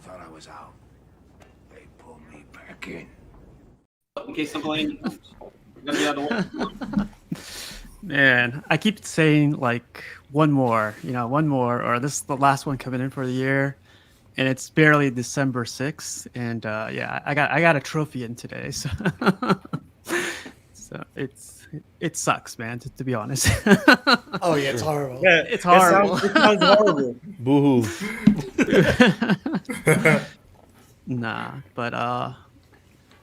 thought I was out. They pulled me back in. In case somebody gonna be out of work. Man, I keep saying like one more, or this is the last one coming in for the year, and it's barely December 6th, and yeah, I got a trophy in today, so so it sucks, man, to be honest. Oh yeah, it's horrible. Yeah, It's horrible. It sounds horrible. Boo-hoo. Nah, but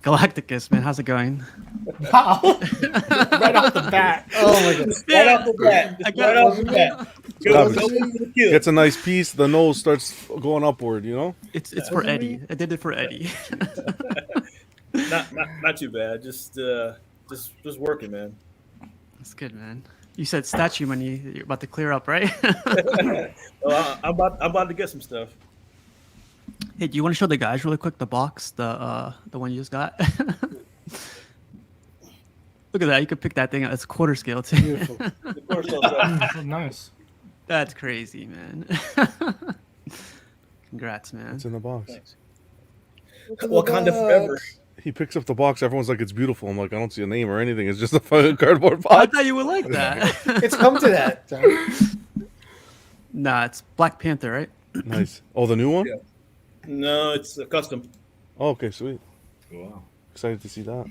Galacticus, man, how's it going? Wow. Right off the bat. Oh my god. Right off the bat. Right off the bat. Go for the kill. Gets a nice piece, the nose starts going upward, you know? It's for Eddie. I did it for Eddie. Not too bad. Just working, man. That's good, man. You said statue money you're about to clear up, right? Well, I'm about to get some stuff. Hey, do you want to show the guys really quick the box, the one you just got? Look at that! You could pick that thing out. It's quarter scale too. Beautiful. The Nice. That's crazy, man. Congrats, man. It's in the box. Thanks. Wakanda forever. He picks up the box. Everyone's like, it's beautiful. I'm like, I don't see a name or anything. It's just a fucking cardboard I box. thought you would like that. It's come to that. Nah, it's Black Panther, right? Nice. Oh, the new one? Yeah. No, it's a custom. Oh, okay, sweet. Wow. Excited to see that.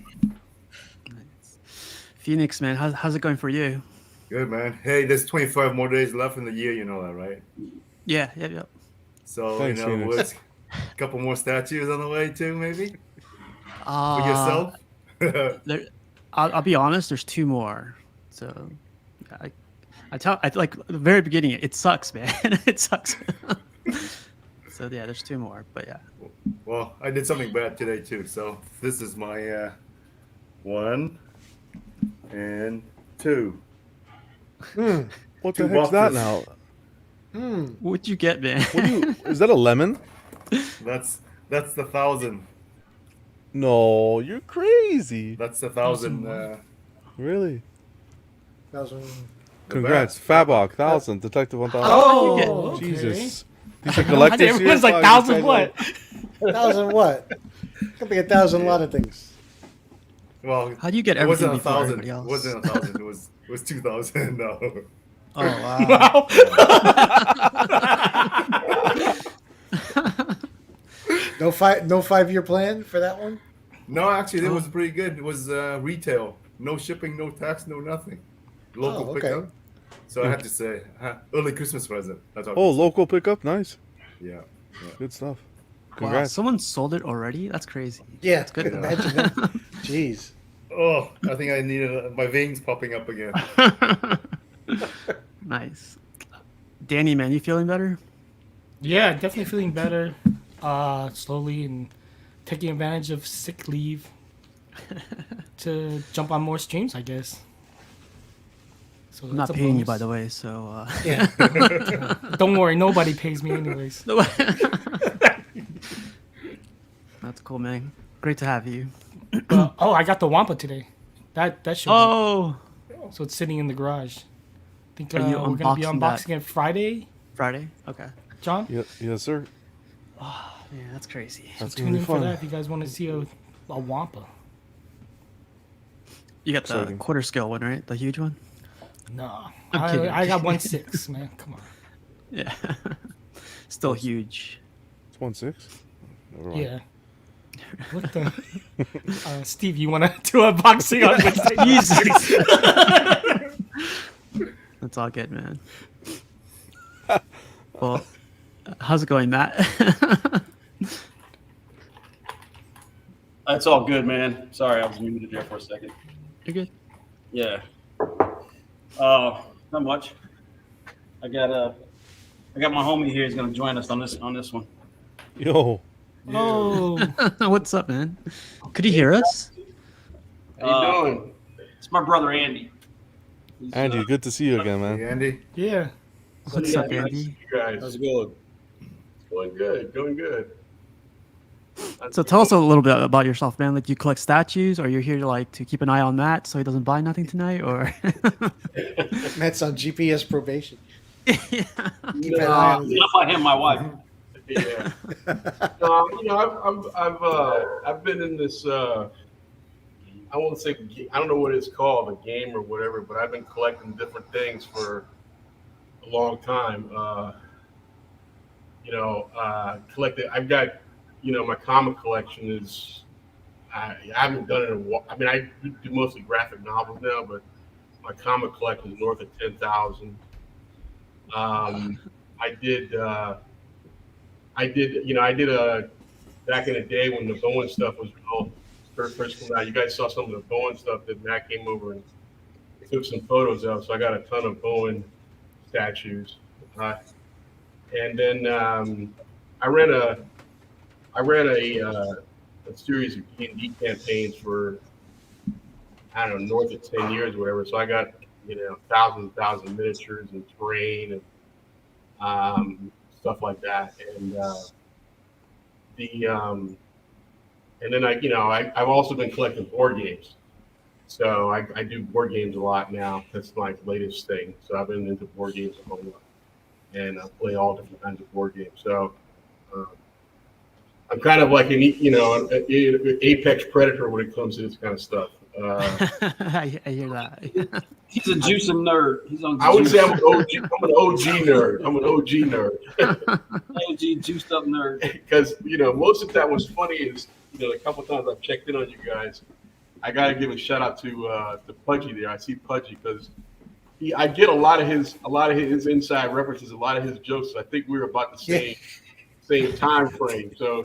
Nice. Phoenix, man, how's it going for you? Good, man. Hey, there's 25 more days left in the year. You know that, right? Yeah. So, Thanks, you know, Phoenix. what's a couple more statues on the way, too, maybe? For yourself? yourself? I'll be honest. There's 2 more. So, I like at the very beginning. It sucks, man. It sucks. So yeah, there's 2 more. But yeah. Well, I did something bad today, too. So this is my 1 and 2. What the 2 heck's that boxes. now? What'd you get, man? Is that a lemon? That's the 1,000. No, you're crazy. That's the 1,000. Really? That was when... Congrats. Fabok, 1,000. Detective 1,000. Oh, okay. Jesus. These are collectors here. Everyone's like, Five, 1,000 10, what? 1,000 what? Could be 1,000 a lot of things. Well, How do you get it everything wasn't before 1,000. everybody It else? wasn't 1,000. It was 2,000. No. Oh wow. No 5-year plan for that one? No, actually, it was pretty good. It was retail. No shipping, no tax, no nothing. Local okay. pickup. So I had to say, early Christmas present. That's all. Oh, local pickup? Nice. Yeah. Good stuff. Wow, Congrats. someone sold it already? That's crazy. Yeah, That's good. imagine that. Jeez. Oh, I think I needed my veins popping up again. Nice. Danny, man, you feeling better? Yeah, definitely feeling better. Slowly and taking advantage of sick leave to jump on more streams, I guess. So I'm not that's a paying you, bonus. by the way, so Yeah. Don't worry, nobody pays me anyways. That's cool, man. Great to have you. Oh, I got the Wampa today. That should. Oh, So it's sitting in the garage. I think Are you we're gonna be unboxing unboxing that? it Friday, Friday? Okay. John. Yes, sir. Man, that's crazy. That's Tune gonna be in for fun. that if you guys want to see a Wampa. You got the Exciting. quarter scale one, right? The huge one? No, I'm kidding. I got 1/6, man. Come on. Yeah. Still huge. It's 1/6. Never mind. Yeah. What the? Steve, you want to do unboxing on Wednesday? That's all good, man. Well, how's it going, Matt? It's all good, man. Sorry, I was muted there for a second. You're good. Yeah. Not much. I got my homie here. He's gonna join us on this one. Yo. Oh, What's up, man? Could he hear us? How you doing? It's my brother Andy. He's, Andy, good to see you again, Hey, man. Andy. yeah. What's up, Andy? How's it going? Going good. So tell us a little bit about yourself, man. Like, you collect statues, or you're here to like to keep an eye on Matt so he doesn't buy nothing tonight, or? Matt's on GPS probation. Yeah. Keep an eye on not by him, my wife. Yeah. I've been in this. I won't say I don't know what it's called, a game or whatever, but I've been collecting different things for a long time. Collected. I've got, my comic collection is. I haven't done it in a while. I mean, I do mostly graphic novels now, but my comic collection is north of 10,000. I did. I did a back in the day when the Bowen stuff was real first coming out. You guys saw some of the Bowen stuff that Matt came over and took some photos of. So I got a ton of Bowen statues, and then I ran a series of D&D campaigns for I don't know north of 10 years or whatever. So I got thousands miniatures and terrain and stuff like that, and and then I've also been collecting board games. So I do board games a lot now. That's my latest thing. So I've been into board games a whole lot, and I play all different kinds of board games. So I'm kind of like an apex predator when it comes to this kind of stuff. I hear that. He's a juicing nerd. He's on. I would say I'm an OG. I'm an OG nerd. I'm an OG nerd. OG juiced up nerd. Because most of that was funny is a couple times I've checked in on you guys. I got to give a shout out to Pudgy there. I see Pudgy because I get a lot of his inside references, a lot of his jokes. I think we were about the same time frame. So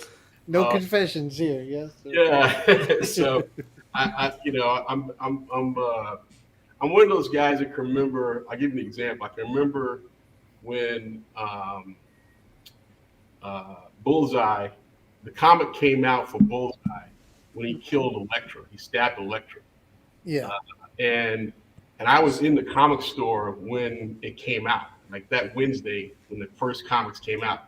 No confessions here. Yes. yeah. So I'm one of those guys that can remember. I'll give you an example. I can remember when Bullseye, the comic came out for Bullseye when he killed Elektra. He stabbed Elektra. Yeah. And I was in the comic store when it came out, like that Wednesday when the first comics came out.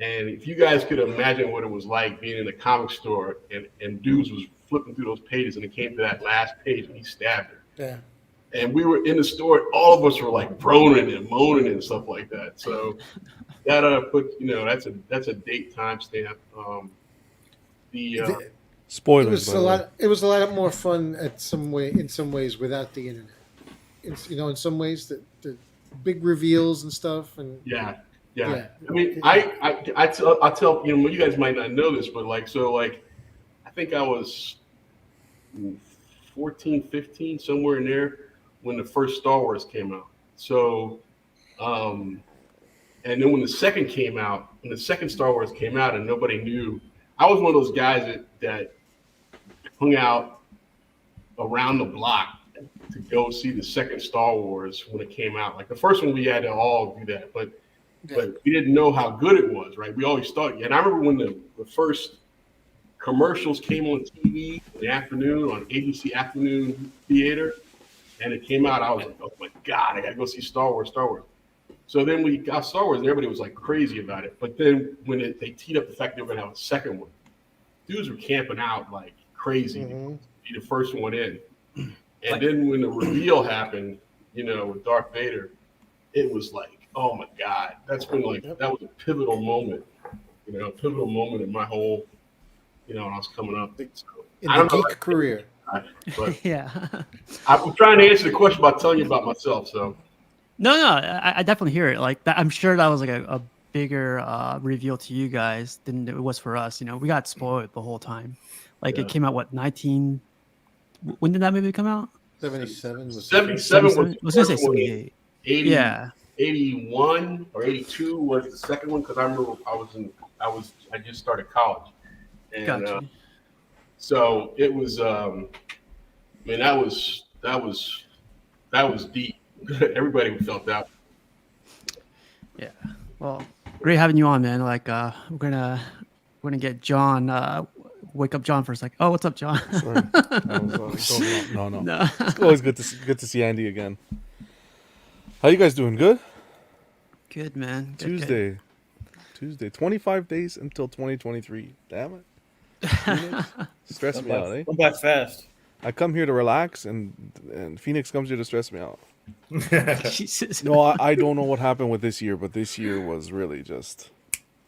And if you guys could imagine what it was like being in a comic store and dudes was flipping through those pages and it came to that last page and he stabbed her. Yeah. And we were in the store, all of us were like groaning and moaning and stuff like that. So that that's a date timestamp. Spoilers. It was a lot more fun in some ways without the internet. In some ways the big reveals and stuff and yeah. I mean, I'll tell you guys might not know this, but I think I was 14, 15, somewhere in there when the first Star Wars came out. So, and then when the second Star Wars came out and nobody knew, I was one of those guys that hung out around the block to go see the second Star Wars when it came out. Like the first one, we had to all do that, but we didn't know how good it was, right? We always thought, and I remember when the first commercials came on TV in the afternoon on ABC Afternoon Theater, and it came out, I was like, oh my God, I got to go see Star Wars. So then we got Star Wars, and everybody was like crazy about it. But then when they teed up the fact they were going to have a second one, dudes were camping out like crazy to be the first one in. And then when the reveal happened, with Darth Vader, it was like, oh my God, that's been that was a pivotal moment, in my whole, when I was coming up. So, in the geek career. But Yeah. I'm trying to answer the question about telling you about myself. So No, I definitely hear it. Like that, I'm sure that was like a bigger reveal to you guys than it was for us. We got spoiled the whole time. Like it came out 19. When did that movie come out? 77 was 77 I was gonna say 78. 80, Yeah. 81 or 82 was the second one because I remember I just started college, and Gotcha. so it was. That was deep. Everybody felt that. Yeah. Well, great having you on, man. Like we're gonna get John. Wake up, John, for a second. Oh, what's up, John? Sorry. No. No. It's always good to see Andy again. How you guys doing? Good? Good, man. Good. Tuesday. 25 days until 2023. Damn it. Phoenix, stress me out, eh? Come by fast. I come here to relax, and Phoenix comes here to stress me out. Jesus. No, I don't know what happened with this year, but this year was really just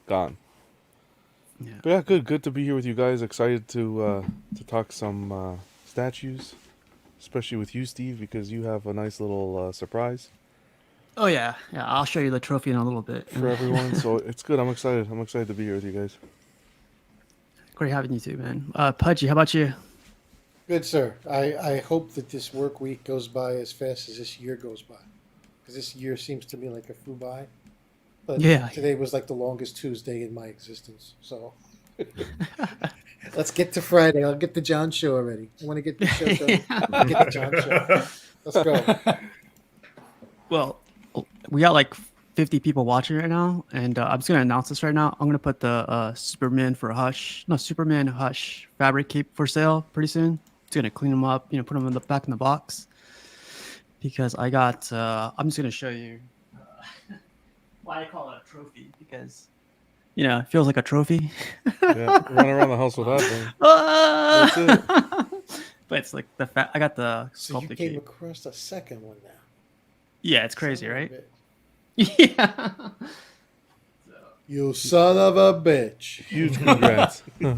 gone. But yeah, good to be here with you guys. Excited to talk some statues, especially with you, Steve, because you have a nice little surprise Oh yeah, yeah. I'll show you the trophy in a little bit. for everyone. So it's good. I'm excited. I'm excited to be here with you guys. Great having you too, man. Pudgy, how about you? Good, sir. I hope that this work week goes by as fast as this year goes by, because this year seems to me like a flew by. But Yeah. today was like the longest Tuesday in my existence. So let's get to Friday. I'll get the John show already. I want to get the show done. I'll get the John show. Let's go. Well, we got like 50 people watching right now, and I'm just gonna announce this right now. I'm gonna put the Superman Hush fabric cape for sale pretty soon. It's gonna clean them up, put them back in the box. Because I got, I'm just gonna show you why I call it a trophy, because it feels like a trophy. Yeah, run around the house with that thing. That's it. But it's like I got the So you sculpted came cape. across a second one now. Yeah, it's crazy, Son of a right? bitch. Yeah. You son of a bitch. Huge congrats. Yeah.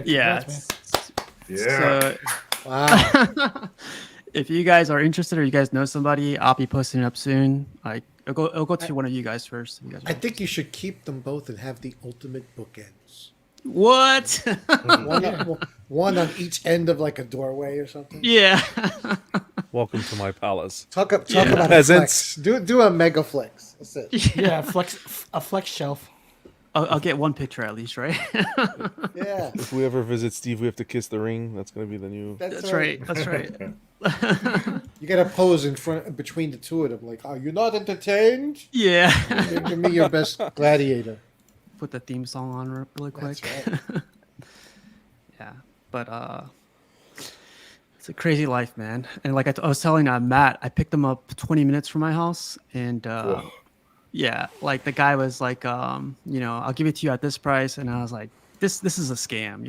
Yeah. Congrats, man. Yeah. So Wow. if you guys are interested or you guys know somebody, I'll be posting it up soon. It'll go to one of you guys first. If you guys I think you should keep them both and have the ultimate bookends. what? One on each end of like a doorway or something. Yeah. Welcome to my palace. Talk about a Peasants. flex. Do a mega flex. That's it. Yeah, a flex shelf. I'll get one picture at least, right? Yeah. If we ever visit Steve, we have to kiss the ring. That's gonna be the new. That's right. That's right. You gotta pose between the two of them. Like, are you not entertained? Yeah. Give me your best gladiator. Put the theme song on really quick. That's right. Yeah, but it's a crazy life, man. And like I was telling Matt, I picked him up 20 minutes from my house, and yeah, like the guy was like, I'll give it to you at this price, and I was like, this is a scam,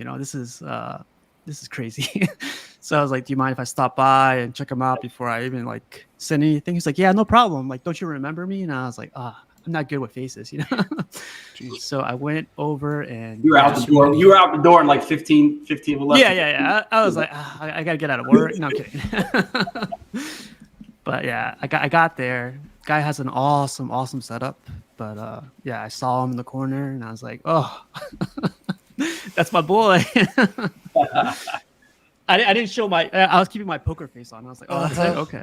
this is crazy. So I was like, do you mind if I stop by and check him out before I even like send anything? He's like, yeah, no problem. Like, don't you remember me? And I was like, I'm not good with faces, Jeez. So I went over and You were out the door. You were out the door in like 15 left. yeah. I was like, I gotta get out of work. No, I'm kidding. But yeah, I got there. Guy has an awesome setup. But yeah, I saw him in the corner and I was like, oh, that's my boy. I didn't show I was keeping my poker face on. I was like, oh, that's it? Okay.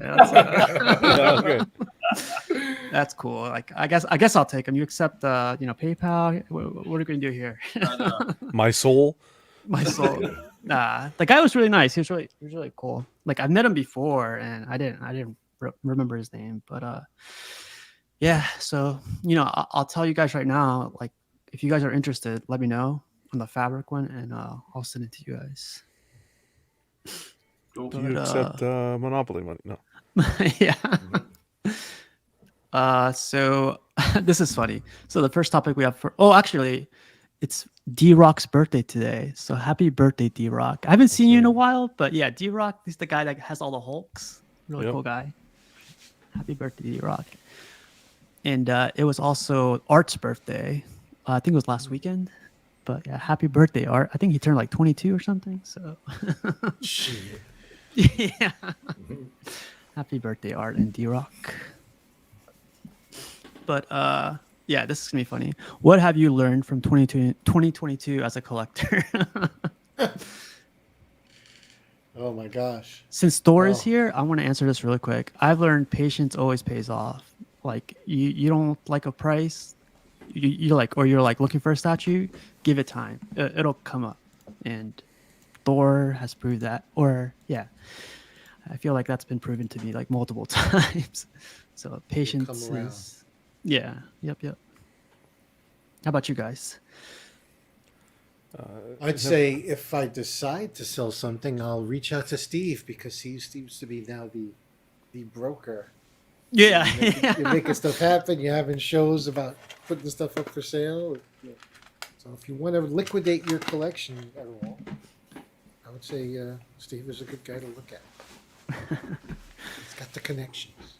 That's cool. Like, I guess I'll take him. You accept, PayPal? What are you going to do here? My soul. My soul. Nah, the guy was really nice. He was really cool. Like, I've met him before and I didn't remember his name, but, yeah. So, I'll tell you guys right now, like, if you guys are interested, let me know on the fabric one and, I'll send it to you guys. Do you accept Monopoly money? No. Yeah. So this is funny. So the first topic we have actually, it's D-Rock's birthday today. So happy birthday, D-Rock. I haven't seen you in a while, but yeah, D-Rock is the guy that has all the Hulks. Really cool guy. Happy birthday, D-Rock. And it was also Art's birthday. I think it was last weekend. But yeah, happy birthday, Art. I think he turned like 22 or something. So Shit. yeah. Happy birthday, Art and D-Rock. But yeah, this is gonna be funny. What have you learned from 2022 as a collector? Oh my gosh. Since Thor is here, I want to answer this really quick. I've learned patience always pays off. Like you don't like a price, you're like looking for a statue, give it time. It'll come up. And Thor has proved that. Or yeah, I feel like that's been proven to me like multiple times. So patience is yeah. Yep. How about you guys? I'd say if I decide to sell something, I'll reach out to Steve because he seems to be now the broker. Yeah. You're making stuff happen. You're having shows about putting the stuff up for sale. So if you want to liquidate your collection at all, I would say Steve is a good guy to look at. He's got the connections.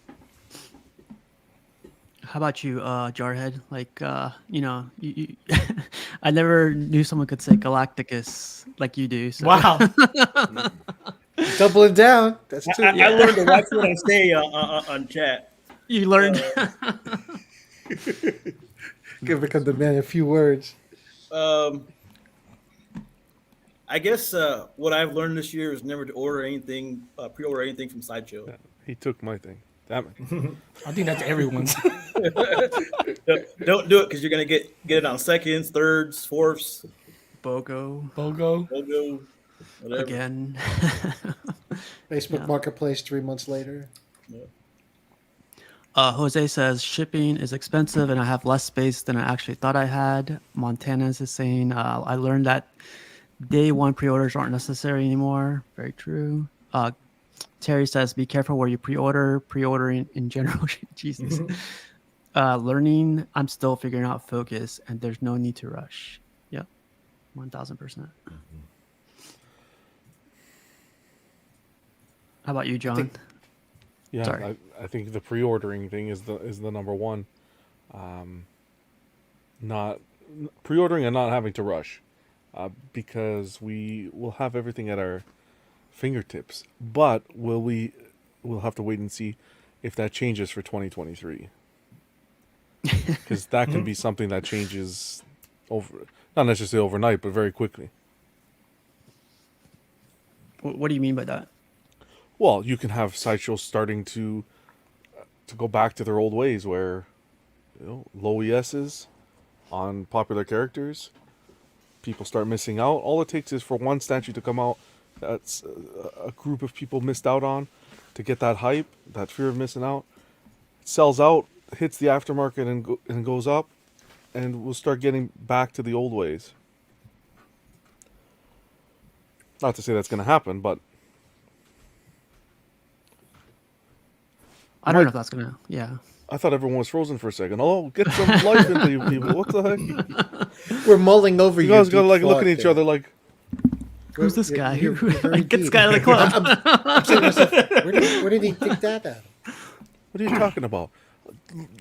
How about you, Jarhead? Like, you I never knew someone could say Galacticus like you do. So. Wow. Doubling down. That's two. I learned to watch what I say on chat. You learned. Give become the man a few words. I guess what I've learned this year is never to order anything, pre-order anything from Sideshow. He took my thing. Damn it. I think that's everyone's. Don't do it because you're gonna get it on seconds, thirds, fourths, BOGO Bogo. logo, whatever. again. Facebook Yeah. Marketplace 3 months later. Jose says shipping is expensive and I have less space than I actually thought I had. Montana's is saying I learned that day one pre-orders aren't necessary anymore. Very true. Terry says be careful where you pre-order. Pre-ordering in general. Jesus. Learning. I'm still figuring out focus and there's no need to rush. Yep. 1000%. How about you, John? Yeah, Sorry. I think the pre-ordering thing is the number one. Not pre-ordering and not having to rush, because we will have everything at our fingertips. But we'll have to wait and see if that changes for 2023, because that can be something that changes not necessarily overnight, but very quickly. What do you mean by that? Well, you can have sideshows starting to go back to their old ways, where low ESs on popular characters, people start missing out. All it takes is for one statue to come out that's a group of people missed out on, to get that hype, that fear of missing out. It sells out, hits the aftermarket, and goes up, and we'll start getting back to the old ways. Not to say that's going to happen, but I don't know if that's gonna. Yeah. I thought everyone was frozen for a second. Oh, get some life into you people. What the heck? We're mulling over You your guys gotta deep look thought at each there. other like, Who's this guy? You're very Get this deep. guy out of the club. I'm saying to myself, where did he think that out of? what are you talking about?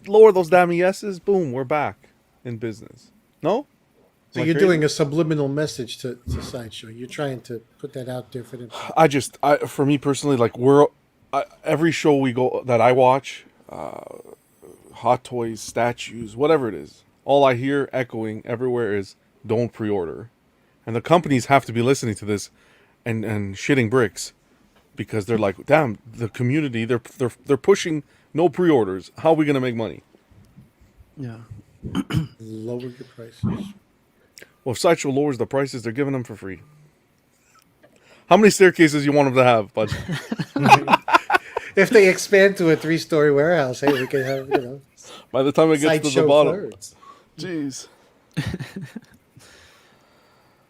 Lower those damn ESs, boom, we're back in business. No? So Am I you're crazy? doing a subliminal message to Sideshow. You're trying to put that out there for them. For me personally, like every show we go that I watch, hot toys, statues, whatever it is, all I hear echoing everywhere is don't pre-order, and the companies have to be listening to this and shitting bricks, because they're like, damn, the community, they're pushing no pre-orders. How are we gonna make money? Yeah. Lower your prices. Well, if Sideshow lowers the prices, they're giving them for free. How many staircases you want them to have, bud? If they expand to a 3-story warehouse, hey, we can have, By the time it gets to the Sideshow bottom, flirts. jeez.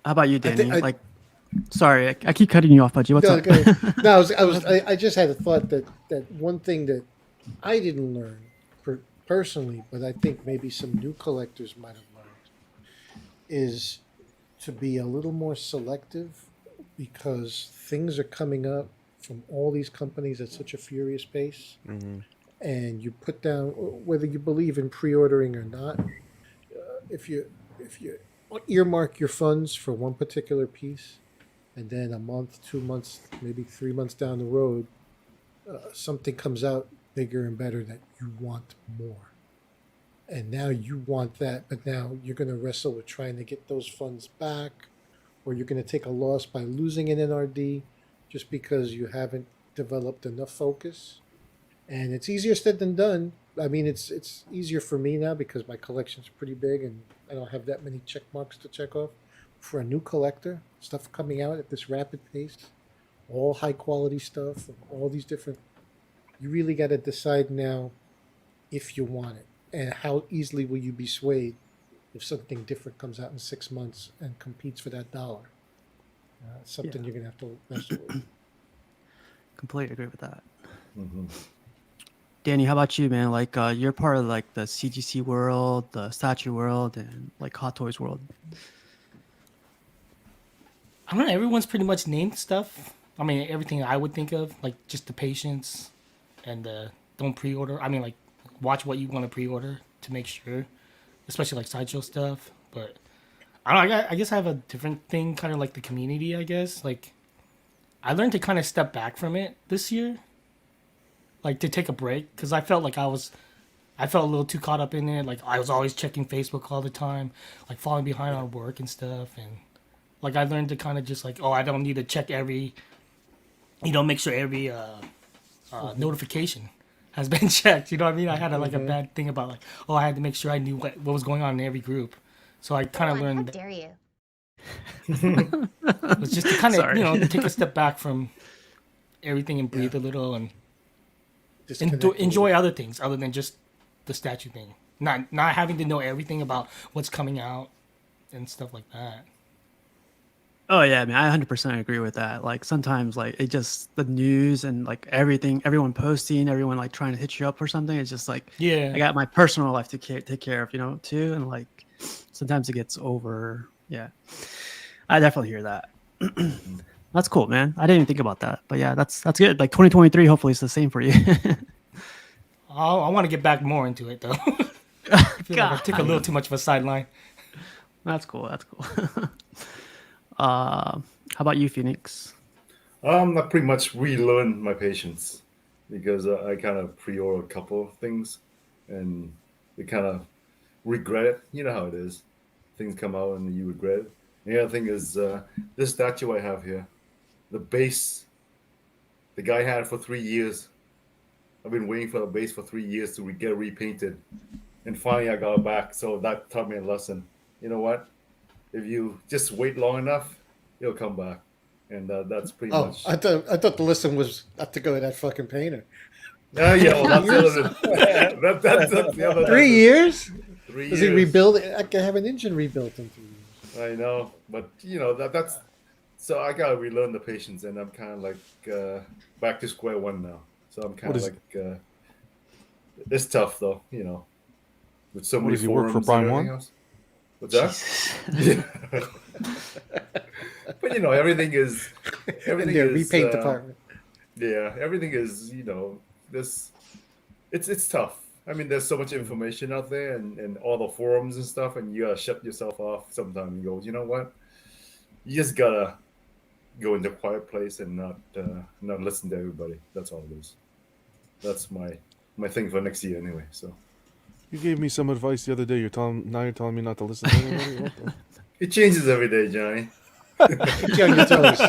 How about you, Danny? I- Sorry, I keep cutting you off, Pudgy. What's No, up? go ahead. No, I just had a thought that one thing that I didn't learn personally, but I think maybe some new collectors might have learned, is to be a little more selective, because things are coming up from all these companies at such a furious pace, and you put down, whether you believe in pre-ordering or not, if you earmark your funds for one particular piece, and then a month, 2 months, maybe 3 months down the road, something comes out bigger and better that you want more. And now you want that, but now you're going to wrestle with trying to get those funds back, or you're going to take a loss by losing an NRD just because you haven't developed enough focus. And it's easier said than done. I mean, it's easier for me now because my collection's pretty big and I don't have that many check marks to check off. For a new collector, stuff coming out at this rapid pace, all high quality stuff, all these different, you really got to decide now if you want it, and how easily will you be swayed if something different comes out in 6 months and competes for that dollar. It's something you're gonna have to wrestle with. Completely agree with that. Danny, how about you, man? Like, you're part of like the CGC world, the statue world, and like Hot Toys world. I don't know. Everyone's pretty much named stuff. I mean, everything I would think of, like just the patience and don't pre-order. I mean, like watch what you want to pre-order to make sure, especially like sideshow stuff. But I guess I have a different thing, kind of like the community. I guess like I learned to kind of step back from it this year, like to take a break, because I felt like I felt a little too caught up in it. Like I was always checking Facebook all the time, like falling behind on work and stuff. And like I learned to kind of just like, oh, I don't need to check make sure every notification has been checked. You know what I mean? I had a bad thing about like, oh, I had to make sure I knew what was going on in every group. So I kind of How learned dare you? it's just to kind of Sorry. take a step back from everything and breathe a little and Disconnect a enjoy little. other things other than just the statue thing. Not having to know everything about what's coming out and stuff like that. Oh yeah, I mean, I 100% agree with that. Like sometimes, like it just the news and like everything, everyone posting, everyone like trying to hit you up or something. It's just like Yeah. I got my personal life to take care of, too, and like sometimes it gets over. Yeah, I definitely hear that. That's cool, man. I didn't even think about that, but yeah, that's good. Like 2023, hopefully it's the same for you. I want to get back more into it though. I feel like I took a little too much of a sideline. That's cool. That's cool. How about you, Phoenix? I pretty much relearned my patience because I kind of pre-ordered a couple of things, and you kind of regret it. You know how it is. Things come out and you regret it. The other thing is this statue I have here, the base. The guy had it for 3 years. I've been waiting for the base for 3 years to get repainted, and finally I got it back. So that taught me a lesson. You know what? If you just wait long enough, it'll come back, and that's pretty Oh, much. I thought the lesson was not to go to that fucking painter. Yeah, well, that's the other. That's the other. 3 years? 3 Does he years. rebuild it? I can have an engine rebuilt in 3 years. I know, but that's. So I gotta relearn the patience, and I'm kind of like back to square one now. So I'm kind What of is- like it's tough though, with so What, many does he work for forums Prime and everything One? else. What's that? But everything is In their repaint uh, department. Yeah, everything is this. It's tough. I mean, there's so much information out there, and all the forums and stuff, and you gotta shut yourself off sometimes and go, you know what? You just gotta go into a quiet place and not listen to everybody. That's all it is. That's my thing for next year anyway. So You gave me some advice the other day. Now you're telling me not to listen to anybody. What the? it changes every day, Johnny. Keep you on your toes.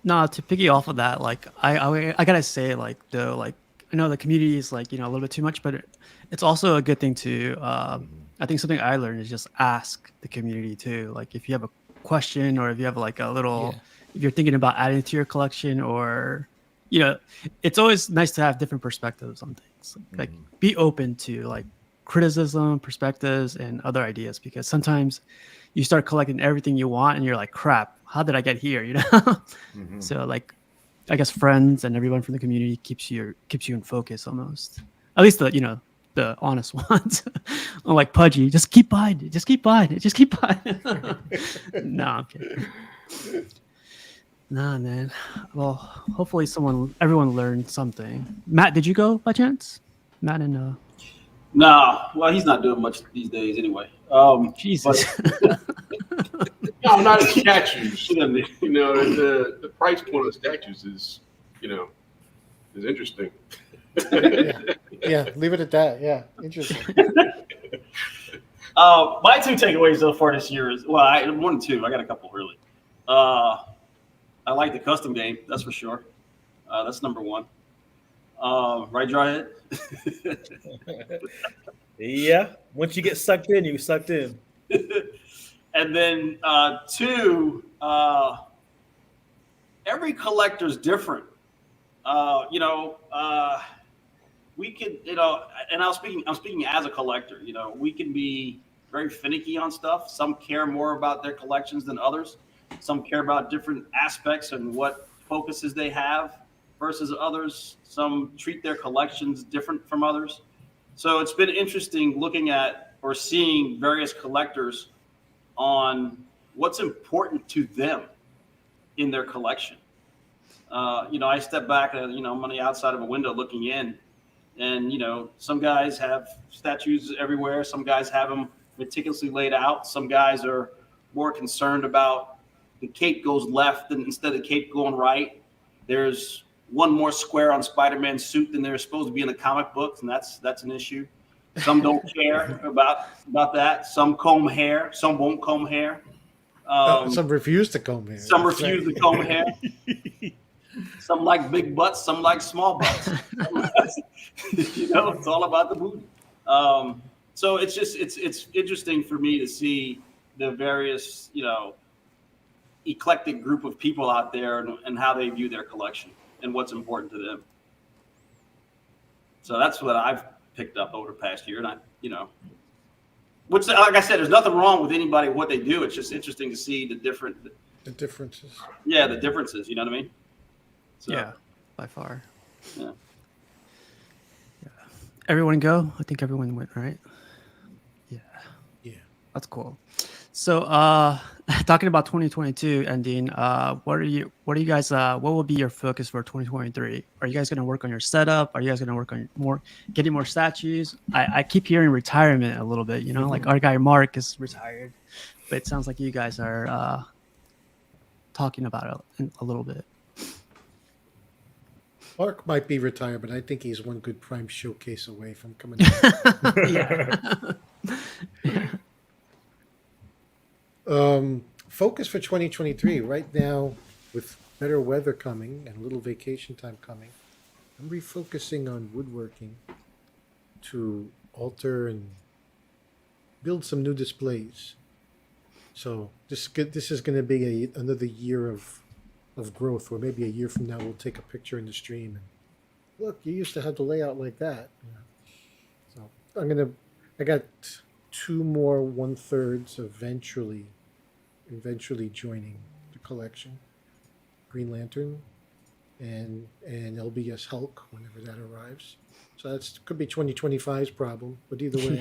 No, to piggy off of that, like I gotta say, like though, like I know the community is like a little bit too much, but it's also a good thing to. I think something I learned is just ask the community too. Like if you have a question or if you have like a little, if you're thinking about adding to your collection, or it's always nice to have different perspectives on things. Like be open to like criticism, perspectives, and other ideas, because sometimes you start collecting everything you want and you're like, crap, how did I get here? So like I guess friends and everyone from the community keeps you in focus almost. At least the honest ones. Like Pudgy, just keep buying it, just keep buying it, just keep buying it. No, I'm kidding. Nah, man. Well, hopefully everyone learned something. Matt, did you go by chance? Matt and Nah, well, he's not doing much these days anyway. Jesus. No, not as statues. The price point of statues is interesting. Yeah, leave it at that. Yeah, interesting. My two takeaways so far this year is one and two. I got a couple really. I like the custom game, that's for sure. That's number one. Right, Dryhead? Yeah. Once you get sucked in, you sucked in. And then two, every collector's different. We could, and I'm speaking as a collector. We can be very finicky on stuff. Some care more about their collections than others. Some care about different aspects and what focuses they have versus others. Some treat their collections different from others. So it's been interesting looking at or seeing various collectors on what's important to them in their collection. I step back and, I'm on the outside of a window looking in, and, some guys have statues everywhere. Some guys have them meticulously laid out. Some guys are more concerned about the cape goes left instead of the cape going right. There's one more square on Spider-Man's suit than there's supposed to be in the comic books, and that's an issue. Some don't care about that. Some comb hair. Some won't comb hair. Some refuse to comb hair. Some refuse to comb hair. Some like big butts. Some like small butts. It's all about the booty. So it's interesting for me to see the various eclectic group of people out there and how they view their collection and what's important to them. So that's what I've picked up over the past year, and which, like I said, there's nothing wrong with anybody what they do. It's just interesting to see the differences. Yeah, the differences. You know what I mean? So, yeah, by far. Yeah. Everyone go? I think everyone went, right? Yeah. Yeah. That's cool. So, talking about 2022 ending, what will be your focus for 2023? Are you guys going to work on your setup? Are you guys going to work on getting more statues? I keep hearing retirement a little bit, like our guy Mark is retired, but it sounds like you guys are talking about it a little bit. Mark might be retired, but I think he's one good Prime showcase away from coming out. Focus for 2023 right now, with better weather coming and a little vacation time coming, I'm refocusing on woodworking to alter and build some new displays. So this is going to be another year of growth, or maybe a year from now we'll take a picture in the stream and look, you used to have the layout like that. So I got 2 more 1/3s eventually joining the collection. Green Lantern and LBS Hulk whenever that arrives. So that could be 2025's problem, but either way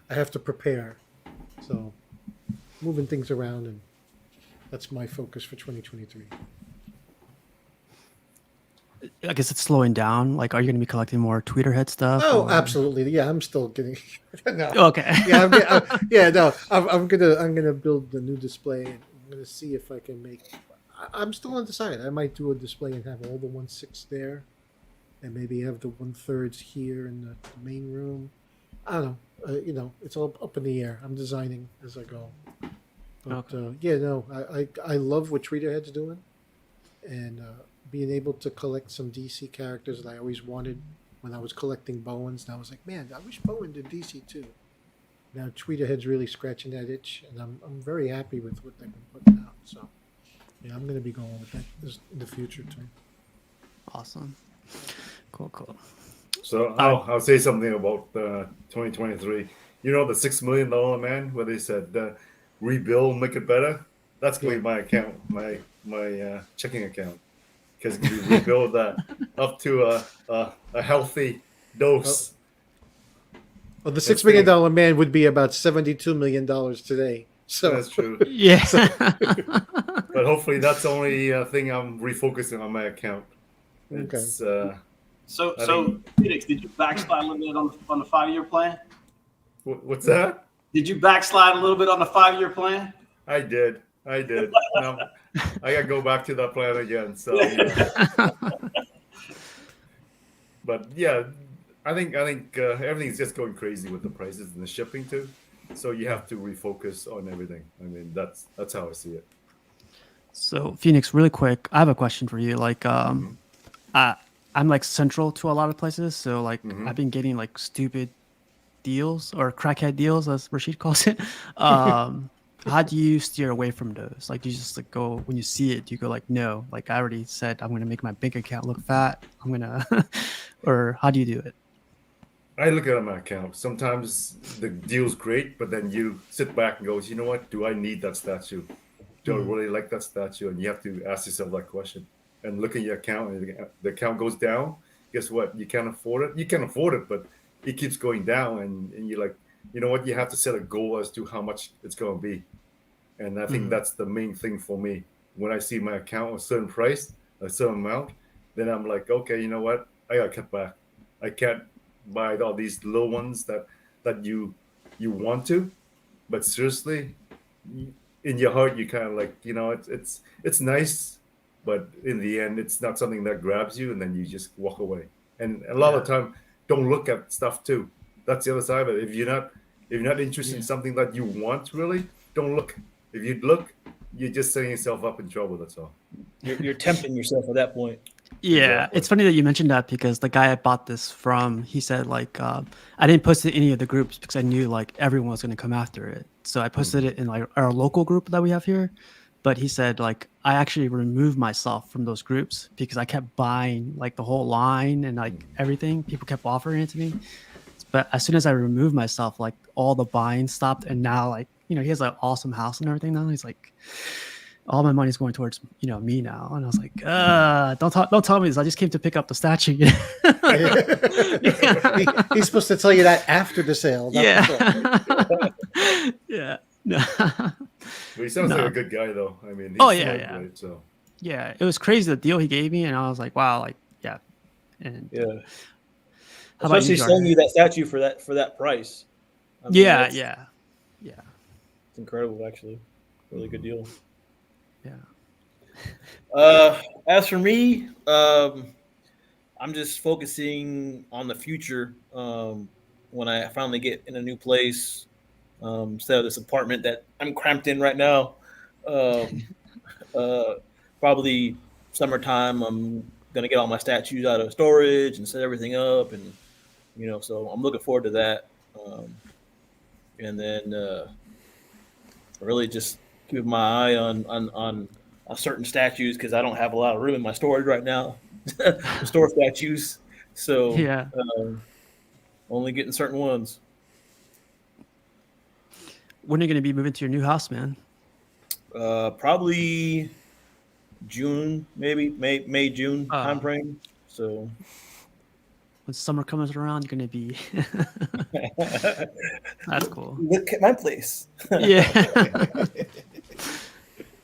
I have to prepare. So moving things around, and that's my focus for 2023. I guess it's slowing down. Like, are you going to be collecting more Tweeterhead stuff? Oh, absolutely. Yeah, I'm still getting. No. Okay. Yeah, I'm gonna build the new display, and I'm gonna see if I can make. I'm still undecided. I might do a display and have all the 1/6 there, and maybe have the 1/3s here in the main room. I don't know. It's all up in the air. I'm designing as I go. But I love what Tweeterhead's doing, and being able to collect some DC characters that I always wanted when I was collecting Bowens. And I was like, man, I wish Bowen did DC too. Now Tweeterhead's really scratching that itch, and I'm very happy with what they've been putting out. So yeah, I'm going to be going with that in the future too. Awesome. Cool. So I'll say something about 2023. The $6 million man, where they said rebuild, make it better. That's going to be my account, my checking account, because it can be rebuild that up to a healthy dose. Well, the $6 million man would be about $72 million today. So that's true. Yeah. But hopefully that's the only thing I'm refocusing on my account. It's, So Phoenix, did you backslide a little bit on the 5-year plan? What's that? Did you backslide a little bit on the 5-year plan? I did. No, I gotta go back to that plan again. So, yeah. But yeah, I think everything's just going crazy with the prices and the shipping too. So you have to refocus on everything. I mean, that's how I see it. So Phoenix, really quick, I have a question for you. Like, I'm like central to a lot of places, so like I've been getting like stupid deals or crackhead deals, as Rashid calls it. How do you steer away from those? Like, do you just like go when you see it? Do you go like, no, like I already said, I'm gonna make my bank account look fat. I'm gonna, or how do you do it? I look at my account. Sometimes the deal's great, but then you sit back and go, you know what? Do I need that statue? Do I really like that statue? And you have to ask yourself that question. And look at your account, and the account goes down. Guess what? You can't afford it. You can afford it, but it keeps going down, and you're like, you know what? You have to set a goal as to how much it's going to be. And I think that's the main thing for me. When I see my account a certain price, a certain amount, then I'm like, okay, you know what? I got to cut back. I can't buy all these low ones that you you want to, but seriously, in your heart, you kind of like, it's nice, but in the end, it's not something that grabs you, and then you just walk away. And a lot of the time, don't look at stuff too. That's the other side of it. If you're not interested in something that you want, really, don't look. If you look, you're just setting yourself up in trouble. That's all. You're tempting yourself at that point. Yeah, Exactly. it's funny that you mentioned that because the guy I bought this from, he said like I didn't post it in any of the groups because I knew like everyone was going to come after it. So I posted it in like our local group that we have here. But he said like I actually removed myself from those groups because I kept buying like the whole line and like everything. People kept offering it to me. But as soon as I removed myself, like all the buying stopped, and now like he has an awesome house and everything now. He's like, all my money's going towards me now, and I was like, don't tell me this. I just came to pick up the statue. He's supposed to tell you that after the sale. Not before. Yeah, yeah, no. But he sounds No. like a good guy, though. I mean, he's Oh, yeah, smart, yeah. right? So Yeah. It was crazy the deal he gave me, and I was like, wow, like yeah. And Yeah. how about Especially you, selling Jordan? you that statue for that price. I mean, Yeah, that's- yeah, yeah, It's incredible, actually. Really good deal. yeah. As for me, I'm just focusing on the future. When I finally get in a new place, instead of this apartment that I'm cramped in right now, um, probably summertime, I'm gonna get all my statues out of storage and set everything up, and so I'm looking forward to that. And then really just keeping my eye on certain statues because I don't have a lot of room in my storage right now to store statues. So Yeah. only getting certain ones. When are you gonna be moving to your new house, man? Probably June, maybe May June time frame. So When summer comes around, you're gonna be. That's cool. look at my place. Yeah.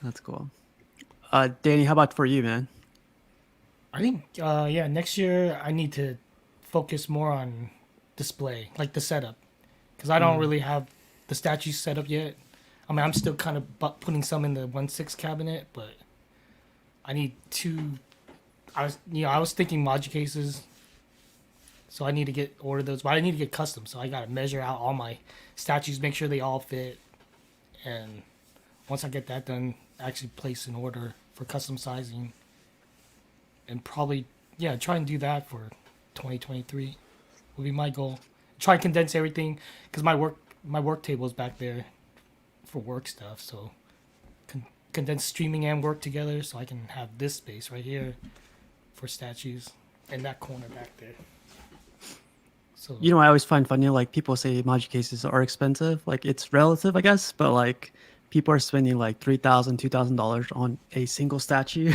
That's cool. Danny, how about for you, man? I think next year I need to focus more on display, like the setup, because I don't really have the statues set up yet. I mean, I'm still kind of putting some in the 1/6 cabinet, but I need two. I was thinking Moji cases, so I need to order those, but I need to get custom. So I gotta measure out all my statues, make sure they all fit, and once I get that done, actually place an order for custom sizing, and probably try and do that for 2023 will be my goal. Try and condense everything because my work table is back there for work stuff, so condense streaming and work together so I can have this space right here for statues and that corner back there. So I always find funny, like people say Moji cases are expensive. Like it's relative, I guess, but like people are spending like $3,000, $2,000 on a single statue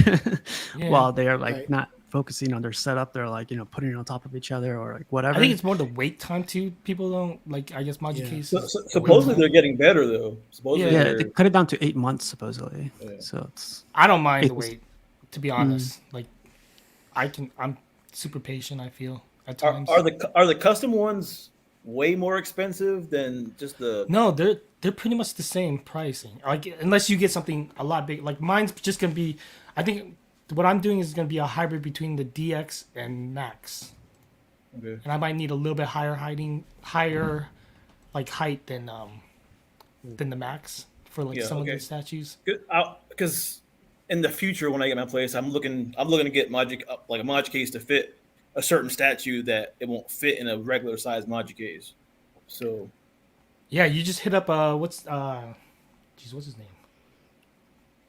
while they are like Right. not focusing on their setup. They're like, putting it on top of each other or like whatever. I think it's more the wait time too. People don't like. I guess Moji Yeah. cases. Supposedly they're getting better though. Supposedly yeah, they're they cut it down to 8 months supposedly. Yeah. So it's I don't mind the It was- wait. To be honest, like I'm super patient. I feel at are, times. are the custom ones way more expensive than just the No, they're pretty much the same pricing. Like unless you get something a lot big. Like mine's just gonna be. I think what I'm doing is gonna be a hybrid between the DX and Max, Okay. and I might need a little bit higher like height than the Max for like Yeah, some okay. of the statues. Because in the future when I get my place, I'm looking to get Moji like a Moji case to fit a certain statue that it won't fit in a regular size Moji case. So Yeah, you just hit up what's his name?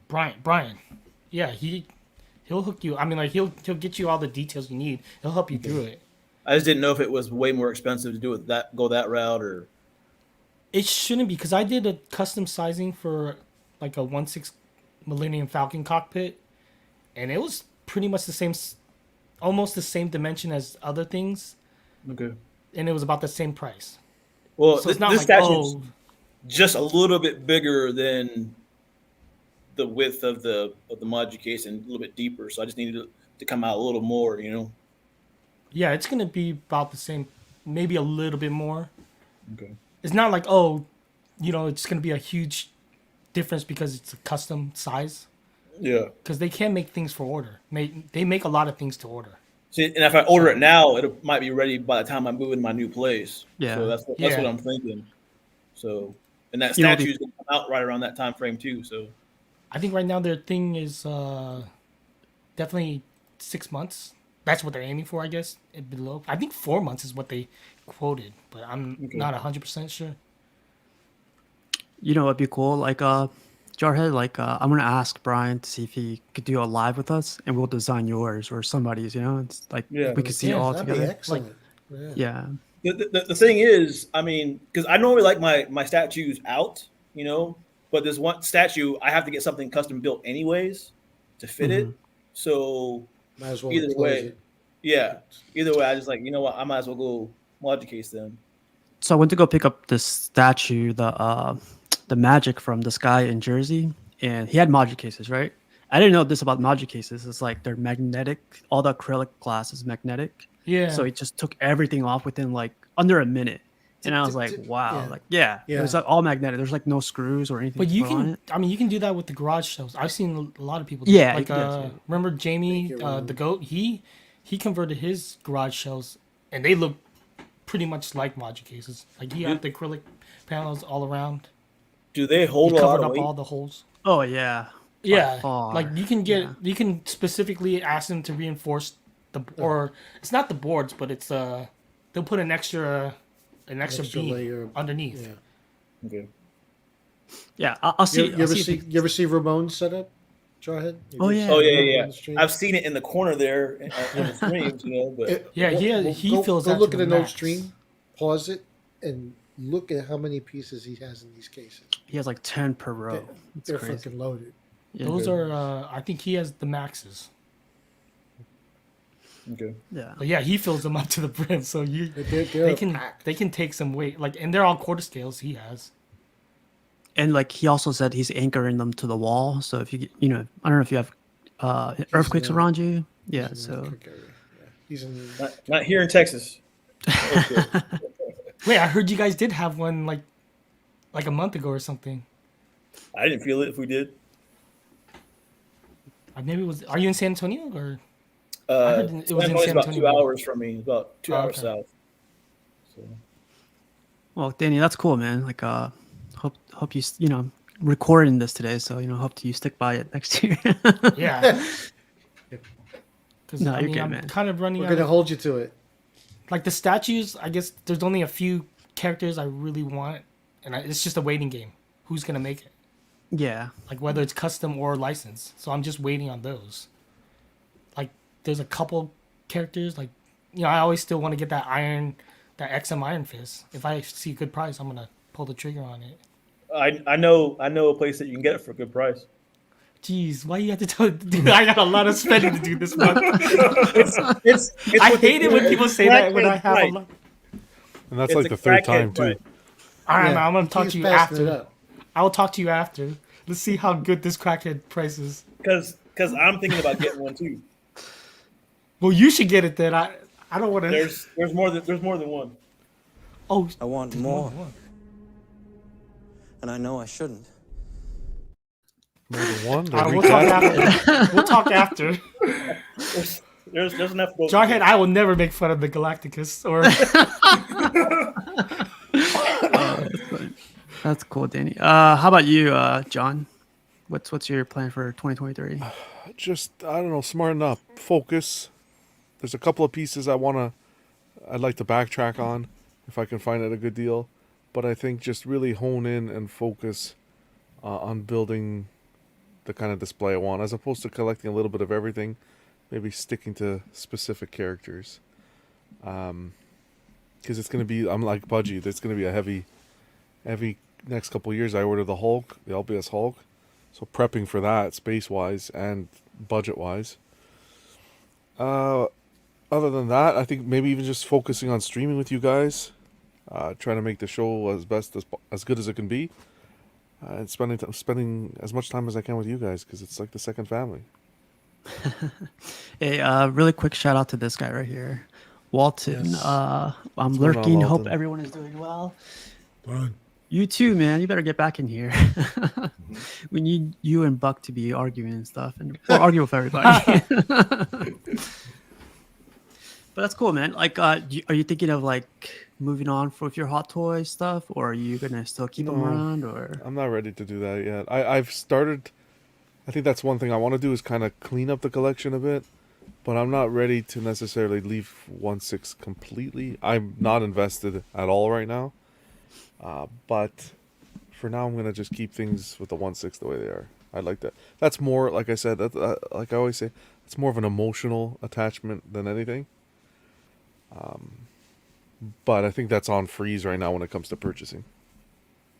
Brian. Yeah, he'll hook you. I mean, like he'll get you all the details you need. He'll help you through it. I just didn't know if it was way more expensive to go that route or It shouldn't be because I did a custom sizing for like a 1/6 Millennium Falcon cockpit, and it was pretty much the same, almost the same dimension as other things, okay. and it was about the same price. Well, So it's this not like statue's just a little bit bigger than the width of the Moji case and a little bit deeper. So I just needed it to come out a little more, yeah, it's gonna be about the same, maybe a little bit more. Okay. it's not like, oh, it's gonna be a huge difference because it's a custom size. Yeah. Because they can't make things for order. They make a lot of things to order. See, and if I order it now, it might be ready by the time I move in my new place. Yeah. So that's what Yeah. I'm thinking. So, and that You know, statue is going to come out right around that time frame too. So, I think right now their thing is definitely 6 months. That's what they're aiming for, I guess. Below, I think 4 months is what they quoted, but I'm not 100% sure. You know, it'd be cool. Like, Jarhead, like, I'm gonna ask Brian to see if he could do a live with us, and we'll design yours or somebody's. You know, it's like Yeah. we could see Yeah, it all That'd together. be excellent. Yeah, the thing is, I mean, because I normally like my statues out, but there's one statue I have to get something custom built anyways to fit it. So Might as well either close way, it. either way, I just like, what, I might as well go mod case them. So I went to go pick up this statue, the magic from this guy in Jersey, and he had Magic cases, right? I didn't know this about Magic cases. It's like they're magnetic. All the acrylic glass is magnetic. Yeah. So he just took everything off within like under a minute. And I was like, wow. Yeah. Like, yeah. It was like all magnetic. There's like no screws or anything. But to you put on can, it. I mean, you can do that with the garage shelves. I've seen a lot of people do Yeah, it. Like, you can do that too. remember Jamie, Make it the goat? He converted his garage shelves, and they look pretty much like Magic cases. Like, he had the acrylic panels all around. Do they He hold a lot covered of up weight? all the holes. Oh, yeah. Yeah, far. like you can specifically ask them to reinforce or it's not the boards, but it's they'll put an extra Extra beam layer. underneath. Yeah. Okay. Yeah, I'll see. You I'll ever see see? if You ever see Ramon's setup? Jarhead? Oh, yeah. Oh yeah. On the stream? I've seen it in the corner there in the streams, but Yeah, he go, fills go that look to at the an old max. stream, pause it, and look at how many pieces he has in these cases. he has like 10 per row. It's They're crazy. fucking loaded. Yeah. Those are I think he has the maxes. okay. Yeah. But yeah, he fills them up to the brim, so They're they can take some weight. Like, and they're all quarter scales he has. And like he also said, he's anchoring them to the wall. So if you I don't know if you have earthquakes in a- around you. Yeah. He's in So that quick area. Yeah. He's in. Not here in Texas. Okay. Wait, I heard you guys did have one like a month ago or something. I didn't feel it if we did. Maybe it was. Are you in San Antonio or? Uh, heard it was in Antonio's San about Antonio. 2 hours from me. About 2 hours okay. south. So. well, Danny, that's cool, man. Like hope you recording this today. So hope you stick by it next year. Yeah. Because No, you're good, I'm man. kind of running We're out. gonna Of, hold you to it. like the statues, I guess there's only a few characters I really want, and it's just a waiting game. Who's gonna make it? Yeah. Like whether it's custom or licensed. So I'm just waiting on those. Like there's a couple characters. Like I always still want to get that XM Iron Fist. If I see a good price, I'm gonna pull the trigger on it. I know a place that you can get it for a good price. Jeez, why you have to tell? Dude, I got a lot of spending to do this month. It's I what the hate it when people say that when I have a crackhead lot. And that's It's like a the third crackhead time too. price. All right, Yeah, man, I'm gonna talk he's to you passing it after. up. I will talk to you after. Let's see how good this crackhead price is. Because I'm thinking about getting one too. Well, you should get it then. I don't want to. There's more than one. Oh, I want more. And I know I shouldn't. More than one. all right, we'll talk after. We'll talk after. There's enough. Jarhead, I will never make fun of the Galacticus or. That's cool, Danny. How about you, John? What's your plan for 2023? Just I don't know, smarten up, focus. There's a couple of pieces I'd like to backtrack on if I can find it a good deal, but I think just really hone in and focus on building the kind of display I want, as opposed to collecting a little bit of everything. Maybe sticking to specific characters, because it's gonna be. I'm like Budgie. There's gonna be a heavy next couple of years. I ordered the Hulk, the LBS Hulk. So prepping for that, space-wise and budget-wise. Other than that, I think maybe even just focusing on streaming with you guys, trying to make the show as good as it can be, and spending as much time as I can with you guys, because it's like the second family. Hey, really quick shout out to this guy right here, Walton. Yes. I'm What's going on, lurking. Hope Walton? everyone is doing well. Fun. You too, man. You better get back in here. We need you and Buck to be arguing and stuff, and or argue with everybody. But that's cool, man. Like, are you thinking of like moving on with your Hot Toy stuff, or are you gonna still keep them No. around? Or I'm not ready to do that yet. I've started. I think that's one thing I want to do is kind of clean up the collection a bit, but I'm not ready to necessarily leave 1/6 completely. I'm not invested at all right now. But for now, I'm gonna just keep things with the 1/6 the way they are. I like that. That's more, like I said, that like I always say, it's more of an emotional attachment than anything. But I think that's on freeze right now when it comes to purchasing.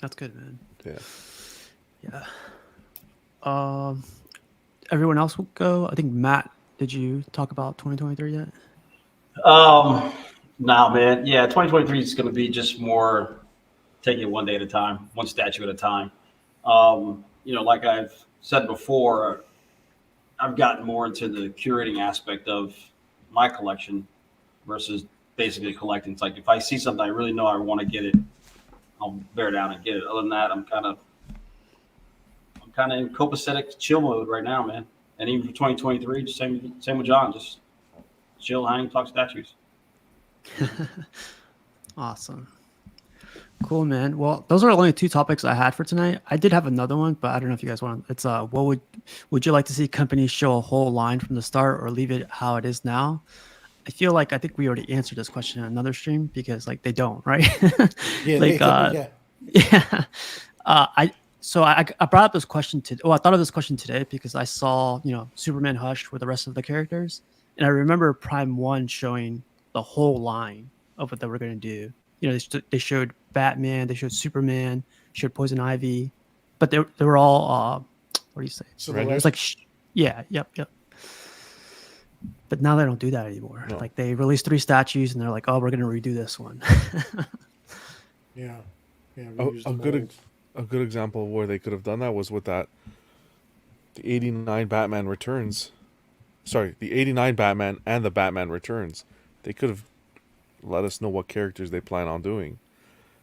that's good, man. Yeah. Yeah. Everyone else will go. I think Matt, did you talk about 2023 yet? No, man. Yeah, 2023 is going to be just more taking it one day at a time, one statue at a time. Like I've said before, I've gotten more into the curating aspect of my collection versus basically collecting. It's like if I see something I really know I want to get it, I'll bear down and get it. Other than that, I'm kind of in copacetic chill mode right now, man. And even for 2023, just same with John, just chill, hang, talk statues. Awesome. Cool, man. Well, those are only 2 topics I had for tonight. I did have another one, but I don't know if you guys want. It's what would you like to see companies show a whole line from the start or leave it how it is now? I think we already answered this question in another stream because like they don't, right? Yeah, like yeah. yeah. I brought up this question I thought of this question today because I saw, Superman Hush with the rest of the characters. And I remember Prime 1 showing the whole line of what they were going to do. They showed Batman, they showed Superman, showed Poison Ivy, but they were all, what do you say? So Right. It's like, yeah, yep. But now they don't do that anymore. No. Like they released 3 statues and they're like, oh, we're going to redo this one. Yeah. A good example of where they could have done that was with the 89 Batman Returns. Sorry, the 89 Batman and the Batman Returns. They could have let us know what characters they plan on doing.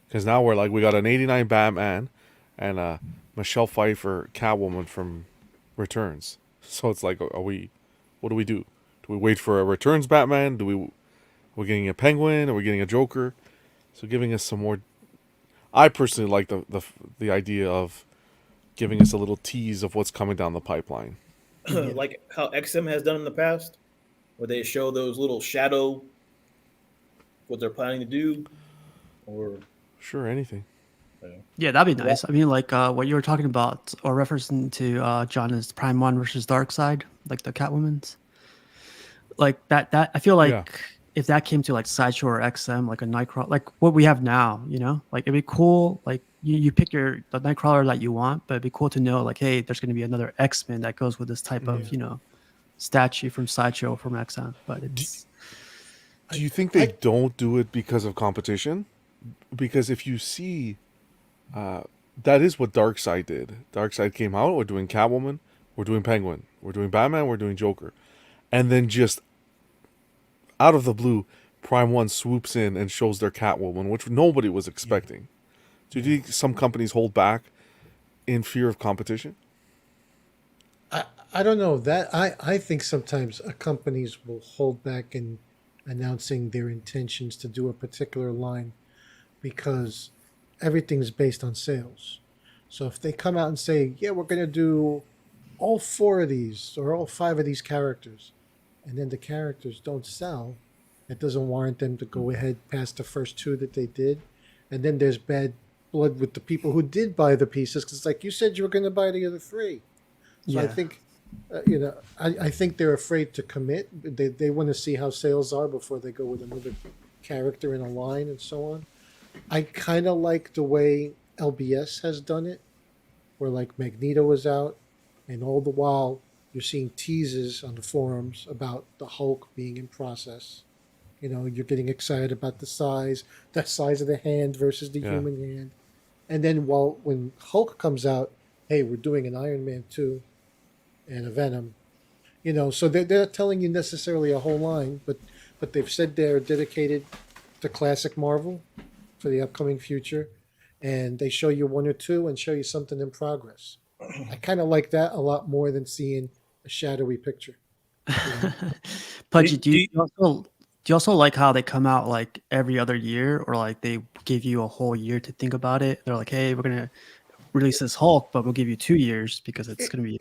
Because now we got an 89 Batman and a Michelle Pfeiffer Catwoman from Returns. So it's like, what do we do? Do we wait for a Returns Batman? We're getting a Penguin? Are we getting a Joker? So giving us some more. I personally like the idea of giving us a little tease of what's coming down the pipeline. Like how XM has done in the past, where they show those little shadow what they're planning to do, or Sure, anything. Yeah, that'd be nice. I mean, like what you were talking about or referencing to John is Prime 1 versus Dark Side, like the Catwoman's. Like that I feel like Yeah. if that came to like Sideshow or XM, like a Nightcrawler, like what we have now, like it'd be cool. Like you pick the Nightcrawler that you want, but it'd be cool to know like, hey, there's going to be another X-Men that goes with this type of, statue from Sideshow or from XM. But it's. Do you think they don't do it because of competition? Because if you see, that is what Darkseid did. Darkseid came out, we're doing Catwoman, we're doing Penguin, we're doing Batman, we're doing Joker. And then just out of the blue, Prime 1 swoops in and shows their Catwoman, which nobody was expecting. Do you think some companies hold back in fear of competition? I don't know that. I think sometimes companies will hold back in announcing their intentions to do a particular line because everything's based on sales. So if they come out and say, yeah, we're going to do all 4 of these or all 5 of these characters, and then the characters don't sell, it doesn't warrant them to go ahead past the first 2 that they did. And then there's bad blood with the people who did buy the pieces because it's like, you said you were going to buy the other 3. So I think, I think they're afraid to commit. They want to see how sales are before they go with another character in a line and so on. I kind of like the way LBS has done it, where like Magneto is out, and all the while you're seeing teases on the forums about the Hulk being in process. You're getting excited about the size of the hand versus the human hand. And then when Hulk comes out, hey, we're doing an Iron Man 2 and a Venom. So they're not telling you necessarily a whole line, but they've said they're dedicated to classic Marvel for the upcoming future. and they show you one or two and show you something in progress. I kind of like that a lot more than seeing a shadowy picture. Pudgy, Do you- do you also like how they come out like every other year, or like they give you a whole year to think about it? They're like, hey, we're gonna release this Hulk, but we'll give you 2 years because it's gonna be.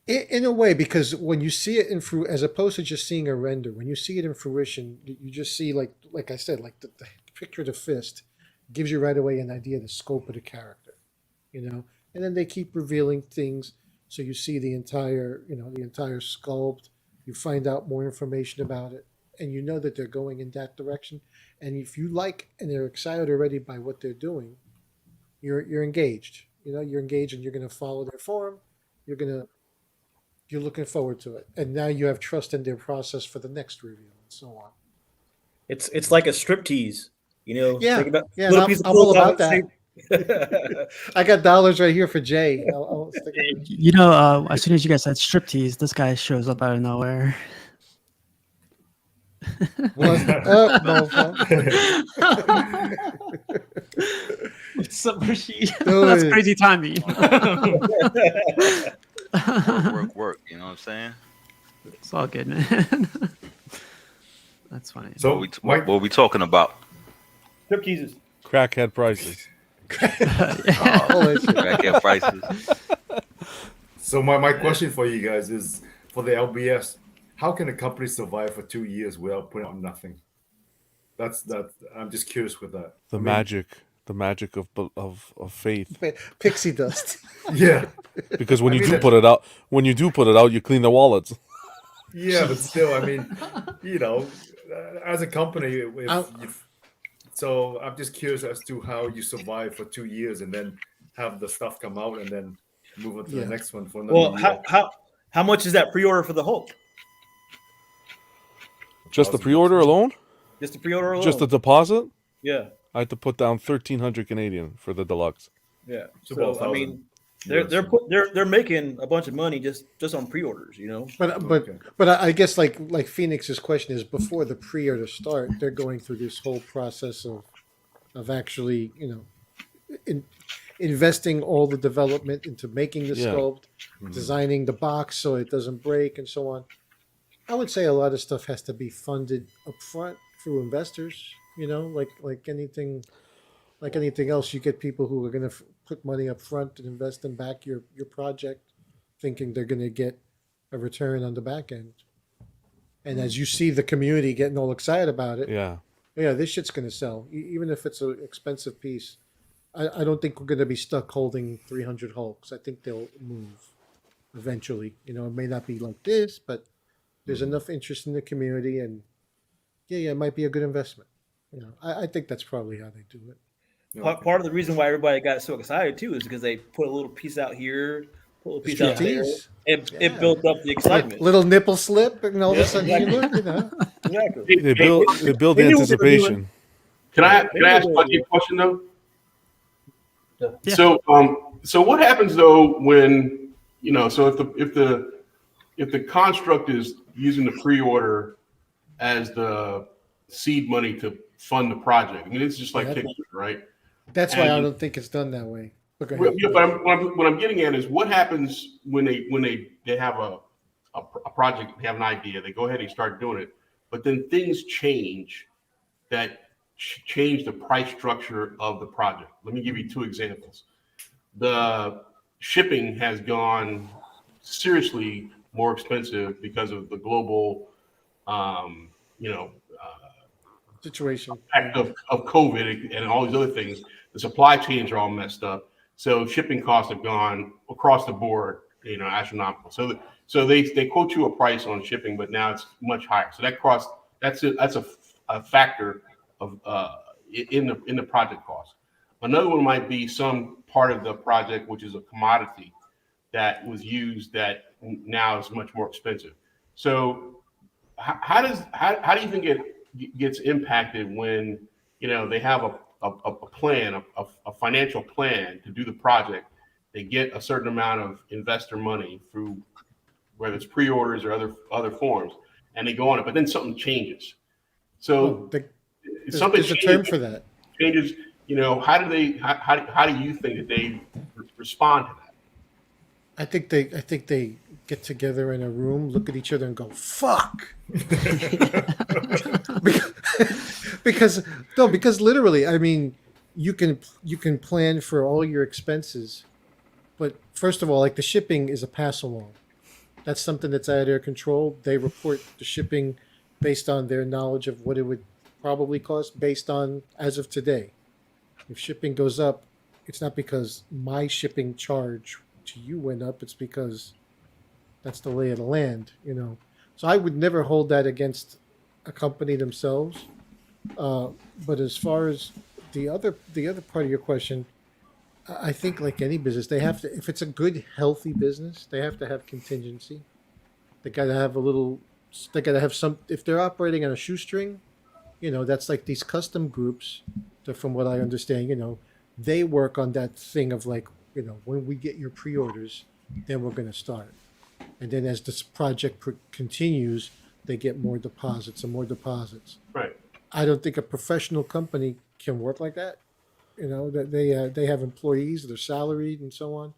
In a way, because when you see it in as opposed to just seeing a render, when you see it in fruition, you just see like I said, like the picture of the fist gives you right away an idea of the scope of the character, and then they keep revealing things, so you see the entire sculpt. You find out more information about it, and you know that they're going in that direction. And if you like and they're excited already by what they're doing, you're engaged. You're engaged, and you're going to follow their form. You're looking forward to it, and now you have trust in their process for the next review and so on. It's like a striptease, Yeah, Think about yeah, little I'm, piece of I'm all clothing about that. shape. I got dollars right here for Jay. I'll stick it. As soon as you guys said striptease, this guy shows up out of nowhere. What's up, mofo? What's up, Rishi? Do That's it. crazy timing. Work. You know what I'm saying? It's all good, man. That's funny. So What we talking about? Stripteases. Crackhead prices. Holy shit. Crackhead prices. So my question for you guys is, for the LBS, how can a company survive for 2 years without putting out nothing? That's I'm just curious with that. The magic of faith. Pixie dust. Yeah, Because when I you mean, do put it out, you clean the wallets. yeah, but still, I mean, as a company, so I'm just curious as to how you survive for 2 years and then have the stuff come out and then move on to the next one for another Well, year. how much is that pre-order for the Hulk? Just the pre-order alone? Just the pre-order alone? Just the deposit? Yeah, I had to put down 1,300 Canadian for the deluxe. yeah. So about So I 1,000 mean, US. they're making a bunch of money just on pre-orders, But I guess like Phoenix's question is, before the pre-order start, they're going through this whole process of actually investing all the development into making the Yeah. sculpt, designing the box so it doesn't break, and so on. I would say a lot of stuff has to be funded upfront through investors. Like anything else, you get people who are going to put money up front and invest and back your project, thinking they're going to get a return on the back end. And as you see the community getting all excited about it, Yeah. this shit's going to sell, even if it's an expensive piece. I don't think we're going to be stuck holding 300 Hulks. I think they'll move eventually. It may not be like this, but there's enough interest in the community, and it might be a good investment. I think that's probably how they do it. part of the reason why everybody got so excited too is because they put a little piece out here, put a little piece out there. Striptease. It built up the excitement. Little nipple slip, and all of a Yeah, sudden exactly. you look. Exactly. They build They knew what they were anticipation. Can I ask Buddy a question though? Yeah. So what happens though when so if the construct is using the pre-order as the seed money to fund the project? I mean, it's just like Yeah. Kickstarter, right? That's why I don't think it's done that way. Okay. Yeah, but what I'm getting at is what happens when they have a project, they have an idea, they go ahead and start doing it, but then things change that change the price structure of the project. Let me give you 2 examples. The shipping has gone seriously more expensive because of the global, Situation. effect of COVID and all these other things. The supply chains are all messed up. So shipping costs have gone across the board, astronomical. So they quote you a price on shipping, but now it's much higher. So that's a factor of in the project cost. Another one might be some part of the project which is a commodity that was used that now is much more expensive. So how do you think it gets impacted when they have a plan, a financial plan to do the project? They get a certain amount of investor money through whether it's pre-orders or other forms, and they go on it, but then something changes. So There's a term for that. changes. You know, how do they? How do you think that they respond to that? I think they get together in a room, look at each other, and go "fuck," because, because no, because literally, I mean, you can plan for all your expenses, but first of all, like the shipping is a pass along. That's something that's out of their control. They report the shipping based on their knowledge of what it would probably cost based on as of today. If shipping goes up, it's not because my shipping charge to you went up, it's because that's the lay of the land. So I would never hold that against a company themselves. Uh, but as far as the other part of your question, I think like any business, they have to if it's a good, healthy business, they have to have contingency. They got to have a little. They got to have some. If they're operating on a shoestring, that's like these custom groups. That, from what I understand, they work on that thing of like, when we get your pre-orders, then we're going to start. And then as this project continues, they get more deposits and more deposits. Right. I don't think a professional company can work like that. That they have employees, they're salaried and so on.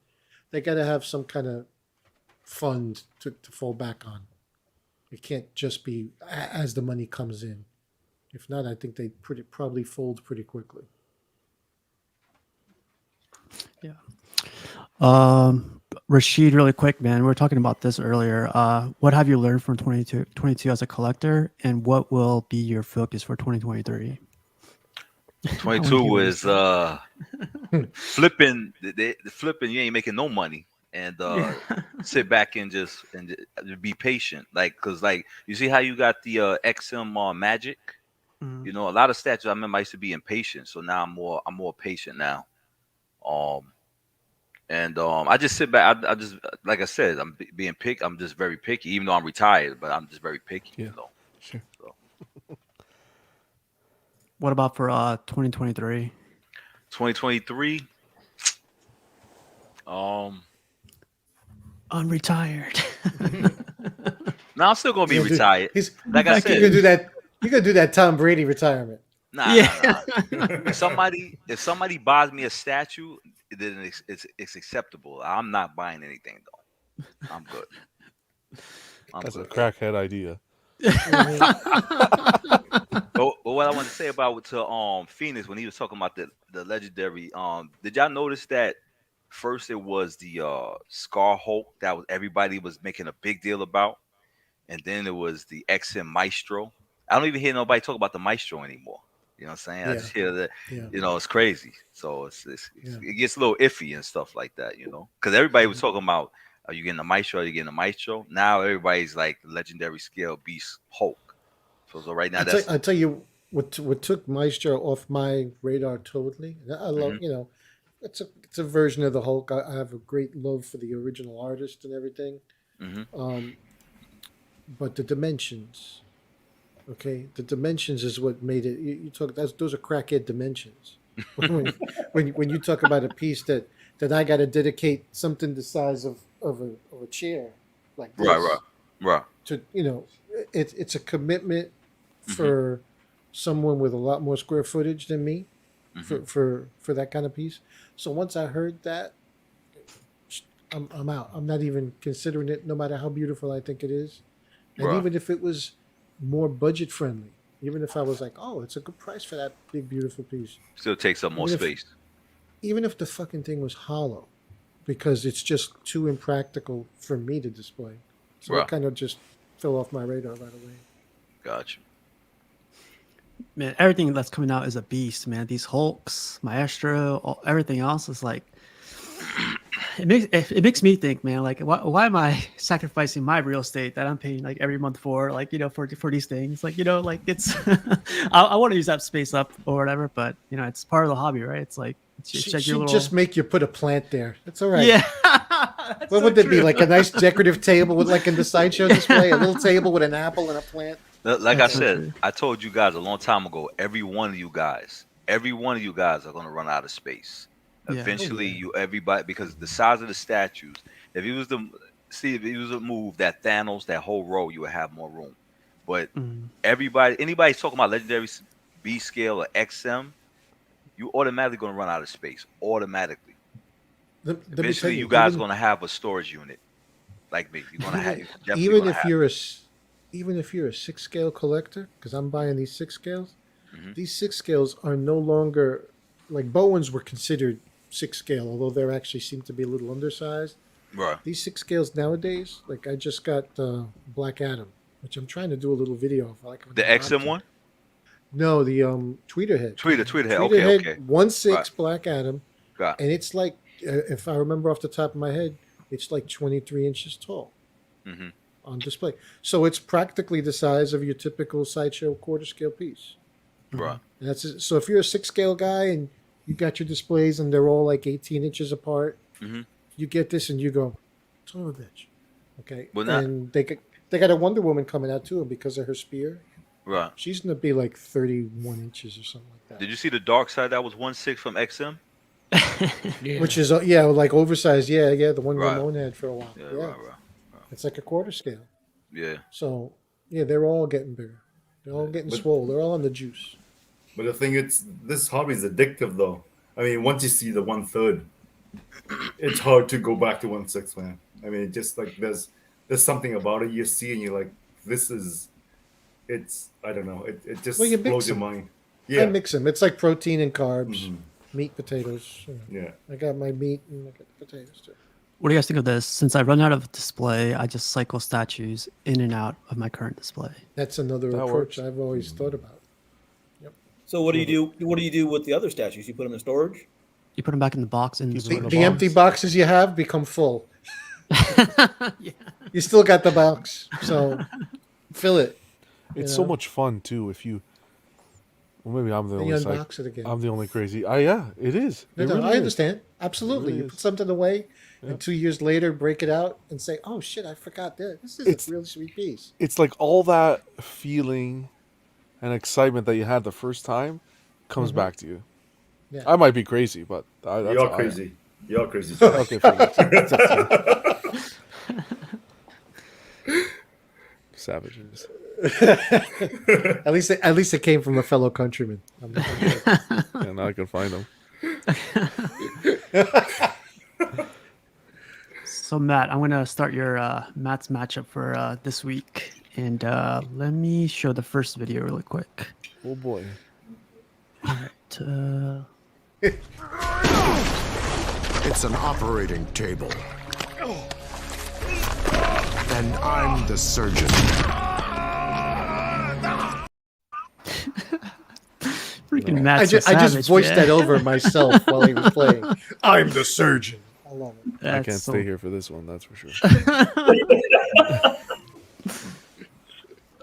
They got to have some kind of fund to fall back on. It can't just be as the money comes in. If not, I think they'd probably fold pretty quickly. Yeah. Rashid, really quick, man. We were talking about this earlier. What have you learned from 2022 as a collector, and what will be your focus for 2023? 22 was flipping. The flipping, you ain't making no money, and sit back and just be patient. Like, cause like you see how you got the XM Magic. Mhm. You know, a lot of statues I remember I used to be impatient, so now I'm more patient now. Um, and I just sit back. I just like I said, being picky. I'm just very picky, even though I'm retired, but I'm just very picky. Yeah. You know. Sure. So What about for 2023? 2023. Unretired. Now I'm still gonna be He's gonna do, retired. he's, Like I you're said, gonna do that. You're gonna do that Tom Brady retirement. nah. Yeah. If somebody buys me a statue, then it's acceptable. I'm not buying anything though. I'm good. I'm That's a good. crackhead idea. But what I want to say about to Phoenix when he was talking about the legendary did y'all notice that first it was the Scar Hulk that was everybody was making a big deal about, and then it was the XM Maestro. I don't even hear nobody talk about the Maestro anymore. You know what I'm saying? I Yeah, just hear that, yeah, it's crazy. So yeah. it gets a little iffy and stuff like that, because everybody was talking about, are you getting a Maestro? Are you getting a Maestro? Now everybody's like legendary scale beast Hulk. So right now that's I tell you what took Maestro off my radar totally. I love hmm it's a version of the Hulk. I have a great love for the original artist and everything. hmm Um, but the dimensions, okay, the dimensions is what made it. You talk those are crackhead dimensions. When you talk about a piece that I got to dedicate something the size of a chair like right, right, this right. to it's a commitment hmm for someone with a lot more square footage than me hmm for that kind of piece. So once I heard that, I'm out. I'm not even considering it, no matter how beautiful I think it is, and Right. even if it was more budget friendly, even if I was like, oh, it's a good price for that big beautiful piece, Still takes up more even if space. even if the fucking thing was hollow, because it's just too impractical for me to display. So it Right. kind of just fell off my radar right away. Gotcha. Man, everything that's coming out is a beast, man. These Hulks, Maestro, everything else is like it makes me think, man. Like, why am I sacrificing my real estate that I'm paying like every month for, like for these things? Like, like it's I want to use that space up or whatever, but it's part of the hobby, right? It's like it's like your She'd little just make you put a plant there. That's all right. yeah. That's What so would it be true. like? A nice decorative table with, like in the sideshow display, a little table with an apple and a plant. Like I That's so said, true. I told you guys a long time ago. Every one of you guys are gonna run out of space. Yeah. Oh Eventually, yeah. everybody, because the size of the statues. If it was to move that Thanos, that whole row, you would have more room. But Mm. anybody talking about legendary B scale or XM, you automatically gonna run out of space. Automatically. Let me tell Eventually, you, you guys even, gonna have a storage unit like me. You're gonna have. even, You're definitely even gonna if have. you're a even if you're a 6 scale collector, because I'm buying these 6 scales, Hmm. these 6 scales are no longer like Bowens were considered 6 scale, although they actually seem to be a little undersized. Right. These 6 scales nowadays, like I just got Black Adam, which I'm trying to do a little video of, like The XM one. No, the Tweeterhead. Tweeter head. Okay. Tweeterhead Okay. 1/6 Right. Black Adam, Got. and it's like if I remember off the top of my head, it's like 23 inches tall Hmm. on display. So it's practically the size of your typical sideshow quarter scale piece. Right. And so if you're a 6 scale guy and you got your displays and they're all like 18 inches apart, Hmm. you get this and you go, son of a bitch. Okay. Well, not. And they got a Wonder Woman coming out too, and because of her spear, Right. she's gonna be like 31 inches or something like that. Did you see the dark side that was 1/6 from XM? Yeah. Which is like oversized. Yeah, the one Right. Ramon had for a while. Yeah. Yeah, Right. it's like a quarter scale. Yeah. So yeah, they're all getting bigger. They're all getting But- swole. They're all on the juice. But the thing is, this hobby is addictive, though. I mean, once you see the 1/3, it's hard to go back to 1/6, man. I mean, just like there's something about it you see and you're like, this is, it's, I don't know, it just Well, you mix blows your them. mind. I Yeah. mix them. It's like protein and carbs, Mhm. meat, potatoes. Yeah. I got my meat and I got the potatoes too. What do you guys think of this? Since I run out of display, I just cycle statues in and out of my current display. That's another That approach works. I've always thought about. So what do you do? What do you do with the other statues? You put them in storage? You put them back in the box and Keep just them put in them The a empty box. boxes you have become full. yeah. You still got the box, so fill it. It's You so know? much fun too if you. Well, maybe I'm the And you only psych. unbox it again. I'm the only crazy. Yeah, it is. No, It no, really I is. understand. Absolutely. really You is. put something away, Yeah. and 2 years later, break it out and say, "Oh shit, I forgot that. This is It's- a really sweet piece." It's like all that feeling and excitement that you had the first time comes Mhm. back to you. Yeah. I might be crazy, but that's You're how I am. crazy. You're crazy. Okay, fine. Savages. At least it came from a fellow countryman. I'm not gonna- Yeah, now I can find them. So Matt, I'm gonna start your Matt's matchup for this week, and let me show the first video really quick. Oh boy. It's an operating table. And I'm the surgeon. Freaking Matt's I so just savage, voiced man. that over myself while he was playing. I'm the surgeon. I love it. I That's can't so- stay here for this one, that's for sure.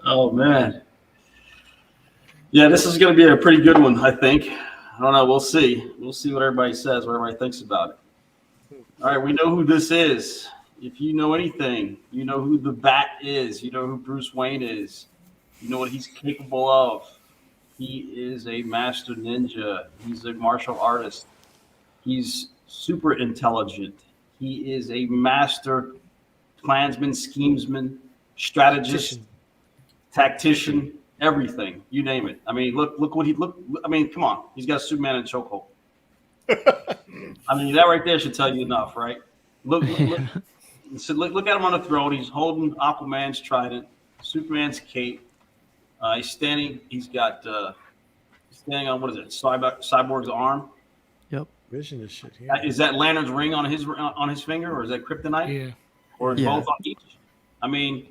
Oh man. Yeah, this is going to be a pretty good one, I think. I don't know. We'll see. We'll see what everybody says, what everybody thinks about it. All right, we know who this is. If you know anything, you know who the Bat is. You know who Bruce Wayne is. You know what he's capable of. He is a master ninja. He's a martial artist. He's super intelligent. He is a master plainsman, schemesman, strategist, tactician, everything. You name it. I mean, look what he look. I mean, come on. He's got Superman in chokehold. I mean, that right there should tell you enough, right? Look at him on the throne. He's holding Aquaman's trident, Superman's cape. He's standing. He's got standing on what is it? Cyborg's arm. Vision is shit here. Is that Lantern's ring on his finger, or is that kryptonite? Yeah. Or Yeah. both on each? I mean,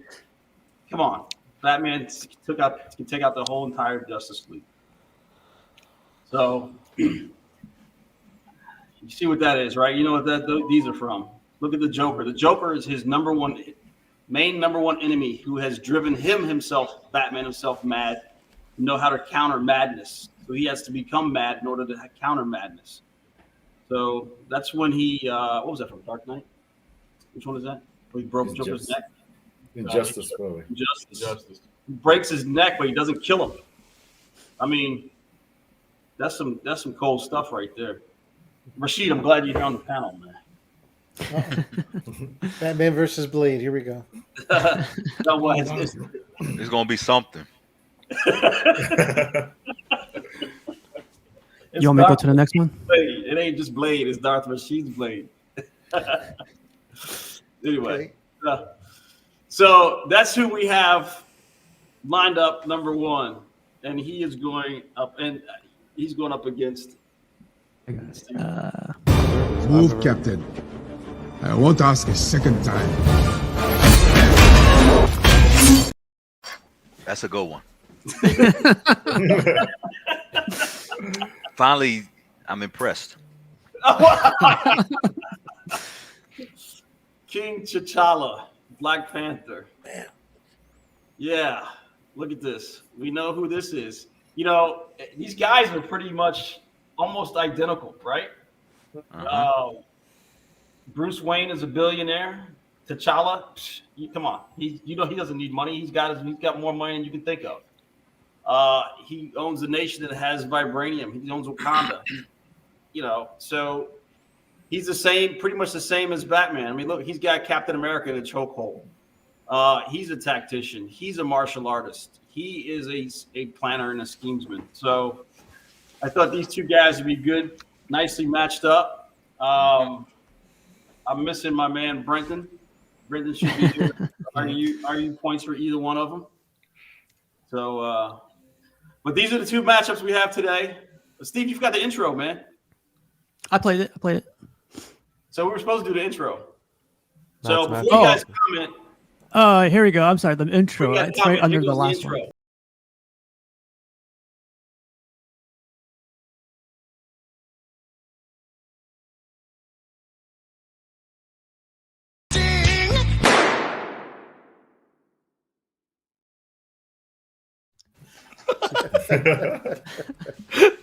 come on. Batman can take out the whole entire Justice League. So you see what that is, right? You know what these are from. Look at the Joker. The Joker is his main number one enemy who has driven Batman himself, mad. To know how to counter madness. So he has to become mad in order to counter madness. So that's when he what was that from? Dark Knight? Which one is that? Where he broke Joker's neck? Injustice, probably. Justice. He breaks his neck, but he doesn't kill him. I mean, that's some cold stuff right there. Rashid, I'm glad you're here on the panel, man. Batman versus Blade. Here we go. No, well, it's It's gonna be something. It's You want me to go Darth to the next one? Blade. It ain't just Blade. It's Darth Rashid's Blade. Anyway, so that's who we have lined up number one, and he is going up, and he's going up against. Move, Captain. I won't ask a second time. That's a good one. Finally, I'm impressed. King T'Challa, Black Panther. Man. Yeah, look at this. We know who this is. You know, these guys are pretty much almost identical, right? Bruce Wayne is a billionaire. T'Challa, come on. He doesn't need money. He's got more money than you can think of. He owns a nation that has vibranium. He owns Wakanda. So he's pretty much the same as Batman. I mean, look, he's got Captain America in a chokehold. He's a tactician. He's a martial artist. He is a planner and a schemesman. So I thought these two guys would be good, nicely matched up. I'm missing my man Brenton. Brenton should be here. Are you points for either one of them? So, but these are the two matchups we have today. Steve, you've got the intro, man. I played it. So we were supposed to do the intro. That's So before match. you guys comment, Here we go. I'm sorry, the intro. It's right under the last one.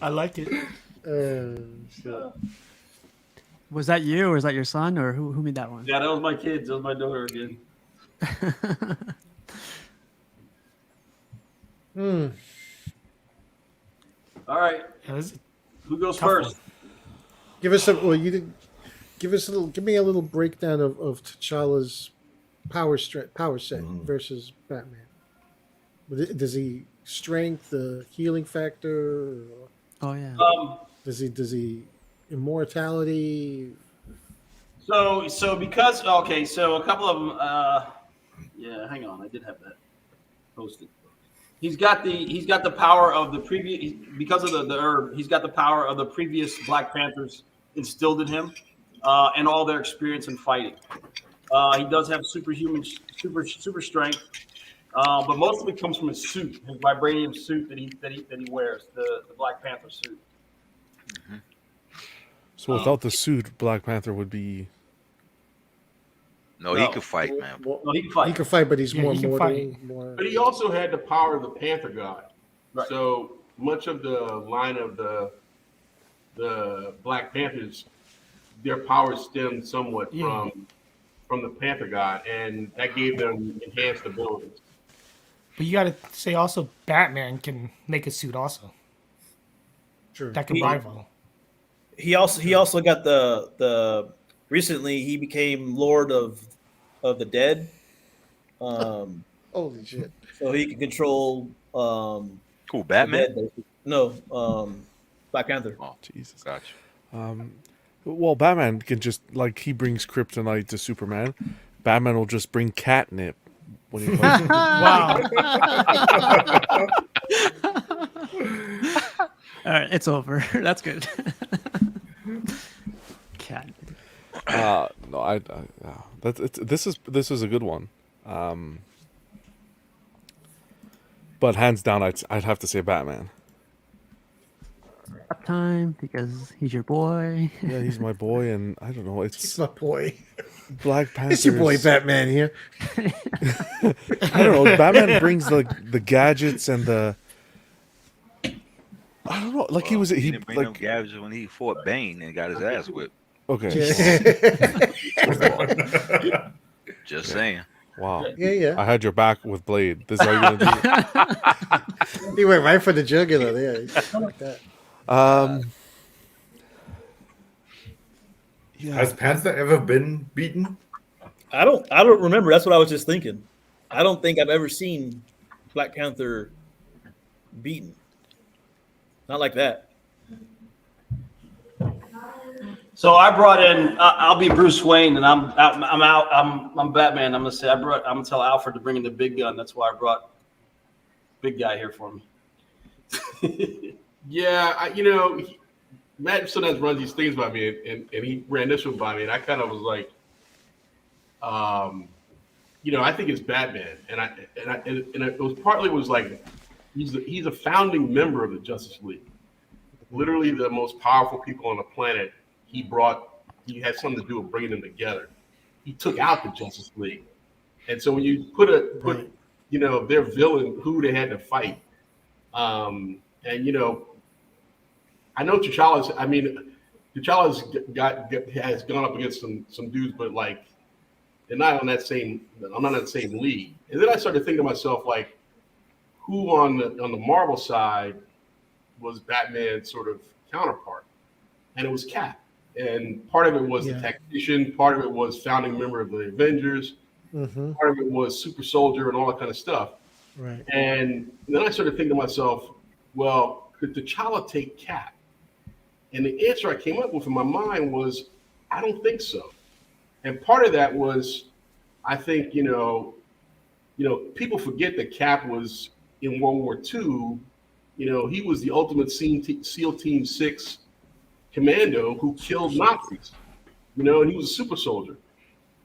I like it. Was that you, or is that your son, or who made that one? Yeah, that was my kids. That was my daughter again. All right. Who goes first? One. Give us give me a little breakdown of T'Challa's power set versus Batman. Does he strength, the healing factor? Oh yeah. Does he immortality? So because so a couple of them. Hang on, I did have that posted. He's got the power of the previous because of the herb. He's got the power of the previous Black Panthers instilled in him, and all their experience in fighting. He does have super strength, but most of it comes from his suit, his vibranium suit that he wears, the Black Panther suit. Mm-hmm. So without the suit, Black Panther would be. No, he could fight, man. No, he can fight. He can fight, but he's more he can mortal. fight. But he also had the power of the Panther God. Right. So much of the line of the Black Panthers, their power stemmed somewhat from the Panther God, and that gave them enhanced abilities. But you got to say also, Batman can make a suit also. True. That can rival. He also got the recently he became Lord of the Dead. Holy shit! So he can control. Cool, Batman. The dead, no, Black Panther. Oh, Jesus. Gotcha. Well, Batman can just he brings kryptonite to Superman. Batman will just bring catnip when he fights. Wow. All right, it's over. That's good. Cat. No, this is a good one. But hands down, I'd have to say Batman. Up time because he's your boy. Yeah, he's my boy, and I don't know. He's It's my boy. Black Panther. It's your boy Batman here. I don't know. Batman brings the gadgets and the. I don't know. He didn't bring no gadgets when he fought Bane and got his ass whipped. Okay. Just saying. Wow. Yeah. I had your back with Blade. This is how you're gonna do. He went right for the jugular there. Like that. Yeah. Has Panther ever been beaten? I don't remember. That's what I was just thinking. I don't think I've ever seen Black Panther beaten. Not like that. So I brought in. I'll be Bruce Wayne, and I'm out. I'm Batman. I'm gonna tell Alfred to bring in the big gun. That's why I brought big guy here for me. Yeah, Matt sometimes runs these things by me, and he ran this one by me, and I kind of was like, I think it's Batman, and it was partly was like he's a founding member of the Justice League, literally the most powerful people on the planet. He had something to do with bringing them together. He took out the Justice League, and so when you put their villain who they had to fight, and I know T'Challa's. I mean, T'Challa's has gone up against some dudes, but like they're not on that same. I'm not on that same league. And then I started thinking to myself, like, who on the Marvel side was Batman's sort of counterpart, and it was Cap. And part of it was the tactician, part of it was founding member of the Avengers, part of it was super soldier and all that kind of stuff. Right. And then I started thinking to myself, well, could T'Challa take Cap? And the answer I came up with in my mind was, I don't think so. And part of that was, I think, people forget that Cap was in World War II. He was the ultimate SEAL Team 6 commando who killed Nazis, and he was a super soldier.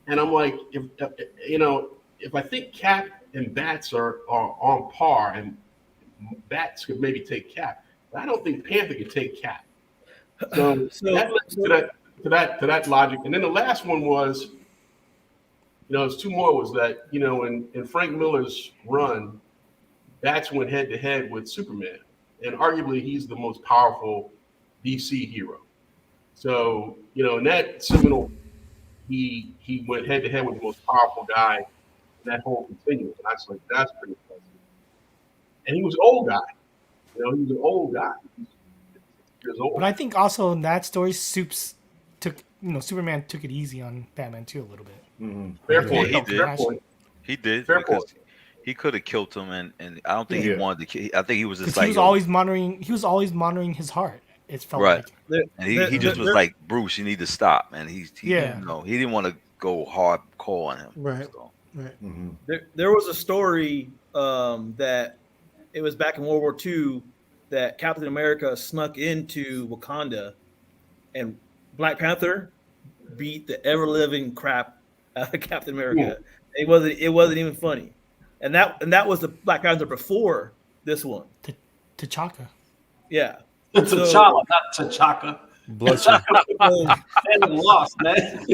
And I'm like, if I think Cap and Bats are on par, and Bats could maybe take Cap, but I don't think Panther could take Cap. So that led to that logic. And then the last one was, there's two more. Was that in Frank Miller's run, Bats went head to head with Superman, and arguably he's the most powerful DC hero. So in that seminal, he went head to head with the most powerful guy in that whole continuum. And I was like, that's pretty impressive. And he was an old guy. He was an old guy. Years old. But I think also in that story, Superman took it easy on Batman too a little bit. Mm-hmm. Fair point. he did. Fair point. He did Fair because point. he could have killed him, and I don't think he wanted to kill. I think he was just Because like he was always monitoring his heart. It felt right, like. and he just was like, Bruce, you need to stop, and he he didn't want to go hardcore on him. Right. So. Right. Mm-hmm. There was a story that it was back in World War II that Captain America snuck into Wakanda, and Black Panther beat the ever living crap out of Captain America. Yeah. It wasn't even funny, and that was the Black Panther before this one. T'Chaka. Yeah. T'Challa, not T'Chaka. Bless you. And lost, man.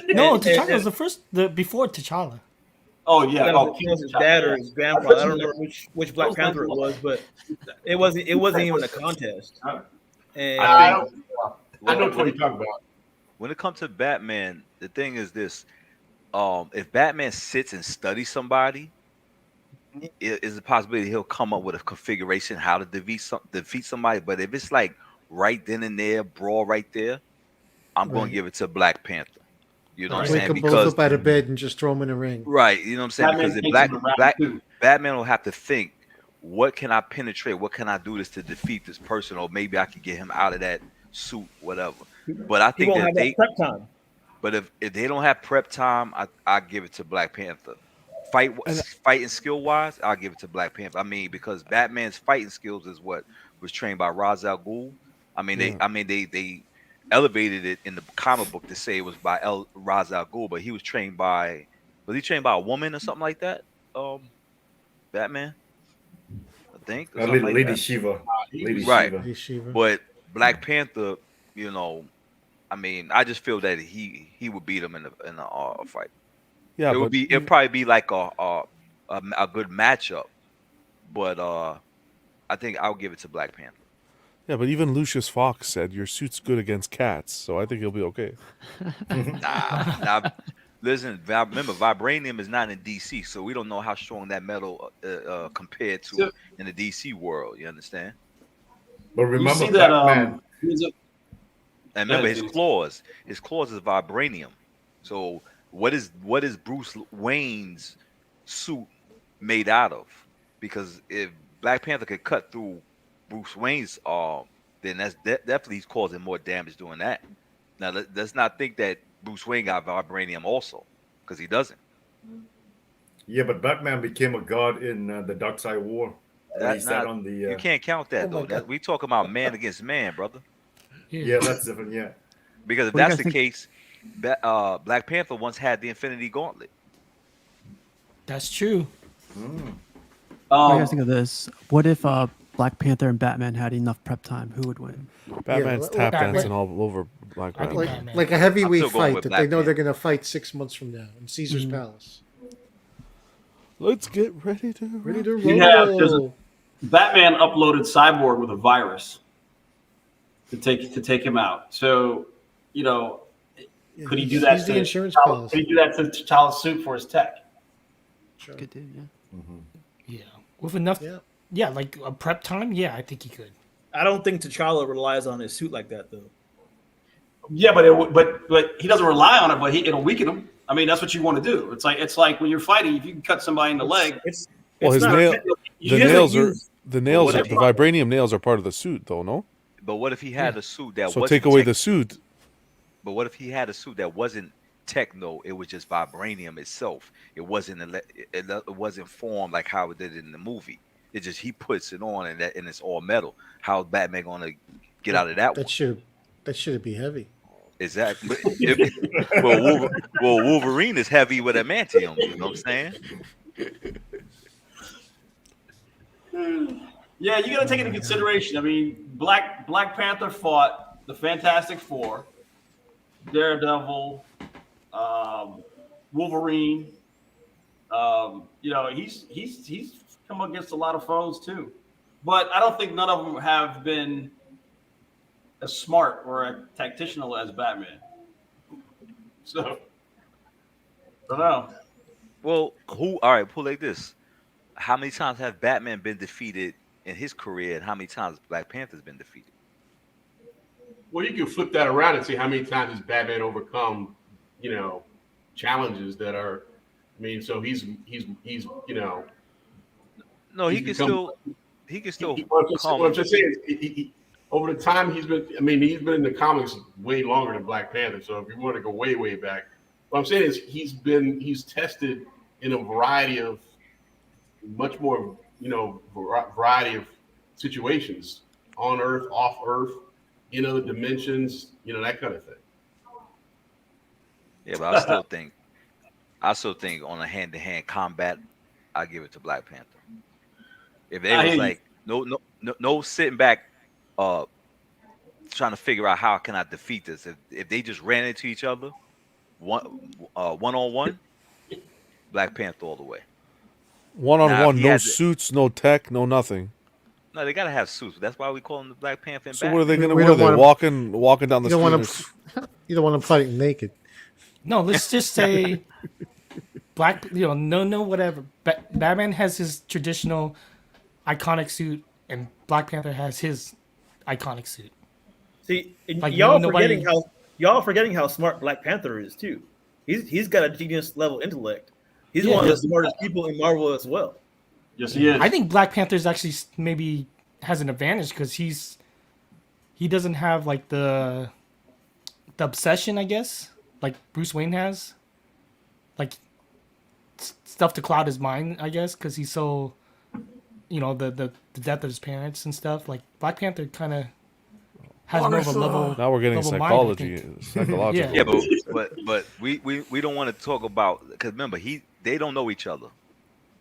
No, T'Chaka was the first. Before T'Challa. Oh yeah. It was his dad or his grandfather. I don't remember which Black Panther it was, but it wasn't even a contest. And I know what you're talking about. When it comes to Batman, the thing is this: if Batman sits and studies somebody, it is a possibility he'll come up with a configuration how to defeat somebody. But if it's like right then and there, brawl right there, I'm going to give it to Black Panther. You know what I'm Wake saying? them both up out of bed and just throw them in a ring. Right. You know what I'm saying? Because if Batman will have to think, what can I penetrate? What can I do this to defeat this person? Or maybe I could get him out of that suit, whatever. But I think that prep time. But if they don't have prep time, I give it to Black Panther. Fighting skill wise, I'll give it to Black Panther. I mean, because Batman's fighting skills is what was trained by Ra's al Ghul. I mean, they elevated it in the comic book to say it was by Ra's al Ghul, but he was trained by a woman or something like that? Batman, I think. Lady Shiva. Lady Shiva. But Black Panther, I mean, I just feel that he would beat him in a fight. Yeah, it'd probably be like a good matchup, but I think I'll give it to Black Panther. Yeah, but even Lucius Fox said your suit's good against cats, so I think he'll be okay. Nah, listen. Remember, vibranium is not in DC, so we don't know how strong that metal compared to in the DC world. You understand? But remember, Batman. And remember, his claws is vibranium. So what is Bruce Wayne's suit made out of? Because if Black Panther could cut through Bruce Wayne's arm, then that's definitely he's causing more damage doing that Now let's not think that Bruce Wayne got vibranium also, because he doesn't. Yeah, but Batman became a god in the Dark Side War when he That sat not on you the. can't count Oh that my though. That god. we talking about man against man, brother. Yeah, that's different. Yeah. Because if What do you that's guys the think? case, Black Panther once had the Infinity Gauntlet. That's true. Mm. What do you guys Um, think of this? What if Black Panther and Batman had enough prep time? Who would win? Batman's well, tap Batman. dancing all over Black I think Panther. Batman. Like a I'm heavyweight still going fight with that Black they know they're Panther. going to fight 6 months from now in Caesar's Mhm. Palace. Let's get ready to Ready to You have- there's a- roll. Batman uploaded Cyborg with a virus to take him out. So, you know, Yeah, could he do that? He's the to insurance T'Challa- policy. Could he do that to T'Challa's suit for his tech? Sure. Good dude, yeah. Mm-hmm. Yeah, with enough. Yeah. Yeah, like a prep time. Yeah, I think he could. I don't think T'Challa relies on his suit like that though. Yeah, but he doesn't rely on it, but it'll weaken him. I mean, that's what you want to do. It's like when you're fighting, if you can cut somebody in the leg, It's Well, it's his not- nail, you the just nails are use- the nails, what are, if the he- vibranium nails are part of the suit, though. No, But what if he had a suit that so wasn't take away tech- the suit. But what if he had a suit that wasn't techno? It was just vibranium itself. It wasn't it wasn't formed like how it did in the movie. It just he puts it on and it's all metal. How's Batman gonna get out of that one? That should be heavy. Exactly. Well, Wolverine is heavy with adamantium. You know what I'm saying? Yeah, you got to take into consideration. I mean, Black Panther fought the Fantastic Four, Daredevil, Wolverine. You know, he's come against a lot of foes too, but I don't think none of them have been as smart or as tactical as Batman. So, I don't know. Well, who? All right, pull like this. How many times have Batman been defeated in his career, and how many times Black Panther's been defeated? Well, you can flip that around and see how many times has Batman overcome, challenges that are. I mean, so he's No, he he's can become- still What I'm just saying is he, over the time he's been in the comics way longer than Black Panther. So if you want to go way, way back, what I'm saying is he's tested in a variety of much more, variety of situations on Earth, off Earth, in other dimensions, that kind of thing. Yeah, but I still think on a hand-to-hand combat, I give it to Black Panther. If they I was hear like no sitting back, trying to figure out how can I defeat this. If they just ran into each other, one on one, Black Panther all the way. One on Now, if one, he no had the- suits, no tech, no nothing. No, they gotta have suits. That's why we call them the Black Panther. And So what are they Batman. gonna? We What are don't they wanna- walking down the You don't street? want You don't want them fighting naked. No, let's just say no, whatever. Batman has his traditional iconic suit, and Black Panther has his iconic suit. See, and Like, y'all nobody- forgetting how smart Black Panther is too. He's got a genius level intellect. He's Yeah. one of the smartest people in Marvel as well. Yes, he is. I think Black Panther's actually maybe has an advantage because he doesn't have like the obsession, I guess, like Bruce Wayne has, like stuff to cloud his mind, I guess, because he's so, the death of his parents and stuff. Like Black Panther kind of has more of a level. Now we're getting level mind, I psychology, think. psychological. Yeah, but we don't want to talk about, because remember they don't know each other,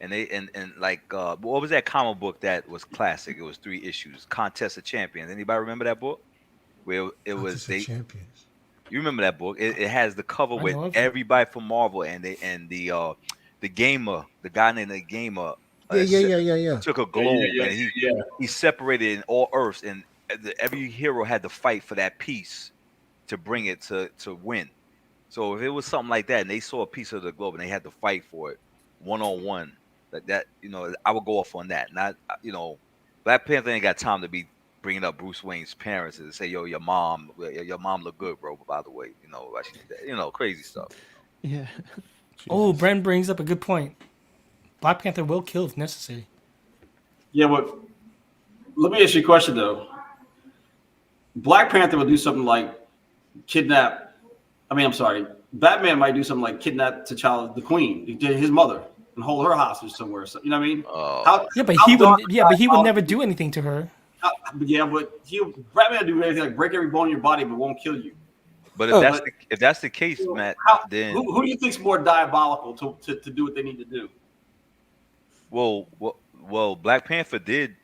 and they and like what was that comic book that was classic? It was 3 issues, Contest of Champions. Anybody remember that book? Where it was they. Champions. You remember that book? It has the cover I with know of it. everybody from Marvel and the gamer, the guy named the gamer. Yeah. Took a globe yeah, and yeah. he separated in all Earths, and every hero had to fight for that piece to bring it to win. So if it was something like that, and they saw a piece of the globe and they had to fight for it, 1-on-1, like that, I would go off on that. Not, Black Panther ain't got time to be bringing up Bruce Wayne's parents and say, "Yo, your mom look good, bro." By the way, crazy stuff. Yeah. Oh, Bren brings up a good point. Black Panther will kill if necessary. Yeah, but let me ask you a question though. Black Panther will do something like kidnap. I mean, I'm sorry. Batman might do something like kidnap T'Challa, the Queen, his mother, and hold her hostage somewhere. So, you know what I mean? Oh, Yeah, but how he dark would. is Yeah, but he would diabolical? never do anything to her. Yeah, but Batman do anything like break every bone in your body, but won't kill you. but Oh. if that's the case, Matt, then Who do you think's more diabolical to do what they need to do? well, Black Panther did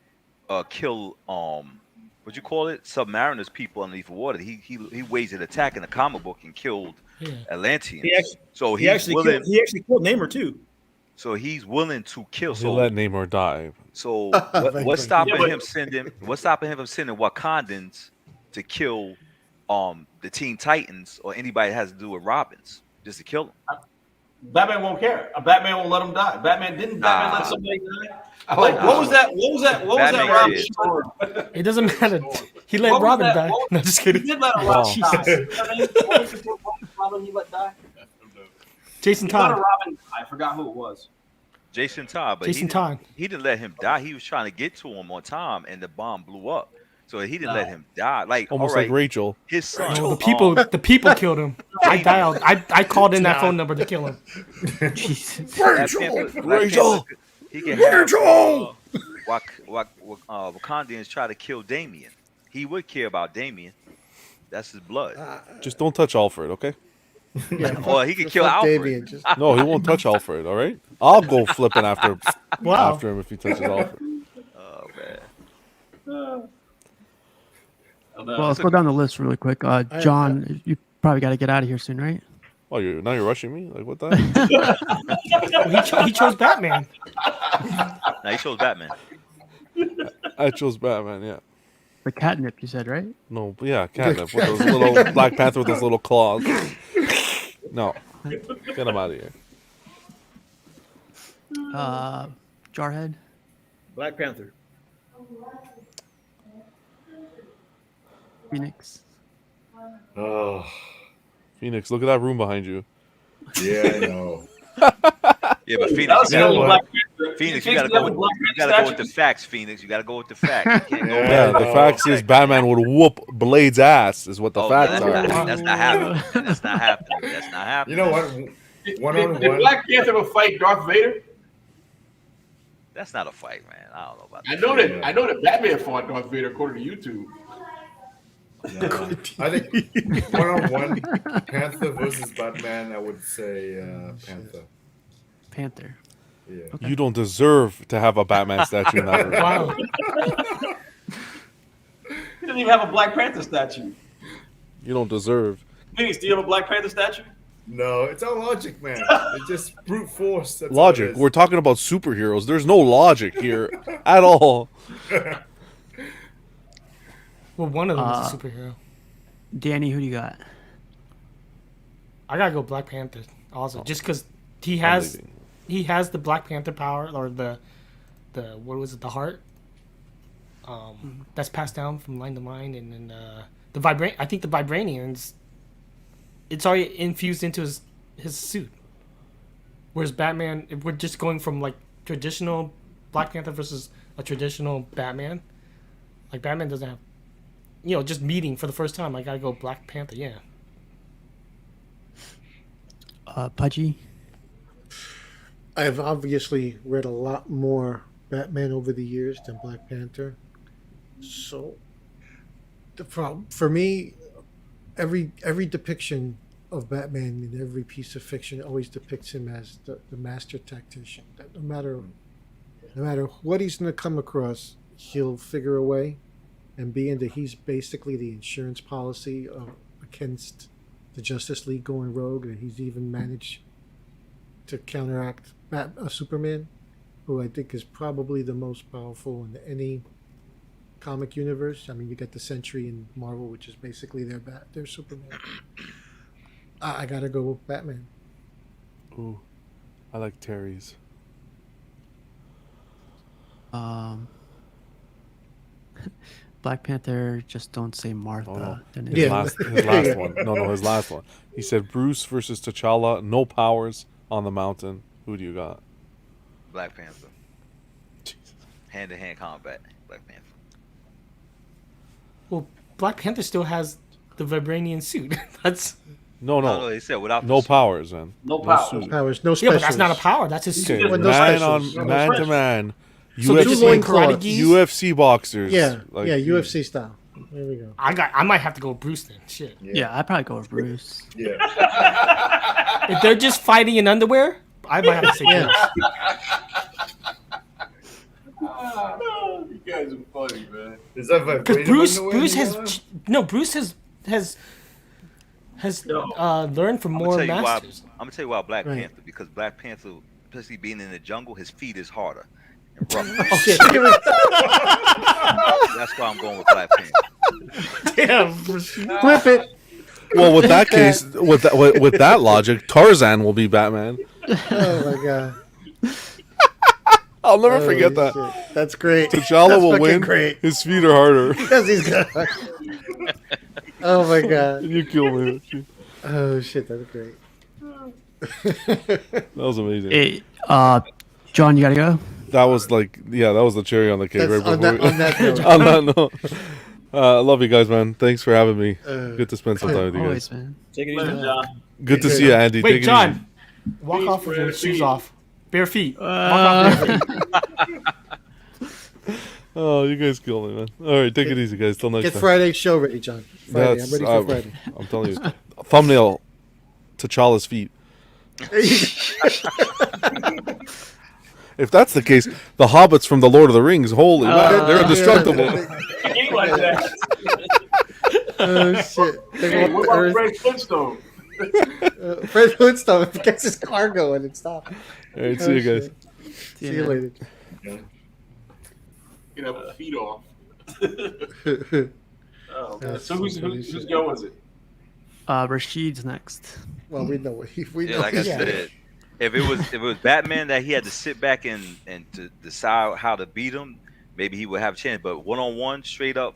kill what you call it, Submariners people underneath the water. He waged an attack in the comic book and killed Yeah. Atlanteans. He He's actually willing. killed Namor too. So he's willing to kill. He So let Namor die. So Right, what's right. stopping Yeah, but- him sending? What's stopping him from sending Wakandans to kill the Teen Titans or anybody that has to do with Robins just to kill them? Batman won't care. Batman won't let him die. Batman Nah. let somebody die. I like What was that? What was that? What was Batman that? Robin did. story? It doesn't matter. He let What was Robin that? die. What- No, just He kidding. did let a Wow. Robin die. You know what I mean? What was the Robin he let die? Jason He let a Todd. Robin die. I forgot who it was. Jason Todd, but Jason Todd. he didn't let him die. He was trying to get to him on time, and the bomb blew up. So he didn't No. let him die. Like Almost all right, like Rachel. his son. No, the people killed him. I dialed. I called in that phone number to kill him. Jesus. Black Panther- Rachel! he can have Wakandans try to kill Damien. He would care about Damien. That's his blood. Just don't touch Alfred, okay? Yeah, Or he could kill fuck Alfred. Davian, just- No, he won't touch Alfred, all right? I'll go flipping after Wow. after him if he touches Alfred. Oh man. Well, let's go down the list really quick. John, you probably got to get out of here soon, right? Oh, now you're rushing me? Like, what the heck? Well, he chose Batman. Now he chose Batman. I chose Batman, yeah. The catnip, you said, right? No, but yeah, Catnip with those little Black Panther with those little claws. No, get him out of here. Jarhead. Black Panther. Phoenix. Oh, Phoenix, look at that room behind you. yeah, I know. Yeah, but Phoenix, That was you the gotta only go, Black Panther. Phoenix, You you gotta think go the with, Black you Panther gotta go with the statue? facts, Phoenix. You gotta go with the facts. You can't go. Yeah, the facts is Batman would whoop Blade's ass, is what the Oh, facts that's are. not, that's not happening. That's not happening. That's not happening. You know what? One on Did one. Black Panther ever fight Darth Vader? That's not a fight, man. I don't know about I that. know that. I know that Batman fought Darth Vader according to YouTube. I think one on one, Panther versus Batman. I would say Panther. Panther. Yeah. You don't deserve to have a Batman statue in that room. Wow. He doesn't even have a Black Panther statue. You don't deserve. Phoenix, do you have a Black Panther statue? No, it's all logic, man. It's just brute force. That's all it Logic. is. We're talking about superheroes. There's no logic here at all. Well, one of them is a superhero. Danny, who do you got? I gotta go Black Panther also, just because he I'm has leaving. the Black Panther power or the what was it, the heart that's passed down from line to line, and then I think the vibraniums, it's already infused into his suit. Whereas Batman, if we're just going from like traditional Black Panther versus a traditional Batman, like Batman doesn't have, just meeting for the first time. I gotta go Black Panther. Yeah. Pudgy. I've obviously read a lot more Batman over the years than Black Panther. So, the problem for me, every depiction of Batman in every piece of fiction always depicts him as the master tactician. That no matter what he's going to come across, he'll figure a way. And being that he's basically the insurance policy against the Justice League going rogue, and he's even managed to counteract Superman, who I think is probably the most powerful in any comic universe. I mean, you got the Sentry in Marvel, which is basically their Superman. I gotta go with Batman. Ooh, I like Terry's. Black Panther, just don't say Martha. Oh, no. Then His it's- last one. No, his last one. He said Bruce versus T'Challa, no powers on the mountain. Who do you got? Black Panther. Hand-to-hand combat. Black Panther. Well, Black Panther still has the vibranium suit. That's No, No, no, they said without no the powers, man. No powers. suit. Powers, no yeah, specials. but that's not a power. That's his suit. Okay, Well, no man specials. on No man to specials. man. So they just loin like karate cloths. gis. UFC boxers. Yeah, like, yeah, UFC style. There we go. I might have to go with Bruce then. Shit. Yeah, I'd probably go with Bruce. Yeah. If they're just fighting in underwear, I might have to say Yeah. Bruce. You guys are funny, man. Is that Because vibranium Bruce underwear? has no Bruce has learned from I'm more gonna tell you why. masters. I'm gonna tell you why Black Right. Panther, because Black Panther, especially being in the jungle, his feet is harder and rougher. Oh shit! That's why I'm going with Black Panther. Damn. Flip it. Well, with that case, with that logic, Tarzan will be Batman. Oh my god. I'll never Holy forget that. shit. That's great. T'Challa That's will fucking win. Great. His feet are harder. Because he's got. Oh my god. You kill me. Oh shit, that's great. That was amazing. Hey, John, you gotta go. That was like, yeah, that was the cherry on the cake. That's Right on, before that, on that note. on that note. I love you guys, man. Thanks for having me. Good to spend some time with you Always, guys. man. Take it easy. Pleasure, John. Good to see you, Andy. Wait, Take it John. easy. Walk Feet, off with your bare shoes feet. off. Bare feet. Walk off bare feet. Oh, you guys kill me, man. All right, take it easy, guys. Till next Get time. Friday's show ready, John. Friday. I'm ready for Friday. I'm telling you, thumbnail T'Challa's feet. If that's the case, the hobbits from the Lord of the Rings, holy man, they're indestructible. Ain't like that. Oh shit! They Hey, go what up about to Fred Flintstone? Earth. Fred Flintstone gets his car going and stop. All right, see you guys. See you later. You know, feet off. Oh, That's so whose funny whose shit. go is it? Rashid's next. Well, we know. We Yeah, know. like I said, if it was Batman that he had to sit back and to decide how to beat him, maybe he would have a chance. But 1-on-1, straight up,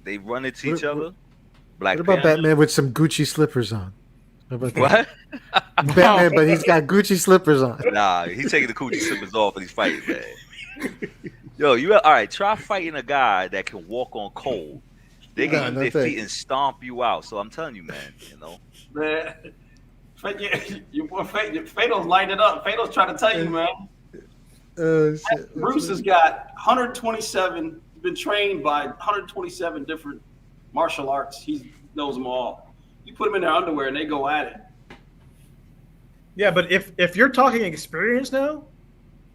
they run into each other. Black What about Panther. Batman with some Gucci slippers on? How about that? What? Batman, but he's got Gucci slippers on. Nah, he's taking the coochie slippers off and he's fighting, man. Yo, all right? Try fighting a guy that can walk on coal. They Nah, can no use their feet thanks. and stomp you out. So I'm telling you, man. You know. Man, your boy Fatal's lighting it up. Fatal's trying to tell you, man. Oh shit! Bruce has got 127, been trained by 127 different martial arts. He knows them all. You put them in their underwear and they go at it. Yeah, but if you're talking experience now,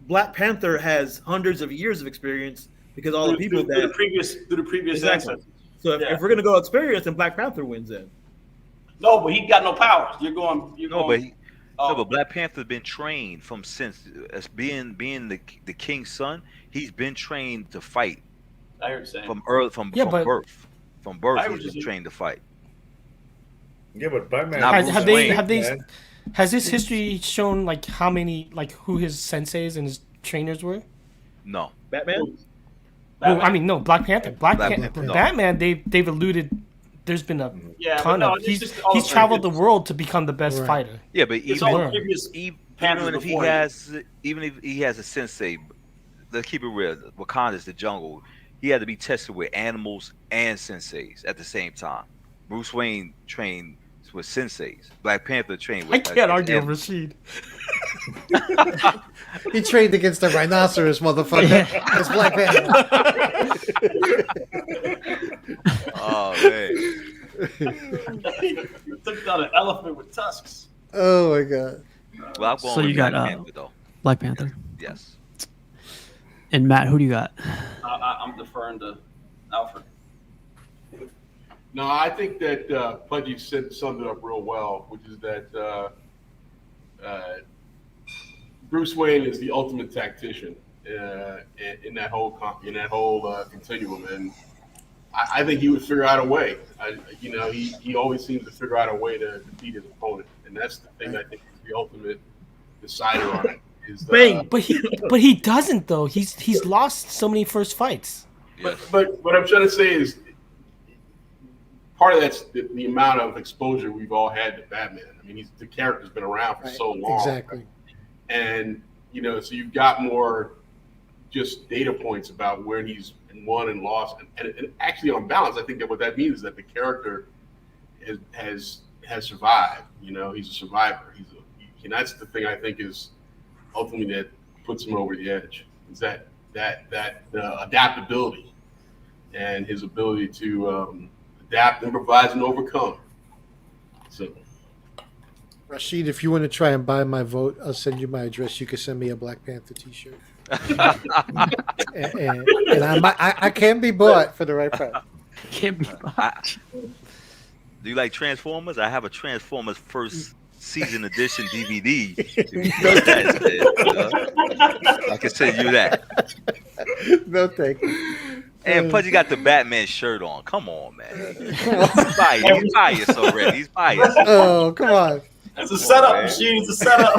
Black Panther has hundreds of years of experience because all the people through that the previous Exactly. ancestors. So if, Yeah. if we're gonna go experience, then Black Panther wins then. No, but he got no powers. You're going. No, but Oh. no, but Black Panther's been trained from since as being the king's son. He's been trained to fight I heard you saying. from early from Yeah, but- birth. From birth, I he's was been just- trained to fight. Yeah, but Batman. Not Bruce Have they Wayne, have they man. has this history shown like how many like who his senseis and his trainers were? No, Batman? Well, I mean, no, Black Panther. Black Panther. Panther, no. Batman. They've alluded. There's been a Yeah, but ton no, of. it's He's just all he's the traveled the previous- world to become the best Right. fighter. yeah, but It's all the learn. previous even if he before him. has, even if he has a sensei, let's keep it real. Wakanda's the jungle. He had to be tested with animals and senseis at the same time. Bruce Wayne trained with senseis. Black Panther trained with. I can't argue with animals. Rashid. He trained against a rhinoceros, motherfucker. It's Black Panther. Oh man. You took down an elephant with tusks. Oh my god. Well, I'm going So with you got, Black Panther though. Black Panther. Yes. And Matt, who do you got? I'm deferring to Alfred. No, I think that Pudgy summed it up real well, which is that Bruce Wayne is the ultimate tactician in that whole continuum, and I think he would figure out a way. He always seems to figure out a way to defeat his opponent, and that's the thing I think is the ultimate decider on it. Is But he doesn't though. He's lost so many first fights. Yes. But what I'm trying to say is part of that's the amount of exposure we've all had to Batman. I mean, the character's been around for Right. so long. Exactly. And, so you've got more just data points about where he's won and lost. And actually, on balance, I think that what that means is that the character has survived. You know, he's a survivor. And that's the thing I think is ultimately that puts him over the edge. Is that adaptability and his ability to adapt, improvise, and overcome. So. Rashid, if you want to try and buy my vote, I'll send you my address. You can send me a Black Panther T-shirt, and I can be bought for the right price. Can't be bought. Do you like Transformers? I have a Transformers first season edition DVD. If you want that instead, I can send you that. No, thank you. And plus, you got the Batman shirt on. Come on, man. He's biased already. He's biased. Oh, come on. It's a setup machine. It's a setup.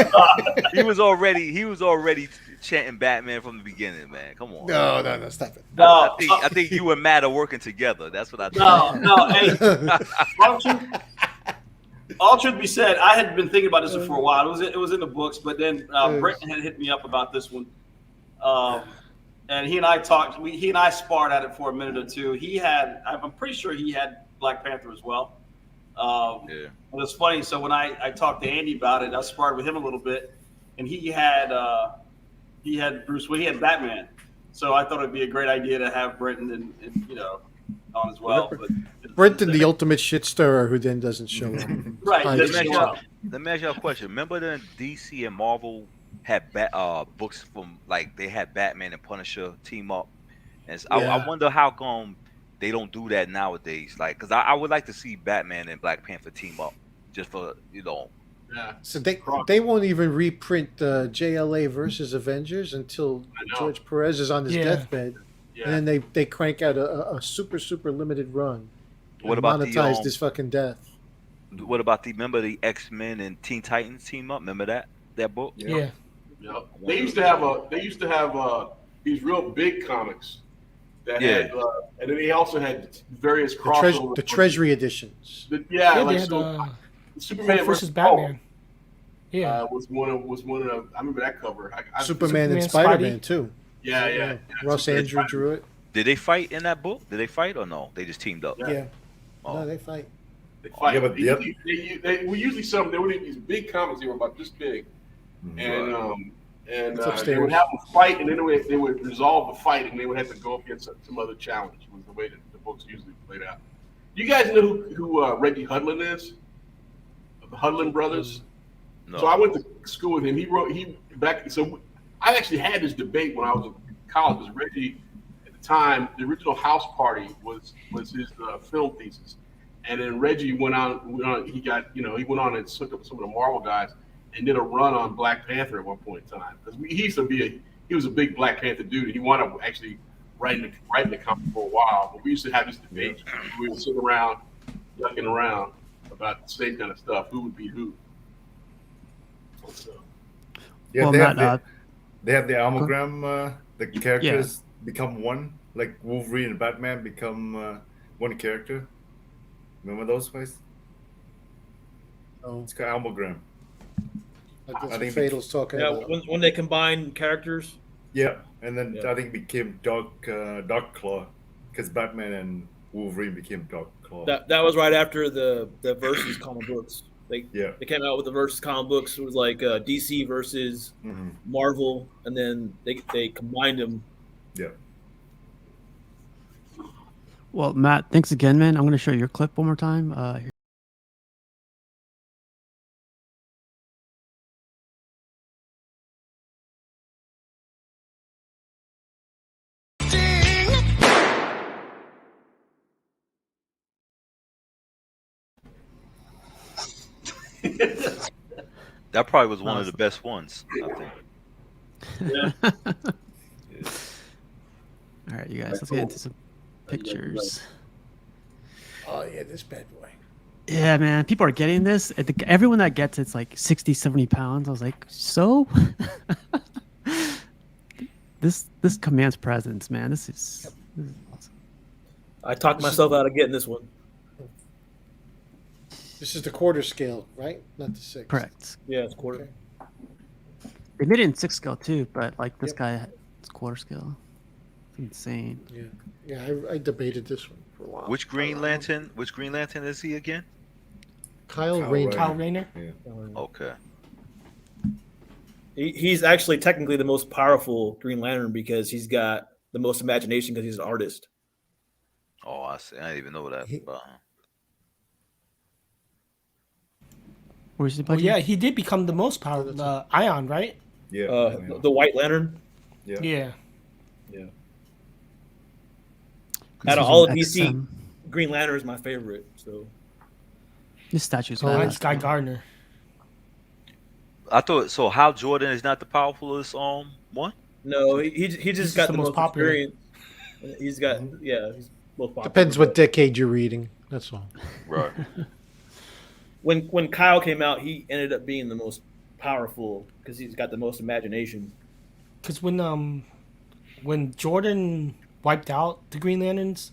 He was already chanting Batman from the beginning, man. Come on. No, stop it. No, I think you and Matt are working together. That's what I think. no. Hey, all truth be said, I had been thinking about this one for a while. It was in the books, but then Brenton had hit me up about this one, and he and I talked. He and I sparred at it for a minute or two. I'm pretty sure he had Black Panther as well. Yeah. It was funny. So when I talked to Andy about it, I sparred with him a little bit, and he had Bruce Wayne. He had Batman. So I thought it'd be a great idea to have Brenton and on as well. But Brenton, the ultimate shit stirrer, who then doesn't show up. Right. Let me ask you a question. Remember when DC and Marvel had books from, like, they had Batman and Punisher team up, and I wonder how come they don't do that nowadays. Like, because I would like to see Batman and Black Panther team up, just for Yeah. So they won't even reprint JLA versus Avengers until George Perez is on his deathbed, and then they crank out a super limited run. What about monetize this fucking death? What about remember the X-Men and Teen Titans team up? Remember that book? Yeah. Yep. They used to have these real big comics that had, and then they also had various crossovers. The Treasury editions. They had Superman versus Batman. Was one of I remember that cover. Superman and Spider-Man too. Yeah. Ross Andrew drew it. Did they fight in that book? Did they fight or no? They just teamed up. Yeah. Oh. No, they fight. They fight. Yeah, but they were usually they were these big comics. They were about this big, and they would have them fight, and then they would resolve the fight, and they would have to go up against some other challenge. Was the way that the books usually played out. You guys know who Reggie Hudlin is? The Hudlin brothers. No. So I went to school with him. So I actually had this debate when I was in college. Because Reggie, at the time, the original House Party was his film thesis, and then Reggie went on. He went on and took up some of the Marvel guys and did a run on Black Panther at one point in time. Because he was a big Black Panther dude. And he wound up actually writing the comic for a while. But we used to have this debate. We would sit around, yucking around about the same kind of stuff. Who would beat who? So. Yeah, Well, they have the amalgam. The characters become one, like Wolverine and Batman become one character. Remember those guys? Oh, It's called amalgam. that's what Fatal's talking about. When they combine characters. Yeah, and then I think it became Dark Claw, because Batman and Wolverine became Dark Claw. That was right after the Versus comic books. They came out with the Versus comic books. It was like DC versus Marvel, and then they combined them. Yeah. Well, Matt, thanks again, man. I'm going to show you your clip one more time. Here. That probably was one of the best ones, I think. Yeah. All right, you guys, let's get into some pictures. Oh yeah, this bad boy. Yeah, man, people are getting this. I think everyone that gets it's like 60, 70 pounds. I was like, so? This commands presence, man. This is awesome. I talked myself out of getting this one. This is the quarter scale, right? Not the 6. Correct. Yeah, it's quarter. Okay. They made it in 6 scale too, but like this guy, it's quarter scale. It's insane. Yeah, I debated this one for a while. Which Green Lantern is he again? Kyle Rayner. Kyle Rayner. Yeah. Okay. He's actually technically the most powerful Green Lantern because he's got the most imagination because he's an artist. Oh, I see. I didn't even know that. He- But, Where's the Well, budget? yeah, he did become the most powerful. Ion, right? Yeah. The White Lantern. yeah. Yeah. This Out of was all on of DC, XM. Green Lantern is my favorite. So This statue's Mine's badass. Guy though. Gardner. I thought so. Hal Jordan is not the powerfulest one. no, he just got the the most most popular. experience. He's got he's most popular. Depends what decade you're reading. That's all. Right. When Kyle came out, he ended up being the most powerful because he's got the most imagination. Because when Jordan wiped out the Green Lanterns,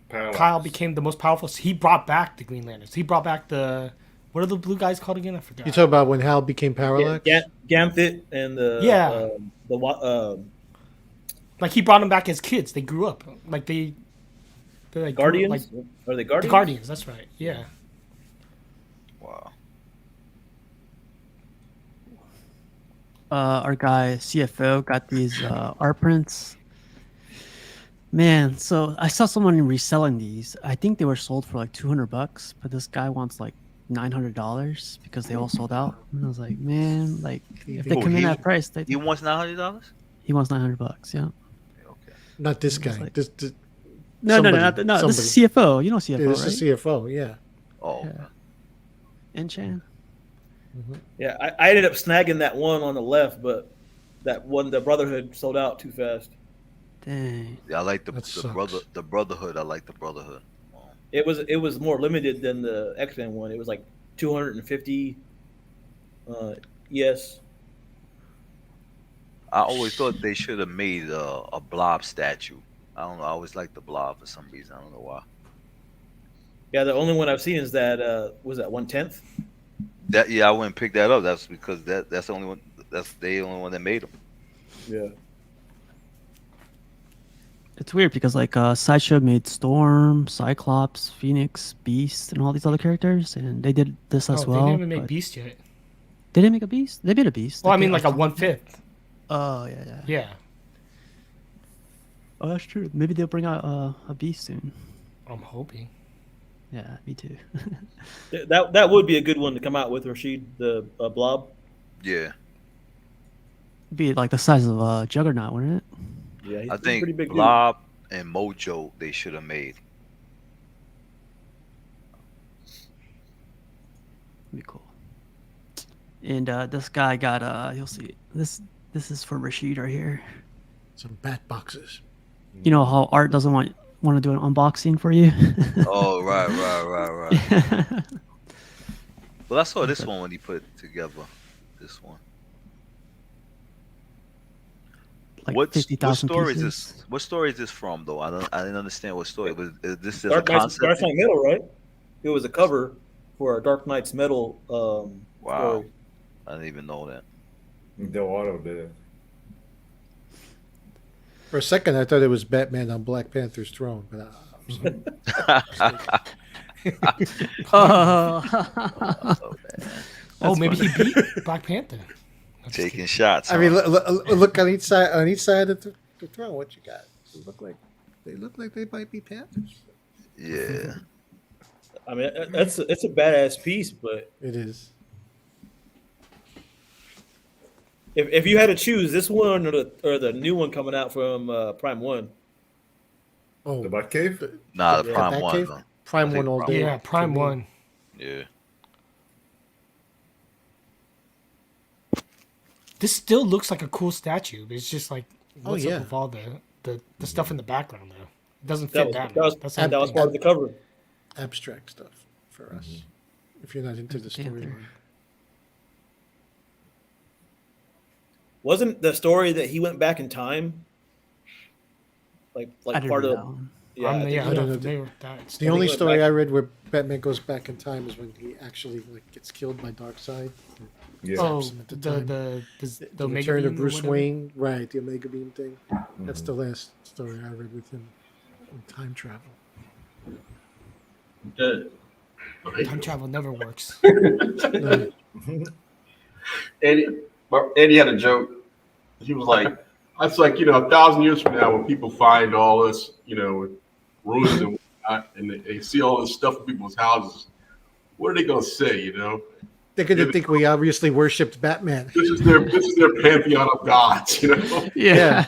Parallax. Kyle became the most powerful. So he brought back the Green Lanterns. He brought back the what are the blue guys called again? I forgot. You talk about when Hal became Parallax? Gambit and Like he brought them back as kids. They grew up. Like they're like Guardians. Like Are they the Guardians? Guardians. That's right. Yeah. Wow. Our guy CFO got these art prints. Man, so I saw someone reselling these. I think they were sold for like $200, but this guy wants like $900 because they all sold out. And I was like, man, like if they Oh, come in he- at price, they, He wants $900. he wants $900. Yeah. Okay. Not this guy. like- This No, somebody, no. This is CFO. You know CFO, Yeah, this right? is CFO. Yeah. Oh. Yeah. Enchan. Yeah, I ended up snagging that one on the left, but that one, the Brotherhood, sold out too fast. Dang. Yeah, I like That the sucks. Brotherhood. I like the Brotherhood. Oh. It was more limited than the X-Men one. It was like 250. Yes. I always thought they should have made a blob statue. I don't know. I always liked the blob for some reason. I don't know why. Yeah, the only one I've seen is that was that 1/10. That I wouldn't pick that up. That's because that's the only one. That's the only one that made them. Yeah. It's weird because like Sideshow made Storm, Cyclops, Phoenix, Beast, and all these other characters, and they did this as Oh, well. they didn't even make but- Beast yet. They didn't make a Beast. They made a Beast. Well, I They mean did like a 1/5. Oh yeah. Yeah. Oh, that's true. Maybe they'll bring out a Beast soon. I'm hoping. Yeah, me too. That would be a good one to come out with, Rashid, the Blob. Yeah, Be like the size of Juggernaut, wouldn't it? Yeah, he's I a pretty think big dude. Blob and Mojo they should have made. Be cool. And this guy got you'll see this is for Rashid right here. Some bat boxes. You know how Art doesn't want to do an unboxing for you. Oh, right. Well, I saw this one when he put it together. This one. Like What 50,000 story pieces. is this? What story is this from, though? I didn't understand what story. Is this just a Dark Knight's concept? Metal, right? It was a cover for a Dark Knight's Metal Wow, story. I didn't even know that. The auto did it. For a second, I thought it was Batman on Black Panther's throne, but Oh, Oh, maybe he beat Black Panther. I'm just Taking kidding. shots. I mean, huh? look on each side. On each side of the throne, what you got? They look like they might be Panthers. Yeah. I mean, it's a badass piece, but It is. if you had to choose this one or the new one coming out from Prime One, Oh, The Batcave? Nah, the Yeah, Prime Batcave? one. Though. Prime I think One all Prime day. Yeah, Prime to me. 1. Yeah. This still looks like a cool statue, but it's just like Oh, what's yeah. up with all the stuff in the background though. It doesn't that fit was that. that was, That's that was the part of the cover. Abstract stuff for us. If you're not into the Panther. storyline. Wasn't the story that he went back in time? Like I didn't part read of that one. yeah. I I'm, think yeah, he I'm don't not know. familiar with that. The only went story back- I read where Batman goes back in time is when he actually gets killed by Darkseid. Yeah. Oh, Zaps him at the the time. the The Omega return Beam of or Bruce whatever? Wayne, right? The Omega Beam thing. That's the last story I read with him on time travel. Time travel never works. Eddie had a joke. He was like, "That's like 1,000 years from now when people find all this, with ruins and whatnot, and they see all this stuff in people's houses. What are they gonna say? They're going to think we obviously worshipped Batman. This is their pantheon of gods. Yeah.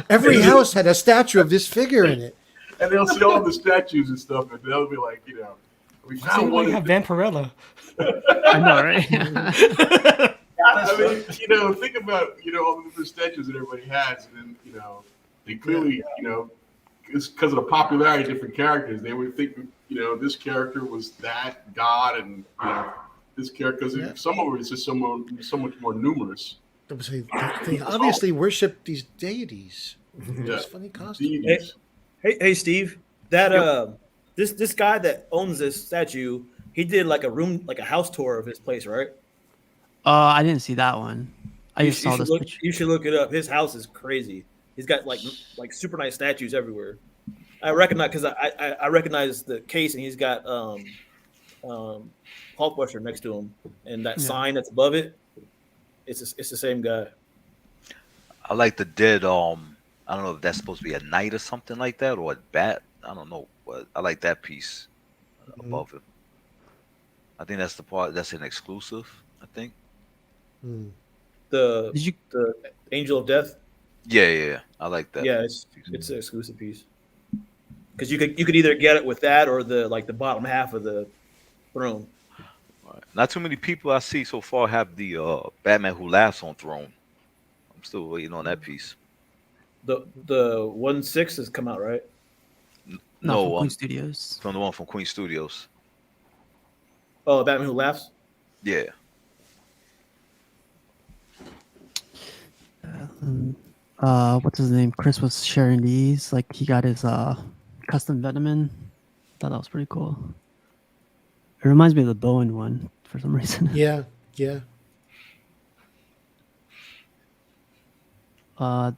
Every house had a statue of this figure in it. And they'll see all the statues and stuff, and they'll be like, we Seems found like one. have Vampirella. I know, right? I mean, think about all the different statues that everybody has, and then they clearly it's because of the popularity of different characters. They would think this character was that god, and this character because some of it is just so much more numerous. They obviously worship these deities. Yeah. It's funny costume. Deities. Hey, Steve. That this guy that owns this statue, he did like a house tour of his place, right? I didn't see that one. I just saw this picture. You should look it up. His house is crazy. He's got like super nice statues everywhere. I recognize because I recognize the case, and he's got Hulkbuster next to him, and that sign that's above it. It's the same guy. I like the dead. I don't know if that's supposed to be a knight or something like that, or a bat. I don't know, but I like that piece above it. I think that's the part that's an exclusive. I think. The Did you? the Angel of Death. Yeah, I like that. Yeah, it's an exclusive piece. Because you could either get it with that or the bottom half of the throne. Right. Not too many people I see so far have the Batman Who Laughs on throne. I'm still waiting on that piece. The 1/6 has come out, right? No, from Queen Studios. From the one from Queen Studios. Oh, Batman Who Laughs. Yeah. What's his name? Chris was sharing these. Like he got his custom Venomin. Thought that was pretty cool. It reminds me of the Bowen one for some reason. Yeah.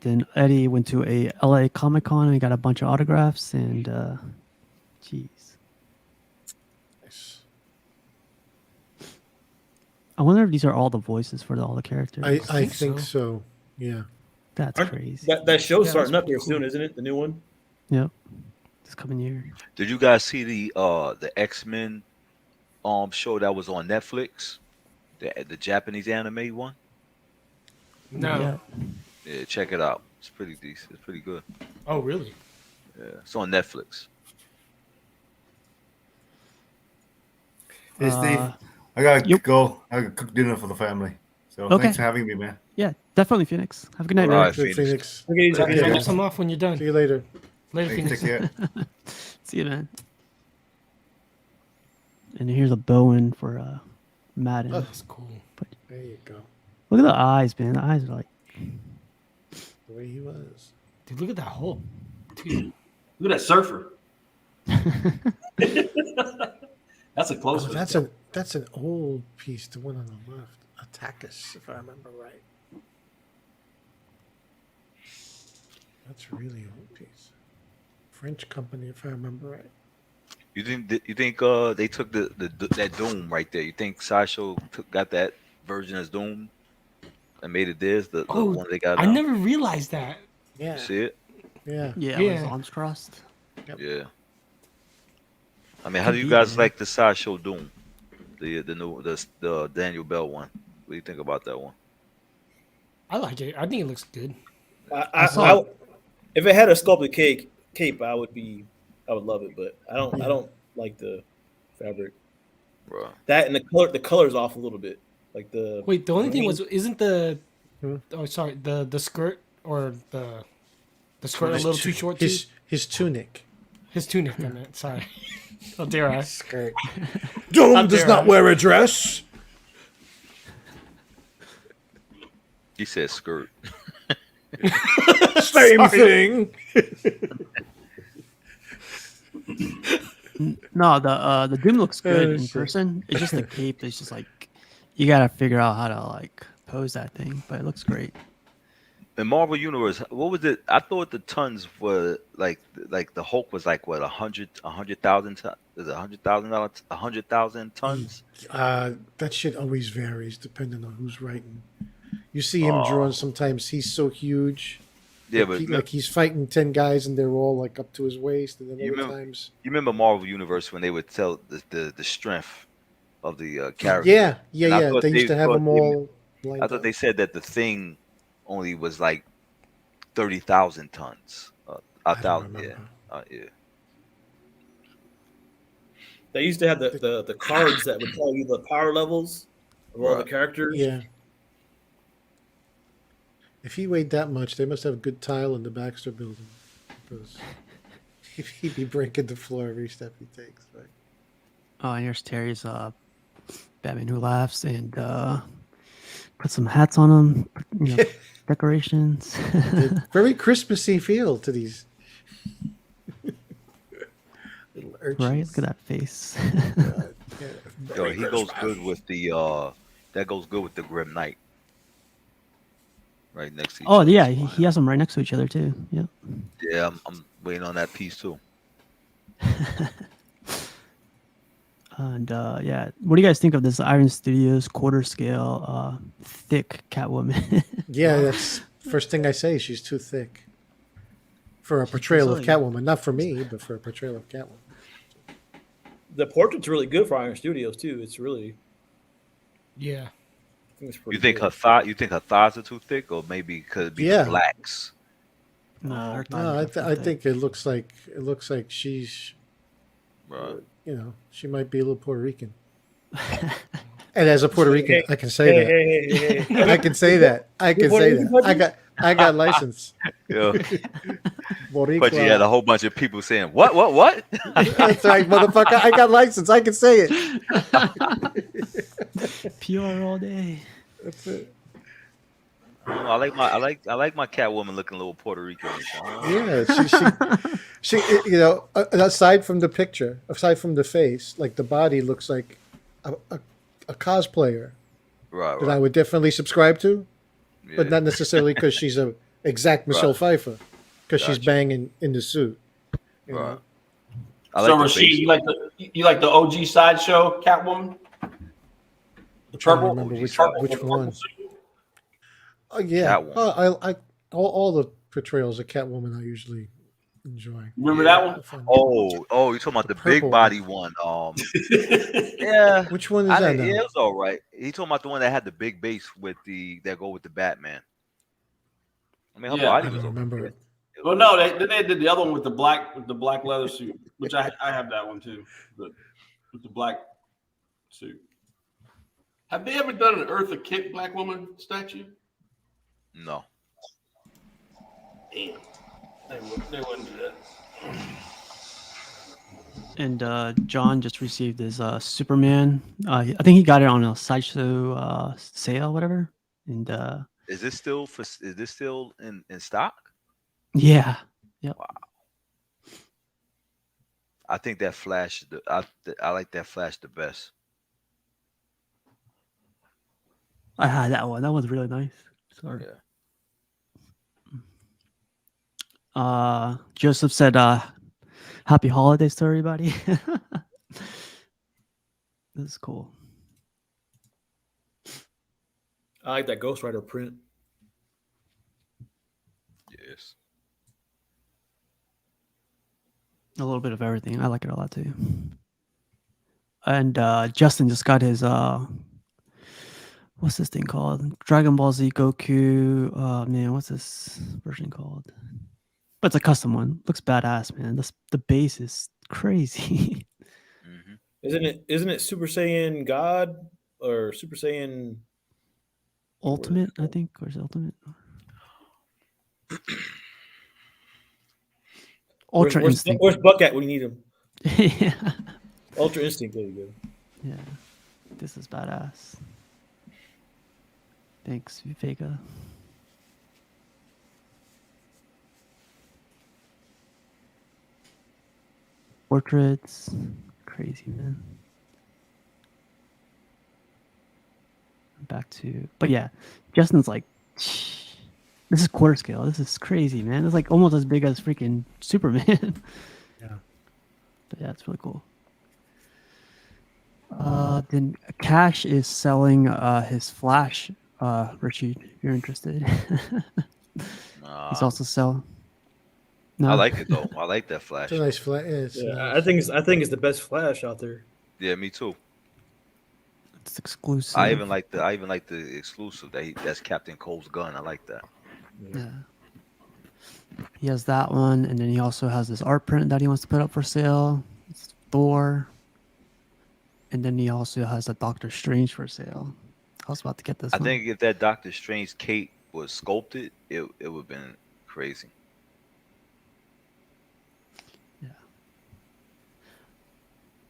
Then Eddie went to a LA Comic Con and got a bunch of autographs and jeez. Nice. I wonder if these are all the voices for all the characters. I think so. Yeah. That's crazy. That show's Yeah, starting that's up here cool. soon, isn't it? The new one. Yep. This coming year. Did you guys see the X-Men show that was on Netflix? The Japanese anime one? No. Yeah, check it out. It's pretty decent. It's pretty good. Oh, really? Yeah, it's on Netflix. Hey, Steve, I gotta go. I gotta cook dinner for the family. So Okay. thanks for having me, man. Yeah, definitely Phoenix. Have a good night, All man. right, Phoenix. Phoenix. Okay, Take Turn care. your some off when you're done. See you later. Later, Thanks, Phoenix. take care. See you, man. And here's a Bowen for Madden. Oh. That's cool. There you go. Look at the eyes, man. The eyes are like. The way he was. Dude, look at that hole. Dude. Look at that surfer. That's a close one. That's an old piece. The one on the left, Attackus, if I remember right. That's a really old piece. French company, if I remember right. You think they took that Doom right there? You think Sideshow got that version as Doom and made it theirs? The one they got. I now? never realized that. Yeah. You see it? Yeah. Yeah, Yeah. with his arms crossed. Yep. Yeah. I mean, how do you guys like the Sideshow Doom? The new the Daniel Bell one. What do you think about that one? I like it. I think it looks good. If it had a sculpted cape, I would love it, but I don't like the fabric. Bro. That and the color's off a little bit. Like the Wait, the only thing isn't the Hmm? oh sorry, the skirt or the skirt a little too short too? His tunic. His tunic, I meant. Sorry. How dare I? Skirt. Doom How does dare not I? wear a dress. He said skirt. Same thing. No, the Doom looks good in shit. person. It's just the cape. It's just like you gotta figure out how to like pose that thing, but it looks great. in Marvel Universe, what was it? I thought the tons were like the Hulk was like what 100,000 tons? Is it $100,000? 100,000 tons? That shit always varies depending on who's writing. You see him Oh, drawn sometimes. He's so huge, yeah, but like he's fighting 10 guys and they're all like up to his waist, and then you other remember times, you remember Marvel Universe when they would tell the strength of the character, yeah, yeah, and I yeah. thought They used they to have thought them they all I lined thought up. they said that the Thing only was like 30,000 tons. A I don't thousand, yeah, remember. yeah. They used to have The- the cards that would tell you the power levels of all the Right. characters. yeah, if he weighed that much, they must have good tile in the Baxter building, because he'd be breaking the floor every step he takes. Right? Oh, and here's Terry's Batman Who Laughs, and put some hats on them, decorations. The very Christmassy feel to these little Right? urchins. Look at that face. God, yeah. Yo, Merry he goes Christmas. good with the that goes good with the Grim Knight right next to each Oh, other. yeah, he has them right next to each other too. Yep. Yeah, I'm waiting on that piece too. And yeah, what do you guys think of this Iron Studios quarter scale, thick Catwoman? Yeah, that's first thing I say. She's too thick for a portrayal of Catwoman. Not for me, but for a portrayal of Catwoman. The portrait's really good for Iron Studios too. It's really, Yeah. I think it's pretty You think good. her thigh? You think her thighs are too thick, or maybe could it be Yeah. the blacks? No, her thighs No, are I definitely think it looks like she's, Right. she might be a little Puerto Rican. And as a Puerto Rican, I can say that. Hey. I can say that. I can Puerto say Rican that. country? I got license. Yeah. Boricua. But you had a whole bunch of people saying, "What?" That's right, motherfucker. I got license. I can say it. pure all day. That's it. I don't know, I like my Catwoman looking a little Puerto Rican. Yeah, she aside from the picture, aside from the face, like the body looks like a cosplayer Right, that I right. would definitely subscribe to, but Yeah. not necessarily because she's a exact Michelle Right. Pfeiffer, because she's Gotcha. banging in the suit. You Right. know? I So like the Rashid, face. you like the OG sideshow Catwoman? The Trying to purple, remember OG which side. which the purple one. suit? Oh yeah, Catwoman. I all the portrayals of Catwoman I usually enjoy. Remember Yeah. that one? Fun. Oh, you're talking about The the big purple body one. Yeah. Which one is that now? Yeah, it was all right. He talking about the one that had the big base that go with the Batman. I mean, her Yeah. I body don't was remember okay. it. Well, no, they did the other one with the black leather suit, which I have that one too, with the black suit. Have they ever done an Eartha Kitt Black Woman statue? No. Damn, they wouldn't do that. And John just received his Superman. I think he got it on a sideshow sale, whatever. And Is this still in stock? yeah, yep. I think that Flash. I like that Flash the best. I had that one. That was really nice. Sorry. Yeah. Joseph said, "Happy holidays to everybody." This is cool. I like that Ghost Rider print. Yes. A little bit of everything. I like it a lot too. And Justin just got his what's this thing called? Dragon Ball Z Goku. Man, what's this version called? But it's a custom one. Looks badass, man. The base is crazy. Mm-hmm. Isn't it Super Saiyan God or Super Saiyan Ultimate, I think, or is it Ultimate? Ultra Instinct. Where's Buck at when you need him? Yeah. Ultra Instinct, there you go. Yeah. This is badass. Thanks, Vega. Portraits. Crazy, man. Back to, but yeah, Justin's like This is quarter scale. This is crazy, man. It's like almost as big as freaking Superman. Yeah. But yeah, it's really cool. Then Cash is selling his Flash. Richie, if you're interested. He's also selling. No, I like it though. I like that It's Flash. a nice flat. Yeah, it's Yeah, nice. I think it's the best Flash out there. Yeah, me too. it's exclusive. I even like the exclusive that's Captain Cole's gun. I like that. Yeah. He has that one, and then he also has this art print that he wants to put up for sale. It's Thor. And then he also has a Doctor Strange for sale. I was about to get this I one. think if that Doctor Strange cape was sculpted, it would have been crazy.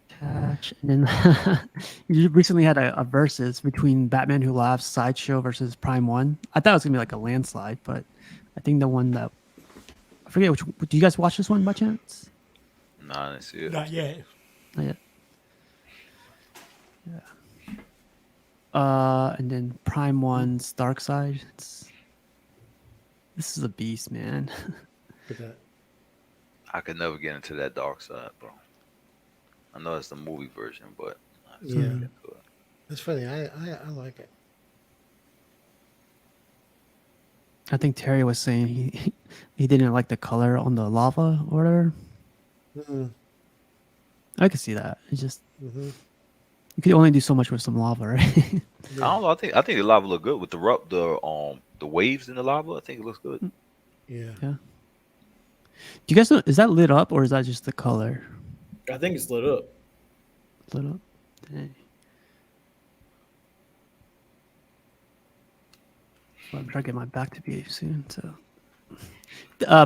Cash. And then you recently had a versus between Batman Who Laughs Sideshow versus Prime One. I thought it was gonna be like a landslide, but I think the one that I forget which. Do you guys watch this one by chance? Nah, I didn't see it. Not yet. Not yet. Yeah. And then Prime One's Dark Side. This is a beast, man. Look at that. I could never get into that dark side, bro. I know it's the movie version, but I just Yeah. can't get into it. That's funny. I like it. I think Terry was saying he didn't like the color on the lava or whatever. Mm-mm. I could see that. It's just Mm-hmm. you could only do so much with some lava, right? I don't know. I think the lava look good with the waves in the lava. I think it looks good. Yeah. Yeah. Do you guys know, is that lit up or is that just the color I think it's lit up. lit up? Dang. Well, I'm trying to get my back to behave soon. So,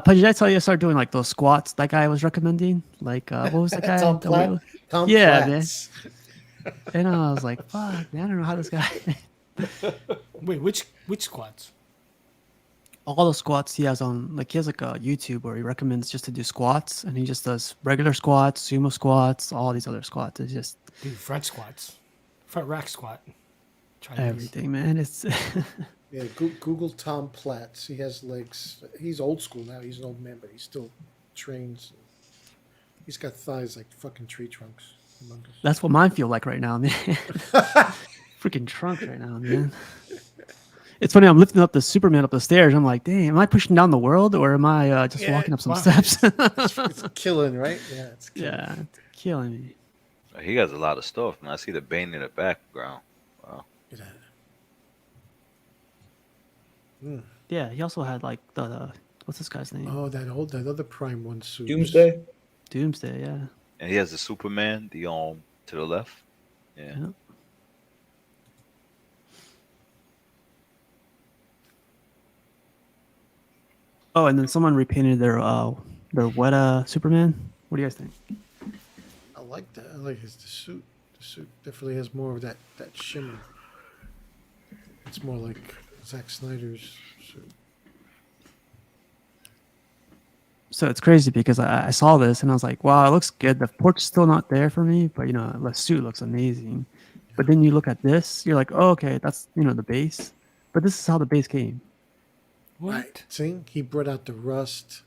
Pudgy, did I tell you I started doing like those squats that guy was recommending? Like, what was that guy? Tom The Platt. weight- Tom Yeah, Platts. And I was like, fuck, man, I don't know how this guy. Wait, which squats? All the squats he has on, like, he has like a YouTube where he recommends just to do squats, and he just does regular squats, sumo squats, all these other squats. It's just Dude, front squats, front rack squat. Try these. everything, man. It's Yeah. Google Tom Platts. He has legs. He's old school now. He's an old man, but he still trains. He's got thighs like fucking tree trunks. Humongous. that's what mine feel like right now, man. Freaking trunks right now, man. It's funny. I'm lifting up the Superman up the stairs. I'm like, dang, am I pushing down the world or am I just Yeah, walking up some wow. steps? It's killing, right? Yeah, it's killing. Yeah, it's killing me. He has a lot of stuff, man. I see the Bane in the background. Wow. Look at that. Yeah, he also had like the what's this guy's name? Oh, that other Prime One suit. Doomsday. Doomsday. Yeah. And he has the Superman, the to the left. Yeah. Yeah. Oh, and then someone repainted their Weta Superman. What do you guys think? I like that. I like the suit. The suit definitely has more of that shimmer. It's more like Zack Snyder's suit. So it's crazy because I saw this and I was like, wow, it looks good. The port's still not there for me, but you know, the suit looks amazing. But then you look at this, you're like, oh, okay, that's the base. But this is how the base came. What? See, he brought out the rust,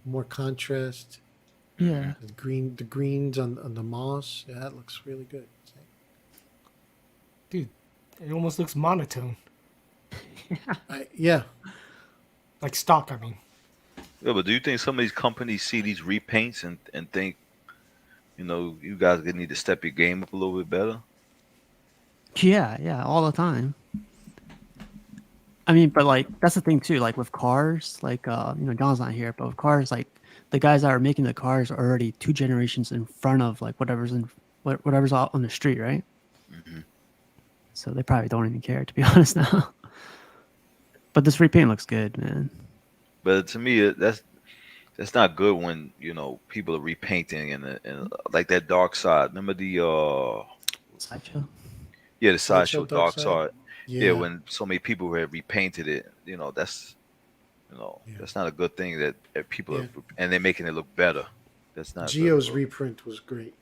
more contrast. Yeah. The greens on the moss. Yeah, that looks really good. See? Dude, it almost looks monotone. Yeah. Like stock, I mean. Yeah, but do you think some of these companies see these repaints and think, you guys need to step your game up a little bit better? Yeah, all the time. I mean, but like that's the thing too. Like with cars, like John's not here, but with cars, like the guys that are making the cars are already 2 generations in front of like whatever's out on the street, right? Mm-hmm. So they probably don't even care, to be honest now. But this repaint looks good, man. But to me, that's not good when people are repainting and like that dark side. Remember the Sideshow. yeah, the sideshow Sideshow dark Dark side. Side? Yeah, when so many people had repainted it, that's that's not a good thing that people are, and they're making it look better. That's not Geo's good. reprint was great.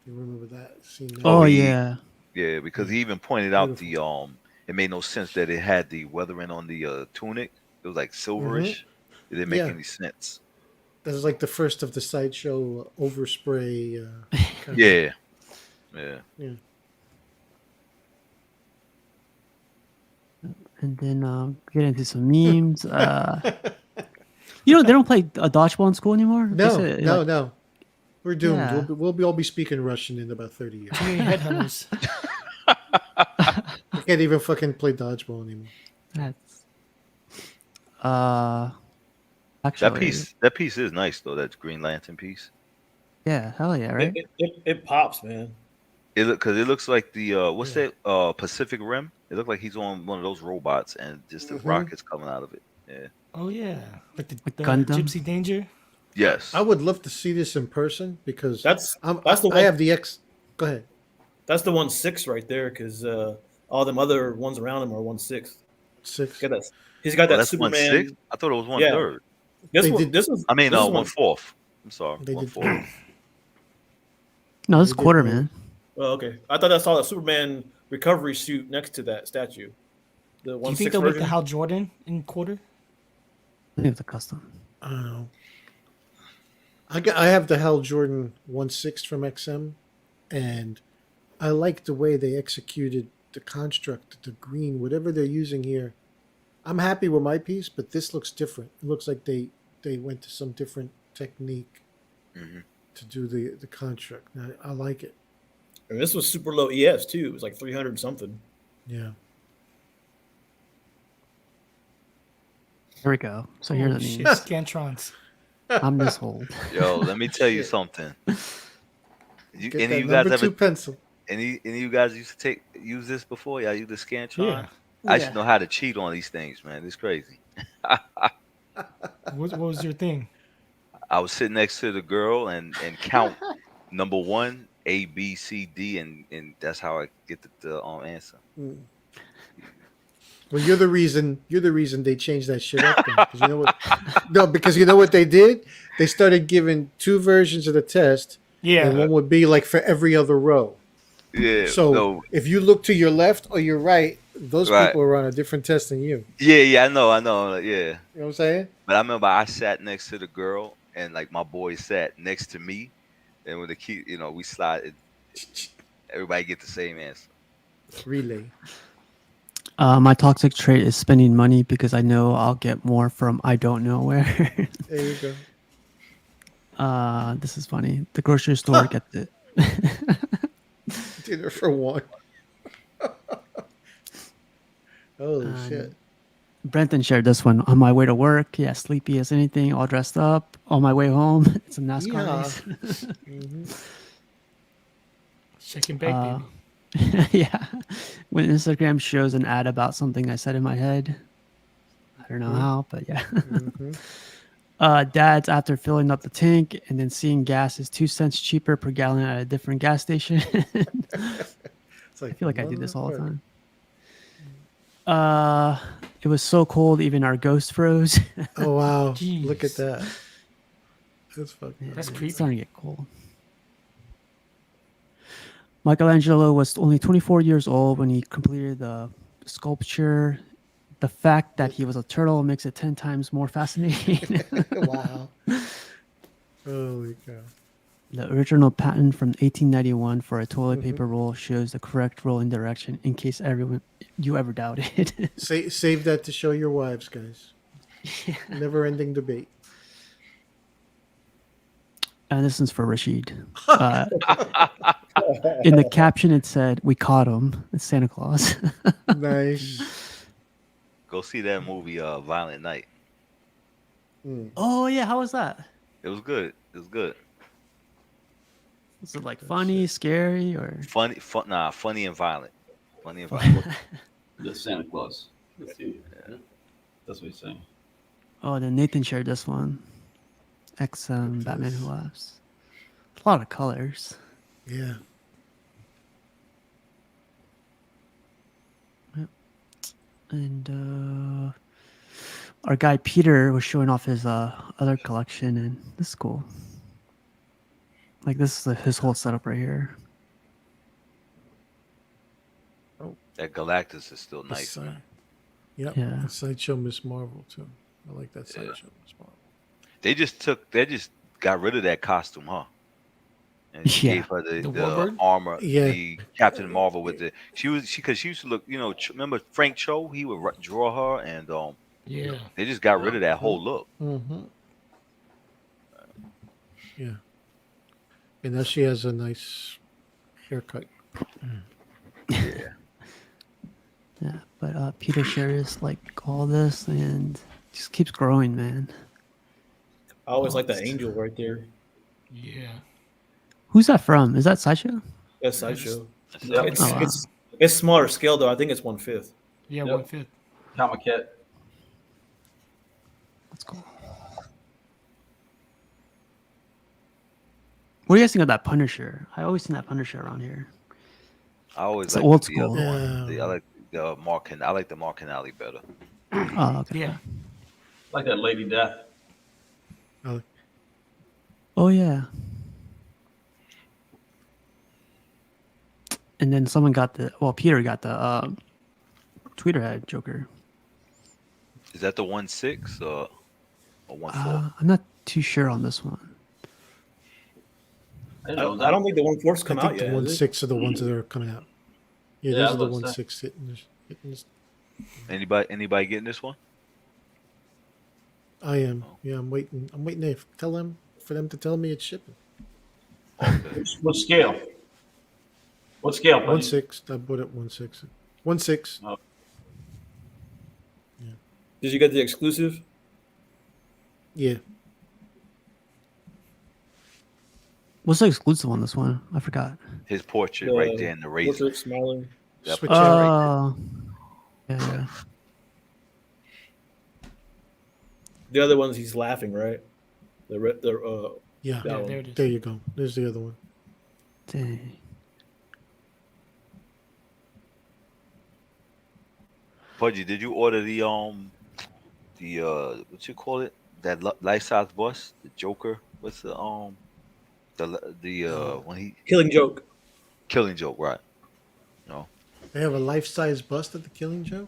You remember that? Seen that? Oh he- yeah. Yeah, because he even pointed out Beautiful. it made no sense that it had the weathering on the tunic, It was like silverish. It didn't make Yeah. any sense. That was like the first of the sideshow overspray. Kind Yeah, yeah. Yeah. And then get into some memes. You know, they don't play dodgeball in school anymore. They No, say, no, like, no. We're doomed. Yeah. We'll all be speaking Russian in about 30 years. Too many headhunters. We can't even fucking play dodgeball anymore. That's actually, That piece is nice though. That Green Lantern piece. yeah, hell yeah, right? It pops, man. Because it looks like the what's Yeah. that Pacific Rim. It looked like he's on one of those robots and just the rockets coming out of it. Yeah. Oh yeah, like the Gundam? Gypsy Danger. Yes. I would love to see this in person because That's the I one. have the X. Go ahead. That's the 1/6 right there, because all them other ones around him are 1/6. 6. He's got Oh, that that's Superman. 1/6. I thought it was 1/3. Yeah. This They one, did- this was. I mean, this is 1/4. I'm sorry, They did- 1/4. No, this They is did quarter, both. man. Oh, okay. I thought I saw the Superman recovery suit next to that statue. The Do 1/6 you think they'll make version. the Hal Jordan in quarter? I think it's a custom. I don't know. I have the Hal Jordan 1/6 from XM, and I like the way they executed the construct, the green, whatever they're using here. I'm happy with my piece, but this looks different. It looks like they went to some different technique Mhm. to do the construct. I like it. And this was super low ES too. It was like 300 something. Yeah. Here we go. So here are Oh the shit, memes. Scantrons. I'm this old. Yo, let me tell you Shit. something. Get Any that of you guys number 2 ever? pencil. Any of you guys used to use this before? Y'all use the Scantron? Yeah. I should know how to cheat on these things, man. It's crazy. What was your thing? I was sitting next to the girl and count number 1, A, B, C, D, and that's how I get the answer. Mm. Well, you're the reason they changed that shit up. Then, 'cause you know what? No, because you know what they did? They started giving 2 versions of the test, Yeah. and one would be like for every other row. Yeah. So no, if you look to your left or your right, those Right. people are on a different test than you. yeah, I know, yeah. You know what I'm saying? But I remember I sat next to the girl, and like my boy sat next to me, and when the key, we slide, everybody get the same answer. Relay. My toxic trait is spending money because I know I'll get more from I don't know where. There you go. This is funny. The grocery store gets it. Dinner for one. Holy shit. Brenton shared this one on my way to work. Yeah, sleepy as anything, all dressed up. On my way home, it's a NASCAR Yeah. race. Mhm. Shake and bake, baby. Yeah. When Instagram shows an ad about something I said in my head, I don't know how, but yeah. Mhm. Dads after filling up the tank and then seeing gas is 2 cents cheaper per gallon at a different gas station. It's I feel like I do this all the motherfucker. time. It was so cold, even our ghost froze. Oh wow! Jeez. Look at that. That's fucking. That's It's creepy. starting to get cold. Michelangelo was only 24 years old when he completed the sculpture. The fact that he was a turtle makes it 10 times more fascinating. Wow. Holy cow. The original patent from 1891 for a toilet paper roll shows the correct rolling direction in case you ever doubt it. Save that to show your wives, guys. Never-ending debate. And this one's for Rashid. In the caption, it said, "We caught him." It's Santa Claus. Nice. Go see that movie, Violent Night. Mm. Oh yeah, how was that? It was good. It was good. Was it like funny, scary, or? Funny and violent. Funny and violent. The Santa Claus. That's what he's saying. Oh, then Nathan shared this one. Batman Who Laughs. A lot of colors. Yeah. And our guy Peter was showing off his other collection, and this is cool. Like this is his whole setup right here. That Galactus is still This nice, side. man. Yep. Yeah. And Sideshow Miss Marvel too. I like that Yeah. Sideshow Miss Marvel. They just got rid of that costume, huh? And Yeah. gave her The the Warbird? armor, Yeah. the Captain Marvel with the because she used to look, remember Frank Cho? He would draw her, and Yeah. they just got rid Yeah. of that whole look. Mm-hmm. Yeah. And now she has a nice haircut. Yeah. Yeah. But Peter shares like all this and just keeps growing, man. I always like that angel right there. Yeah. Who's that from? Is that Sideshow? That's Sideshow. Yep. It's Oh, wow. it's smaller scale though. I think it's 1/5. Yeah, Yep. 1/5. Comiket. That's cool. What do you guys think of that Punisher? I always seen that Punisher around here. I always It's like old the school. other one. Yeah. I like the Mark. I like the Mark Canale better. Oh, okay. Yeah. Like that Lady Death. Oh yeah. And then someone got Peter got the Tweeterhead Joker. Is that the 1/6 or 1/4? I'm not too sure on this one. I didn't know I don't think the 1/4's come I out think yet. the has it? 1/6 are the ones that are coming out. Yeah, Yeah, those I are the was about to 1/6 hitting this. Anybody getting this one? I am. Yeah, I'm waiting. I'm waiting for them to tell me it's shipping. What scale? What scale? buddy? 1/6. I bought it 1/6. 1/6. Oh. Did you get the exclusive? Yeah. What's the exclusive on this one? I forgot. His portrait The right there in the razor. Portrait smiling. Yep. Switch out. Oh. Yeah. The other one's he's laughing, right? Yeah. that Yeah, one. there it is. There you go. There's the other one. Dang. Pudgy, did you order the what you call it? That life size bust, the Joker. What's the when he Killing Joke. Killing Joke, right? No. They have a life-size bust of the Killing Joke.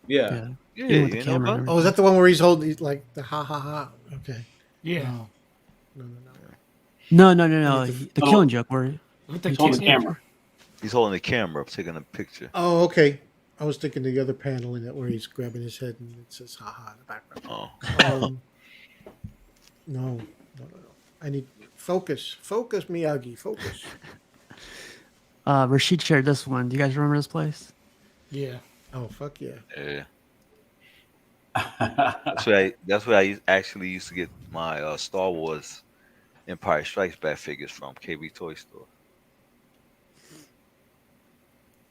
Yeah. Yeah, Even with the you know camera and about? Oh, is that the one where he's holding like the ha ha ha? Okay. Yeah. No. No. With The Killing Joke where With the It's on the camera. camera. He's holding the camera up, taking a picture. Oh, okay. I was thinking the other panel in it where he's grabbing his head and it says ha ha in the background. Oh. No. I need focus. Focus, Miyagi. Focus. Rashid shared this one. Do you guys remember this place? Yeah. Oh, fuck yeah. Yeah. That's where I actually used to get my Star Wars Empire Strikes Back figures from KB Toy Store.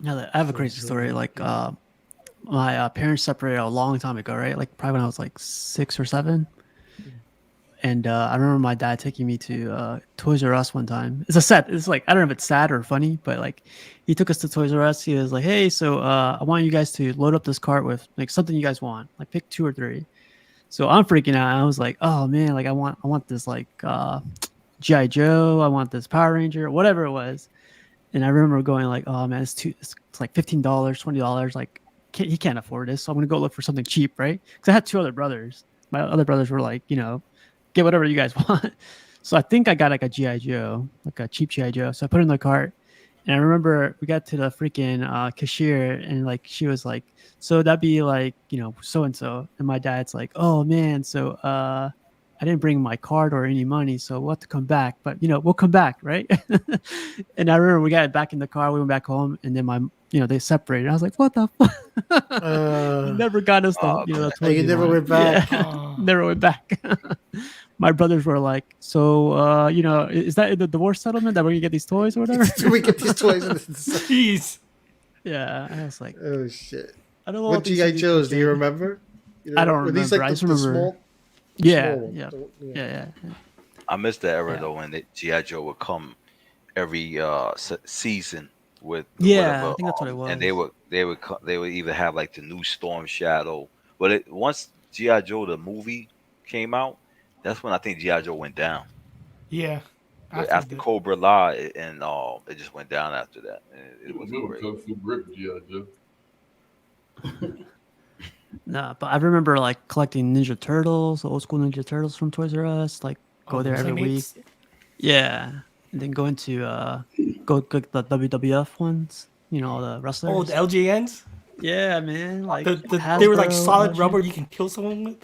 Yeah, I have a crazy story. Like, my parents separated a long time ago, right? Like, probably when I was like 6 or 7. And I remember my dad taking me to Toys R Us one time. It's a set. It's like, I don't know if it's sad or funny, but like, he took us to Toys R Us. He was like, "Hey, so I want you guys to load up this cart with like something you guys want. Like, pick 2 or 3." So I'm freaking out. I was like, "Oh man, like I want this like G.I. Joe. I want this Power Ranger, whatever it was." And I remember going like, "Oh man, it's like $15, $20. Like, he can't afford this. So I'm gonna go look for something cheap, right?" Because I had 2 other brothers. My other brothers were like, get whatever you guys want. So I think I got like a G.I. Joe, like a cheap G.I. Joe. So I put it in the cart. And I remember we got to the freaking cashier and like she was like, "So that'd be like, so and so." And my dad's like, "Oh man, so I didn't bring my card or any money, so we'll have to come back. But we'll come back, right?" And I remember we got back in the car, we went back home, and then they separated. I was like, "What the fuck?" He never got us the the Oh, you toys never we went wanted. back? Yeah. Never went back. My brothers were like, "So is that in the divorce settlement that we're gonna get these toys or whatever?" Do we get these toys? Jeez. Yeah, I was like, Oh shit. I don't know What these GI things Joes? Do you contain. remember? I don't Were these remember. I like just the remember. small? Yeah, small yeah, ones? yeah. I missed that era Yeah. though when the G.I. Joe would come every season with Yeah, whatever, I think that's what it was. and they would either have like the new Storm Shadow, but once G.I. Joe the movie came out, that's when I think G.I. Joe went down. Yeah. After Cobra La, and it just went down after that. And it It was was great. Kung Fu Grip, G.I. Joe. No, but I remember like collecting Ninja Turtles, the old school Ninja Turtles from Toys R Us. Like go Oh, there every week. Playmates? Yeah, and then go into go the WWF ones. You know, all the Oh, wrestlers. the LJNs? Yeah, man. Like They were like Hasbro, solid LG. rubber you can kill someone with?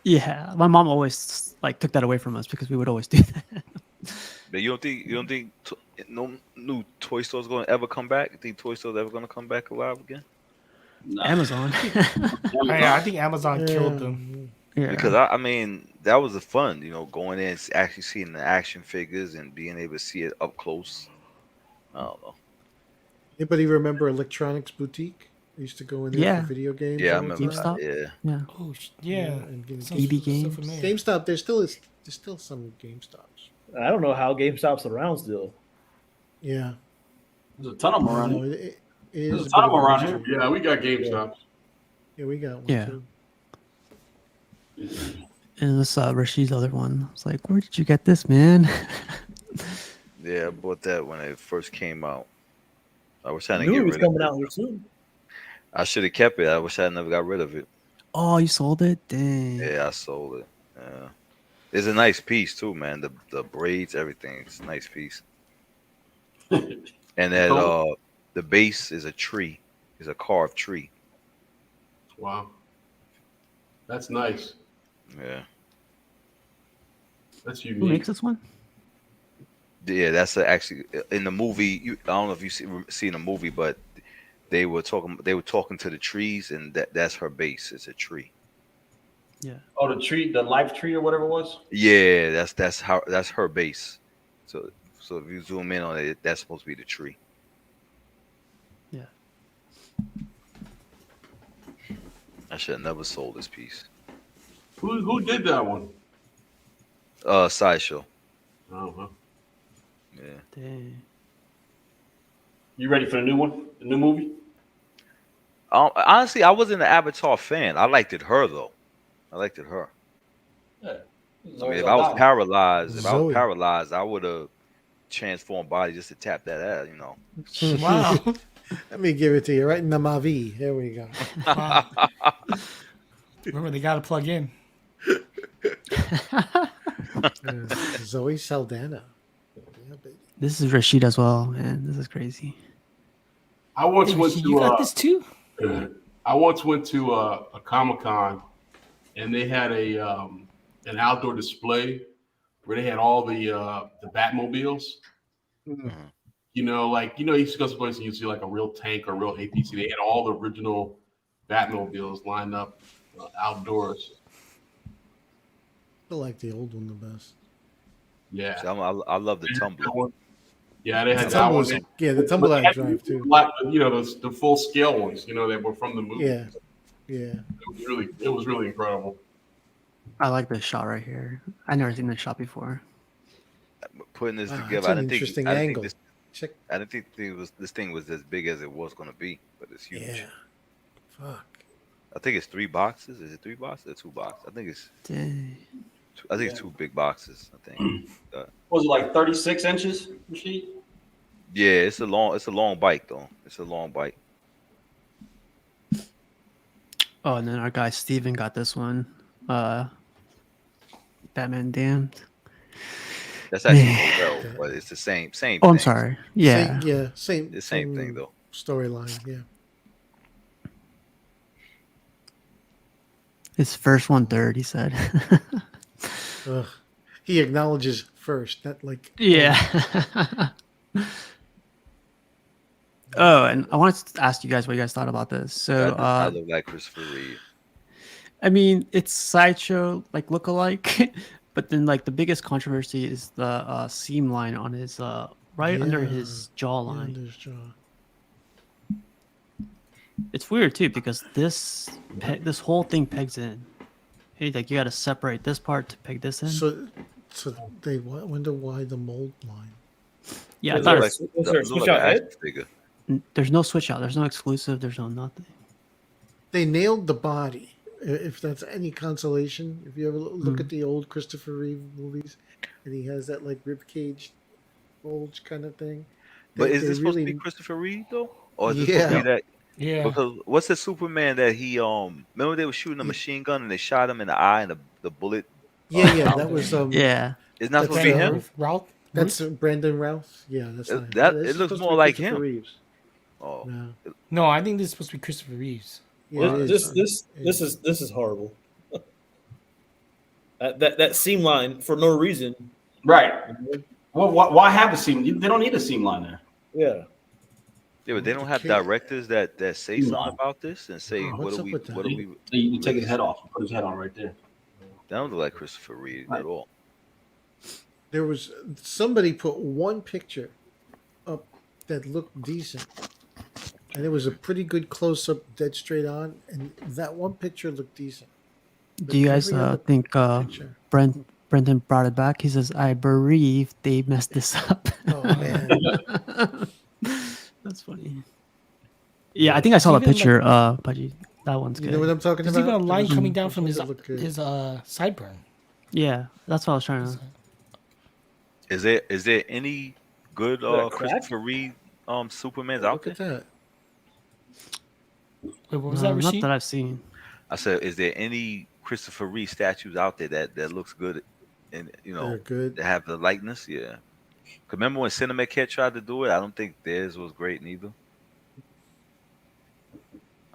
Yeah, my mom always like took that away from us because we would always do that. But you don't think no new toy store's gonna ever come back? You think toy store's ever gonna come back alive again? Nah. Amazon. Yeah, I think Amazon killed them. Because Yeah. I mean that was the fun, going in actually seeing the action figures and being able to see it up close. I don't know. Anybody remember Electronics Boutique? I used to go in there for Yeah. video games Yeah, I all the remember time. that. GameStop. Yeah. Yeah. Oh, yeah. and get Sounds EB so Games. familiar. GameStop. There's still some GameStops. I don't know how GameStop's around still. Yeah. There's a ton of them around No, here. it There's is a a ton bit of them of a around mystery. here. Yeah, we got GameStops. Yeah, we got one Yeah. too. And this Rashid's other one. It's like, where did you get this, man? Yeah, I bought that when it first came out. I was I trying to knew get it was rid of coming it. out here soon. I should have kept it. I wish I never got rid of it. Oh, you sold it? Dang. Yeah, I sold it. Yeah. It's a nice piece too, man. The braids, everything. It's a nice piece. And that the base is a tree. It's a carved tree. Wow, that's nice. Yeah. That's Who unique. makes this one? Yeah, that's actually in the movie. I don't know if you seen the movie, but they were talking. They were talking to the trees, and that's her base. It's a tree. Yeah. Oh, the tree, the life tree or whatever it was. Yeah, that's her base. So if you zoom in on it, that's supposed to be the tree. Yeah. I should have never sold this piece. Who did that one? Sideshow. Oh, huh. Yeah. Dang. You ready for the new one? The new movie? Honestly, I wasn't an Avatar fan. I liked it her though. I liked it her. Yeah. I mean, if I was Zoe. paralyzed, I would have transformed body just to tap that ass, Wow. Let me give it to you right in the Mavi. There we go. Wow. Remember, they got to plug in. Zoe Saldana. Yeah, baby. This is Rashid as well, man. This is crazy. I once Hey, went you got this too? I once went to a Comic-Con, and they had an outdoor display where they had all the Batmobiles. You used to go someplace and you see like a real tank or a real APC. They had all the original Batmobiles lined up outdoors. I like the old one the best. Yeah. So I love the tumbler. Yeah, they had The that one. tumbles, yeah, the tumble I drive too. The full scale ones, that were from the movie. Yeah, yeah. It was really incredible. I like this shot right here. I never seen this shot before. Putting this Wow, together, that's I an didn't think interesting I didn't angle. think Check. I didn't think this thing was as big as it was going to be, but it's huge. Yeah. Fuck. I think it's 3 boxes. Is it 3 boxes or 2 boxes? Dang. I think it's 2 big boxes. I think. Was it like 36 inches? Rashid? Yeah, it's a long bike though. It's a long bike. Oh, and then our guy Steven got this one. Batman Damned. That's actually Man. well, but it's the same Oh, I'm thing. sorry. Yeah. Same The same thing though. Storyline. Yeah. His first 1/3, he said. Ugh. He acknowledges first, not like Yeah. Oh, and I wanted to ask you guys what you guys thought about this. So, I look like Christopher Reeve. I mean, it's Sideshow like lookalike, but then like the biggest controversy is the seam line on his right under his jawline. under his jaw. It's weird too because this whole thing pegs in. Hey, like you got to separate this part to peg this in. So they wonder why the mold line. Yeah, I thought Like, was there a switch out head? figure. there's no switch out. There's no exclusive. There's no nothing. They nailed the body. If that's any consolation, if you ever look at the old Christopher Reeve movies, and he has that like rib cage bulge kind of thing. But is they this supposed to really- be Christopher Reeve though, or is this Yeah. supposed to be that? Yeah. Because what's the Superman that he remember they were shooting a machine gun and they shot him in the eye and the bullet Yeah, bounced that him? was Yeah. It's not that's supposed to be him. Ralph. that's Bruce? Brandon Routh. Yeah, that's not him. That This it is looks supposed to more be like Christopher him. Reeves. Oh, No, No, I think this is supposed to be Christopher Reeves. yeah, it This is. this is horrible. That seam line for no reason. Right. Well, why have a seam? They don't need a seam line there. Yeah. yeah, but they don't have Okay. directors that say No. something about this and say Oh, what what's are up we with that? what are we? You take his head off and put his head on right there. That don't look like Christopher Reeve Right. at all. There was somebody put one picture up that looked decent, and it was a pretty good close up, dead straight on, and that one picture looked decent. Do you guys Every other think picture. Brendan brought it back? He says, "I believe they messed this up." Oh man, That's funny. Yeah, I think I saw the Even, like- picture. But that one's you good. know what I'm talking There's about? even a line There was coming down from one his that looked good. sideburn. Yeah, that's what I was trying to. Is there any good that crack? Christopher Reeve Supermans out Look there? at that. Wait, what was that, Not Rasheed? that I've seen. I said, is there any Christopher Reeve statues out there that looks good and They're good. that have the likeness? Yeah. 'Cause remember when Cinema Kid tried to do it? I don't think theirs was great neither.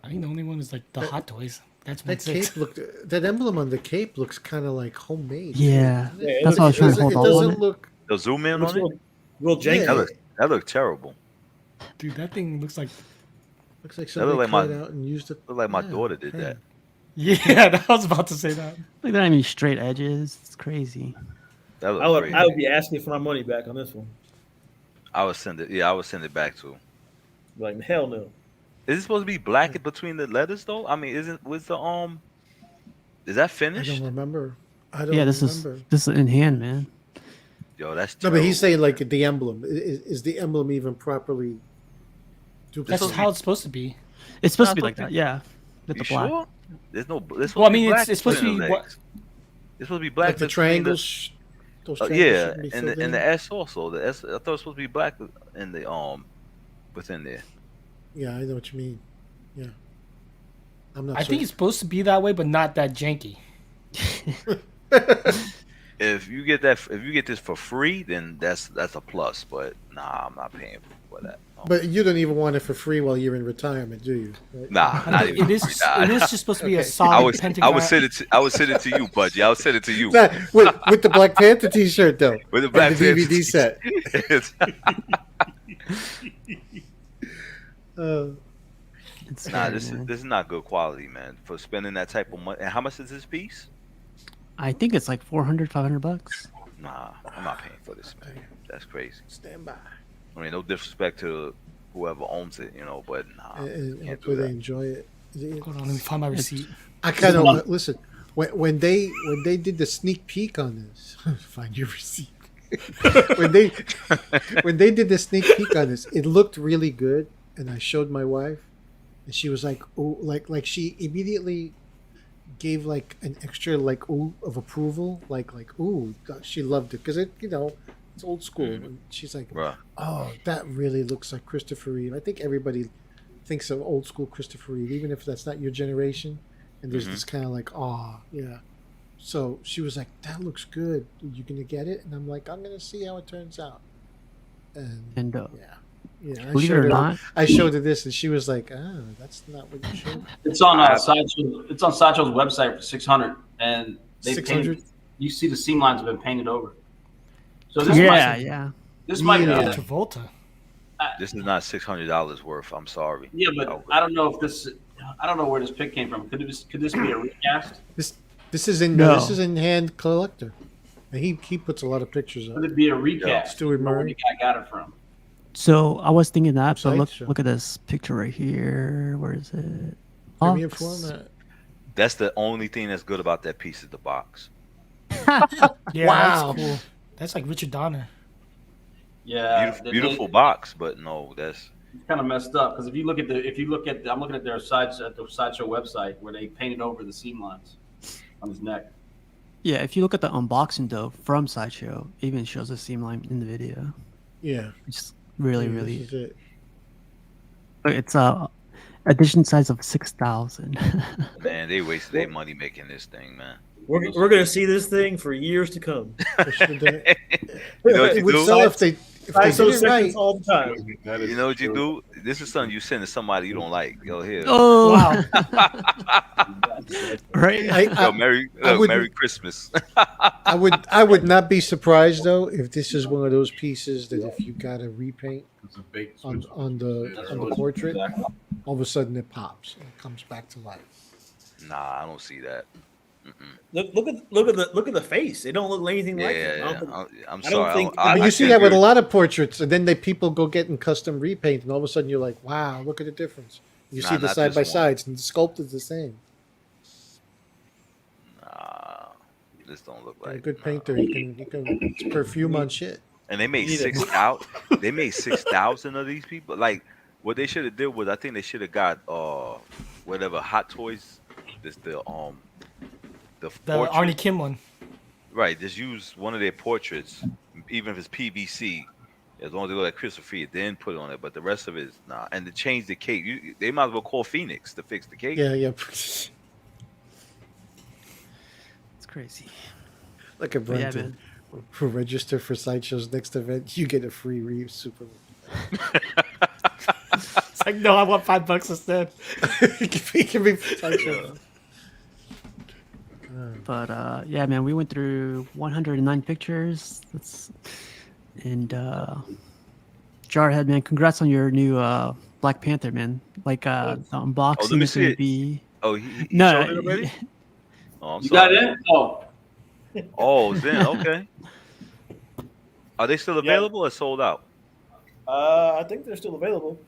I think the only one is like the Hot Toys. That's That 1/6. cape looked. That emblem on the cape looks kind of like homemade. Yeah, doesn't it? Yeah, that's what I was trying to It hold on. doesn't look. They'll zoom in Looks on it. real janky. Yeah. That looked terrible. Dude, that thing looks like. Looks like That somebody look like cut my- it out and used it. Looked like my Yeah, daughter did okay. that. Yeah, I was about to say that. Like that. I mean, straight edges. It's crazy. That looked I would great. I would be asking for my money back on this one. I would send it. Yeah, I would send it back too. Like hell no. Is it supposed to be black in between the letters though? I mean, isn't was the Is that I finished? don't remember. I don't Yeah, this remember. is in hand, man. Yo, that's No, but he's terrible. saying like the emblem. Is the emblem even properly That's duplicated? how it's supposed to be. It's supposed to Not be like supposed that. Yeah, with You the black. sure? There's no. There's supposed Well, I to be mean, black it's supposed to between be the what? legs. It's supposed to be black. Like the between triangles. Those triangles yeah, shouldn't be and filled the in. S also. The S. I thought it was supposed to be black in the within there. Yeah, I know what you mean. Yeah, I'm not. I sure. think it's supposed to be that way, but not that janky. If you get this for free, then that's a plus. But nah, I'm not paying for that. No. But you don't even want it for free while you're in retirement, do you? Right? Nah, I not think even it is. free, nah. It is just supposed to be a Okay. solid I would pentagon. send it to you, Budgie. I would send it to you Not- with the Black Panther T-shirt though, with the and black the Panther DVD set. It's- It's nah, scary, this is man. not good quality, man. For spending that type of money. And how much is this piece? I think it's like 400, 500 bucks. Nah, I'm not paying for this, man. That's crazy. Stand by, I mean, no disrespect to whoever owns it, but nah, and can't hopefully do they that. enjoy it. Hold on, let me find my receipt. I kind of listen when they did the sneak peek on this. Find your receipt. when they did the sneak peek on this, it looked really good, and I showed my wife, and she was like, "Oh, like she immediately gave like an extra like ooh of approval, like ooh." She loved it because it's old school. And she's like, Bruh. "Oh, that really looks like Christopher Reeve." I think everybody thinks of old school Christopher Reeve, even if that's not your generation. And there's this kind of like, oh, yeah. So she was like, "That looks good. You gonna get it?" And I'm like, "I'm gonna see how it turns out." And And yeah. I believe it showed or her- not, I showed her this, and she was like, "Ah, that's not what you showed." It's on Sideshow. It's on Sideshow's website for 600, and they 600? painted. You see the seam lines have been painted over. So this yeah, might yeah. this might be Yeah. Travolta. This is not $600 worth. I'm sorry. yeah, but I don't know if this. I don't know where this pic came from. Could this be a recast? This is in No. this is in Hand Collector, and he puts a lot of pictures up. Could it be a recast? Stewie I don't know where Murray. the guy got it from. So I was thinking that, but Sideshow. look at this picture right here. Where is it? Premiere Box. format. That's the only thing that's good about that piece is the box. Yeah, Wow. that's cool. That's like Richard Donner. Yeah, Beautiful box, but no, that's It's kind of messed up because if you look at I'm looking at their Sideshow website where they painted over the seam lines on his neck. Yeah, if you look at the unboxing though from Sideshow, it even shows the seam line in the video. Yeah. It's really, Yeah, really. This is it. It's edition size of 6,000. Man, they wasted their money making this thing, man. We're gonna see this thing for years to come. They should have done it. You know what It you would do? sell if they Sideshow did it right. segments all the time. That is You know what you true. do? This is something you send to somebody you don't like. Yo, here. Oh, Wow. right. Yo, Merry wouldn't- Merry Christmas. I would not be surprised though if this is one of those pieces that if you got a repaint It's a big on switch. on the portrait, all of a sudden it pops and it comes back to life. Nah, I don't see that. Look at the face. They don't look anything like it. I Yeah, don't think- I'm I don't sorry. think- I mean, I you see can't that with a agree. lot of portraits, and then people go getting custom repaint, and all of a sudden you're like, wow, look at the difference. You Nah, see the not side this by one. sides, and the sculpt is the same. Nah, this don't look You're like a good nah. painter, you can it's perfume on shit. And they made You need a- 6,000. They made 6,000 of these people. Like what they should have did was, I think they should have got whatever Hot Toys. This the The portrait. Arnie Kim one. Right, just use one of their portraits, even if it's PVC, as long as they look like Christopher, then put it on it. But the rest of it is nah. And to change the cape, they might as well call Phoenix to fix the cape. Yeah, yeah. It's crazy. Look at But yeah, Brenton. man. Who register for Sideshow's next event, you get a free Reeves Superman. It's like, no, I want $5 instead. It can be Sideshow. But yeah, man, we went through 109 pictures. And Jarhead, man, congrats on your new Black Panther, man. Like the unboxing me is see gonna it. be Oh, he no. showed it already? Oh, I'm You got sorry. it? Oh, Oh, then okay. Are they still available or sold out? I think they're still available.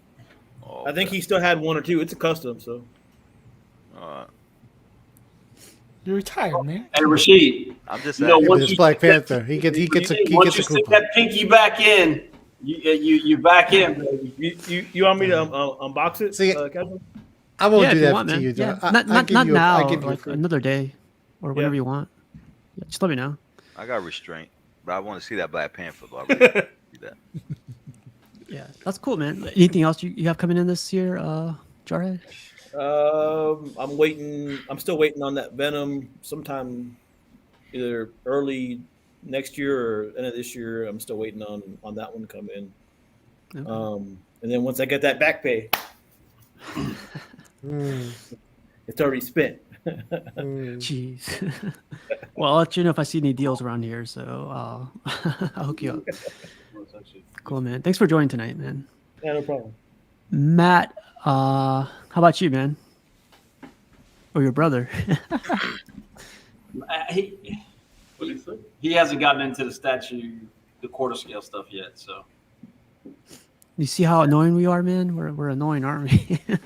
Oh, I think okay. he still had one or two. It's a custom, so You're retired, man. and Rashid, I'm just You know asking. what? It's Black Panther. He gets a once you stick coupon. that pinky back in, you back in, baby. You want me to unbox it? See, Kevin? I won't Yeah, do if you that want, to man. you, Yeah, though. not I give not you a- I now. give you a Like free- another day, or whenever Yeah. you want. Yeah, just let me know. I got restraint, but I want to see that Black Panther. Though. I really want to see that. Yeah, that's cool, man. Anything else you have coming in this year, Jarhead? I'm waiting. I'm still waiting on that Venom. Sometime either early next year or end of this year. I'm still waiting on that one to come in. Okay. And then once I get that back pay, it's already spent. Jeez. Well, I'll let you know if I see any deals around here. So I'll hook you up. Cool, man. Thanks for joining tonight, man. Yeah, no problem. Matt, how about you, man? Or your brother? He hasn't gotten into the quarter scale stuff yet. So You see how annoying we are, man? We're annoying, aren't we? You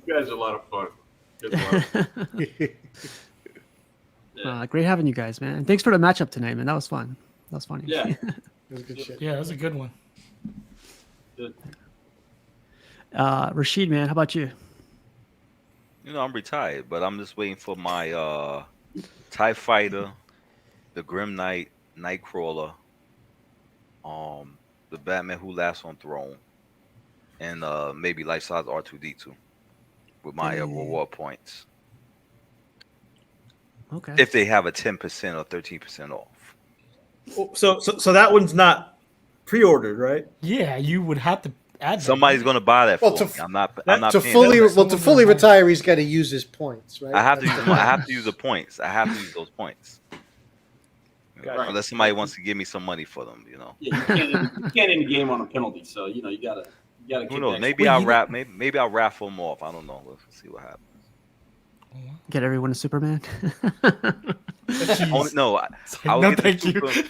guys are a lot of fun. Good luck. Great having you guys, man. And thanks for the matchup tonight, man. That was fun. That was funny. yeah, That was good shit. Yeah, that's a good one. good. Rashid, man, how about you? You know, I'm retired, but I'm just waiting for my TIE Fighter, the Grim Knight, Nightcrawler, the Batman Who Laughs on Throne, and maybe life size R2D2 with my reward points. Okay. If they have a 10% or 13% off. So that one's not pre-ordered, right? Yeah, you would have to add that. Somebody's gonna buy that Well, for to- me. I'm not paying To for that. fully retire, he's got to use his points, right? I have to use the points. I have to use those points. Right. Unless somebody wants to give me some money for them, Yeah, you can't end the game on a penalty. So you gotta Who kick knows? that. Maybe I'll maybe I'll raffle them off. I don't know. Let's see what happens. Get everyone a Superman. No, I will no, get the thank you.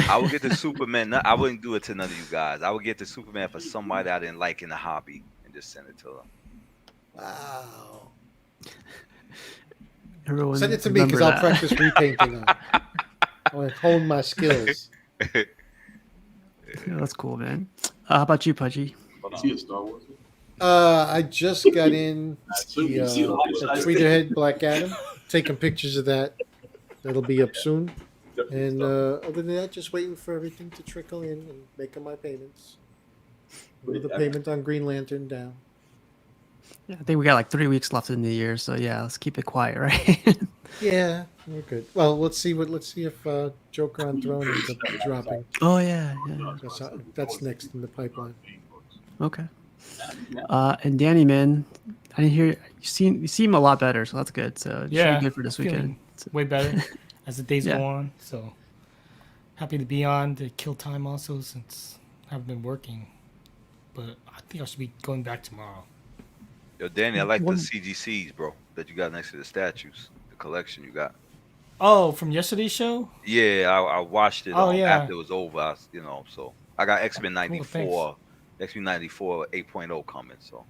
I will get the Superman. No, I wouldn't do it to none of you guys. I would get the Superman for somebody I didn't like in the hobby and just send it to them. Wow. Everyone Send it to me because remember I'll that. practice repainting on it. I want to hone my skills. Yeah, that's cool, man. How about you, Pudgy? Is he a Star Wars? I just got in You see the life the size Tweeterhead Black Adam, taking pictures of that. That'll be up soon. And other than that, just waiting for everything to trickle in and making my payments. With the payment on Green Lantern down. Yeah, I think we got like 3 weeks left in the year, so yeah, let's keep it quiet, right? Yeah, we're good. Well, let's see if Joker on Throne ends up dropping. Oh yeah, yeah. That's next in the pipeline. Okay. Yeah. And Danny, man, I didn't hear you seem a lot better, so that's good. So it should Yeah, be good for this feeling weekend. way better as the days Yeah. go on. So happy to be on to kill time also since I haven't been working. But I think I should be going back tomorrow. Yo, Danny, I like the One- CGCs, bro, that you got next to the statues, the collection you got. Oh, from yesterday's show? Yeah, I watched it Oh, yeah. after it was over. So I got X-Men Cool, 94, X-Men 94 8.0 coming. So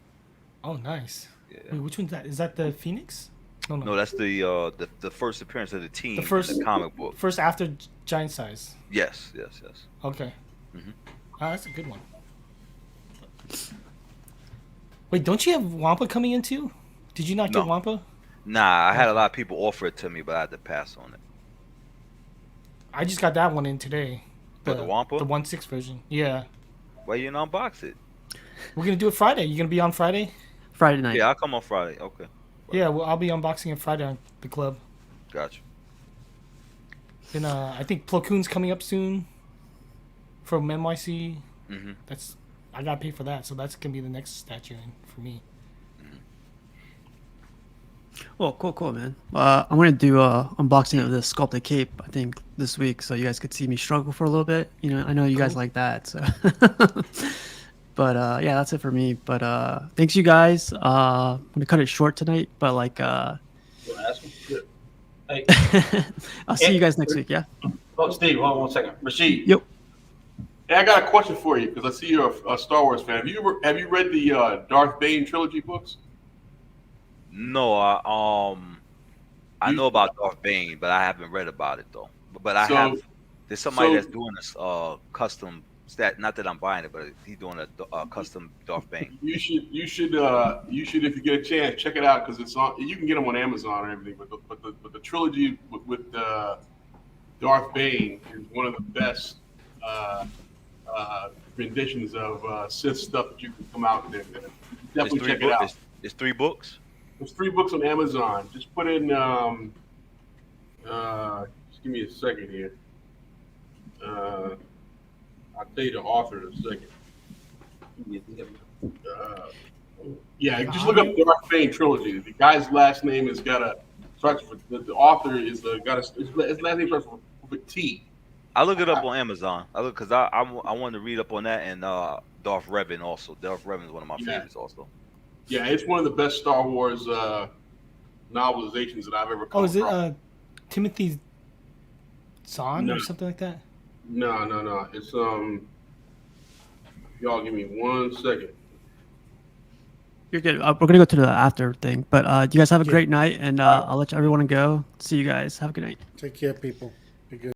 Oh, nice. yeah. Wait, which one's that? Is that the Phoenix? No, that's the first appearance of the team The first in the comic book. First after Giant Size. Yes. Okay. Mhm. That's a good one. Wait, don't you have Wampa coming in too? Did you not No. get Wampa? Nah, I had a lot of people offer it to me, but I had to pass on it. I just got that one in today. What, the Wampa? The 1/6 version. Yeah. Why you didn't unbox it? We're gonna do it Friday. You gonna be on Friday? Friday night. Yeah, I'll come on Friday. Okay, Yeah, well, I'll be unboxing it Friday on the club. gotcha. Then I think Plo Koon's coming up soon from NYC. hmm I gotta pay for that, so that's gonna be the next statue in for me. Well, cool, man. I'm gonna do a unboxing of the sculpted cape. I think this week, so you guys could see me struggle for a little bit. You know, I know you guys like that. So, but yeah, that's it for me. But thanks, you guys. I'm gonna cut it short tonight. But like, You wanna ask him? Good. Hey, I'll see you guys next week. Yeah. oh, Steve, hold on 1 second. Rashid. Yep. Hey, I got a question for you because I see you're a Star Wars fan. Have you read the Darth Bane trilogy books? No, I know about Darth Bane, but I haven't read about it though. But I So- have. There's somebody so- that's doing this custom stat. Not that I'm buying it, but he's doing a custom Darth Bane. You should if you get a chance check it out because it's on. You can get them on Amazon and everything. But the trilogy with Darth Bane is one of the best renditions of Sith stuff that you can come out there. Definitely check it out. It's 3 books. There's 3 books on Amazon. Just put in. Just give me a second here. I'll tell you the author in a second. Yeah, just look up Darth Bane trilogy. The guy's last name is starts with the author is his last name starts with T. I look it up on Amazon. I look because I wanted to read up on that and Darth Revan also. Darth Revan is one of my favorites also. Yeah, it's one of the best Star Wars novelizations that I've ever come Oh, is it across. Timothy Zahn No. or something like that? No. It's y'all give me 1 second. You're good. We're gonna go to the after thing. But you guys have a great night, and I'll let everyone go. See you guys. Have a good night. Take care, people.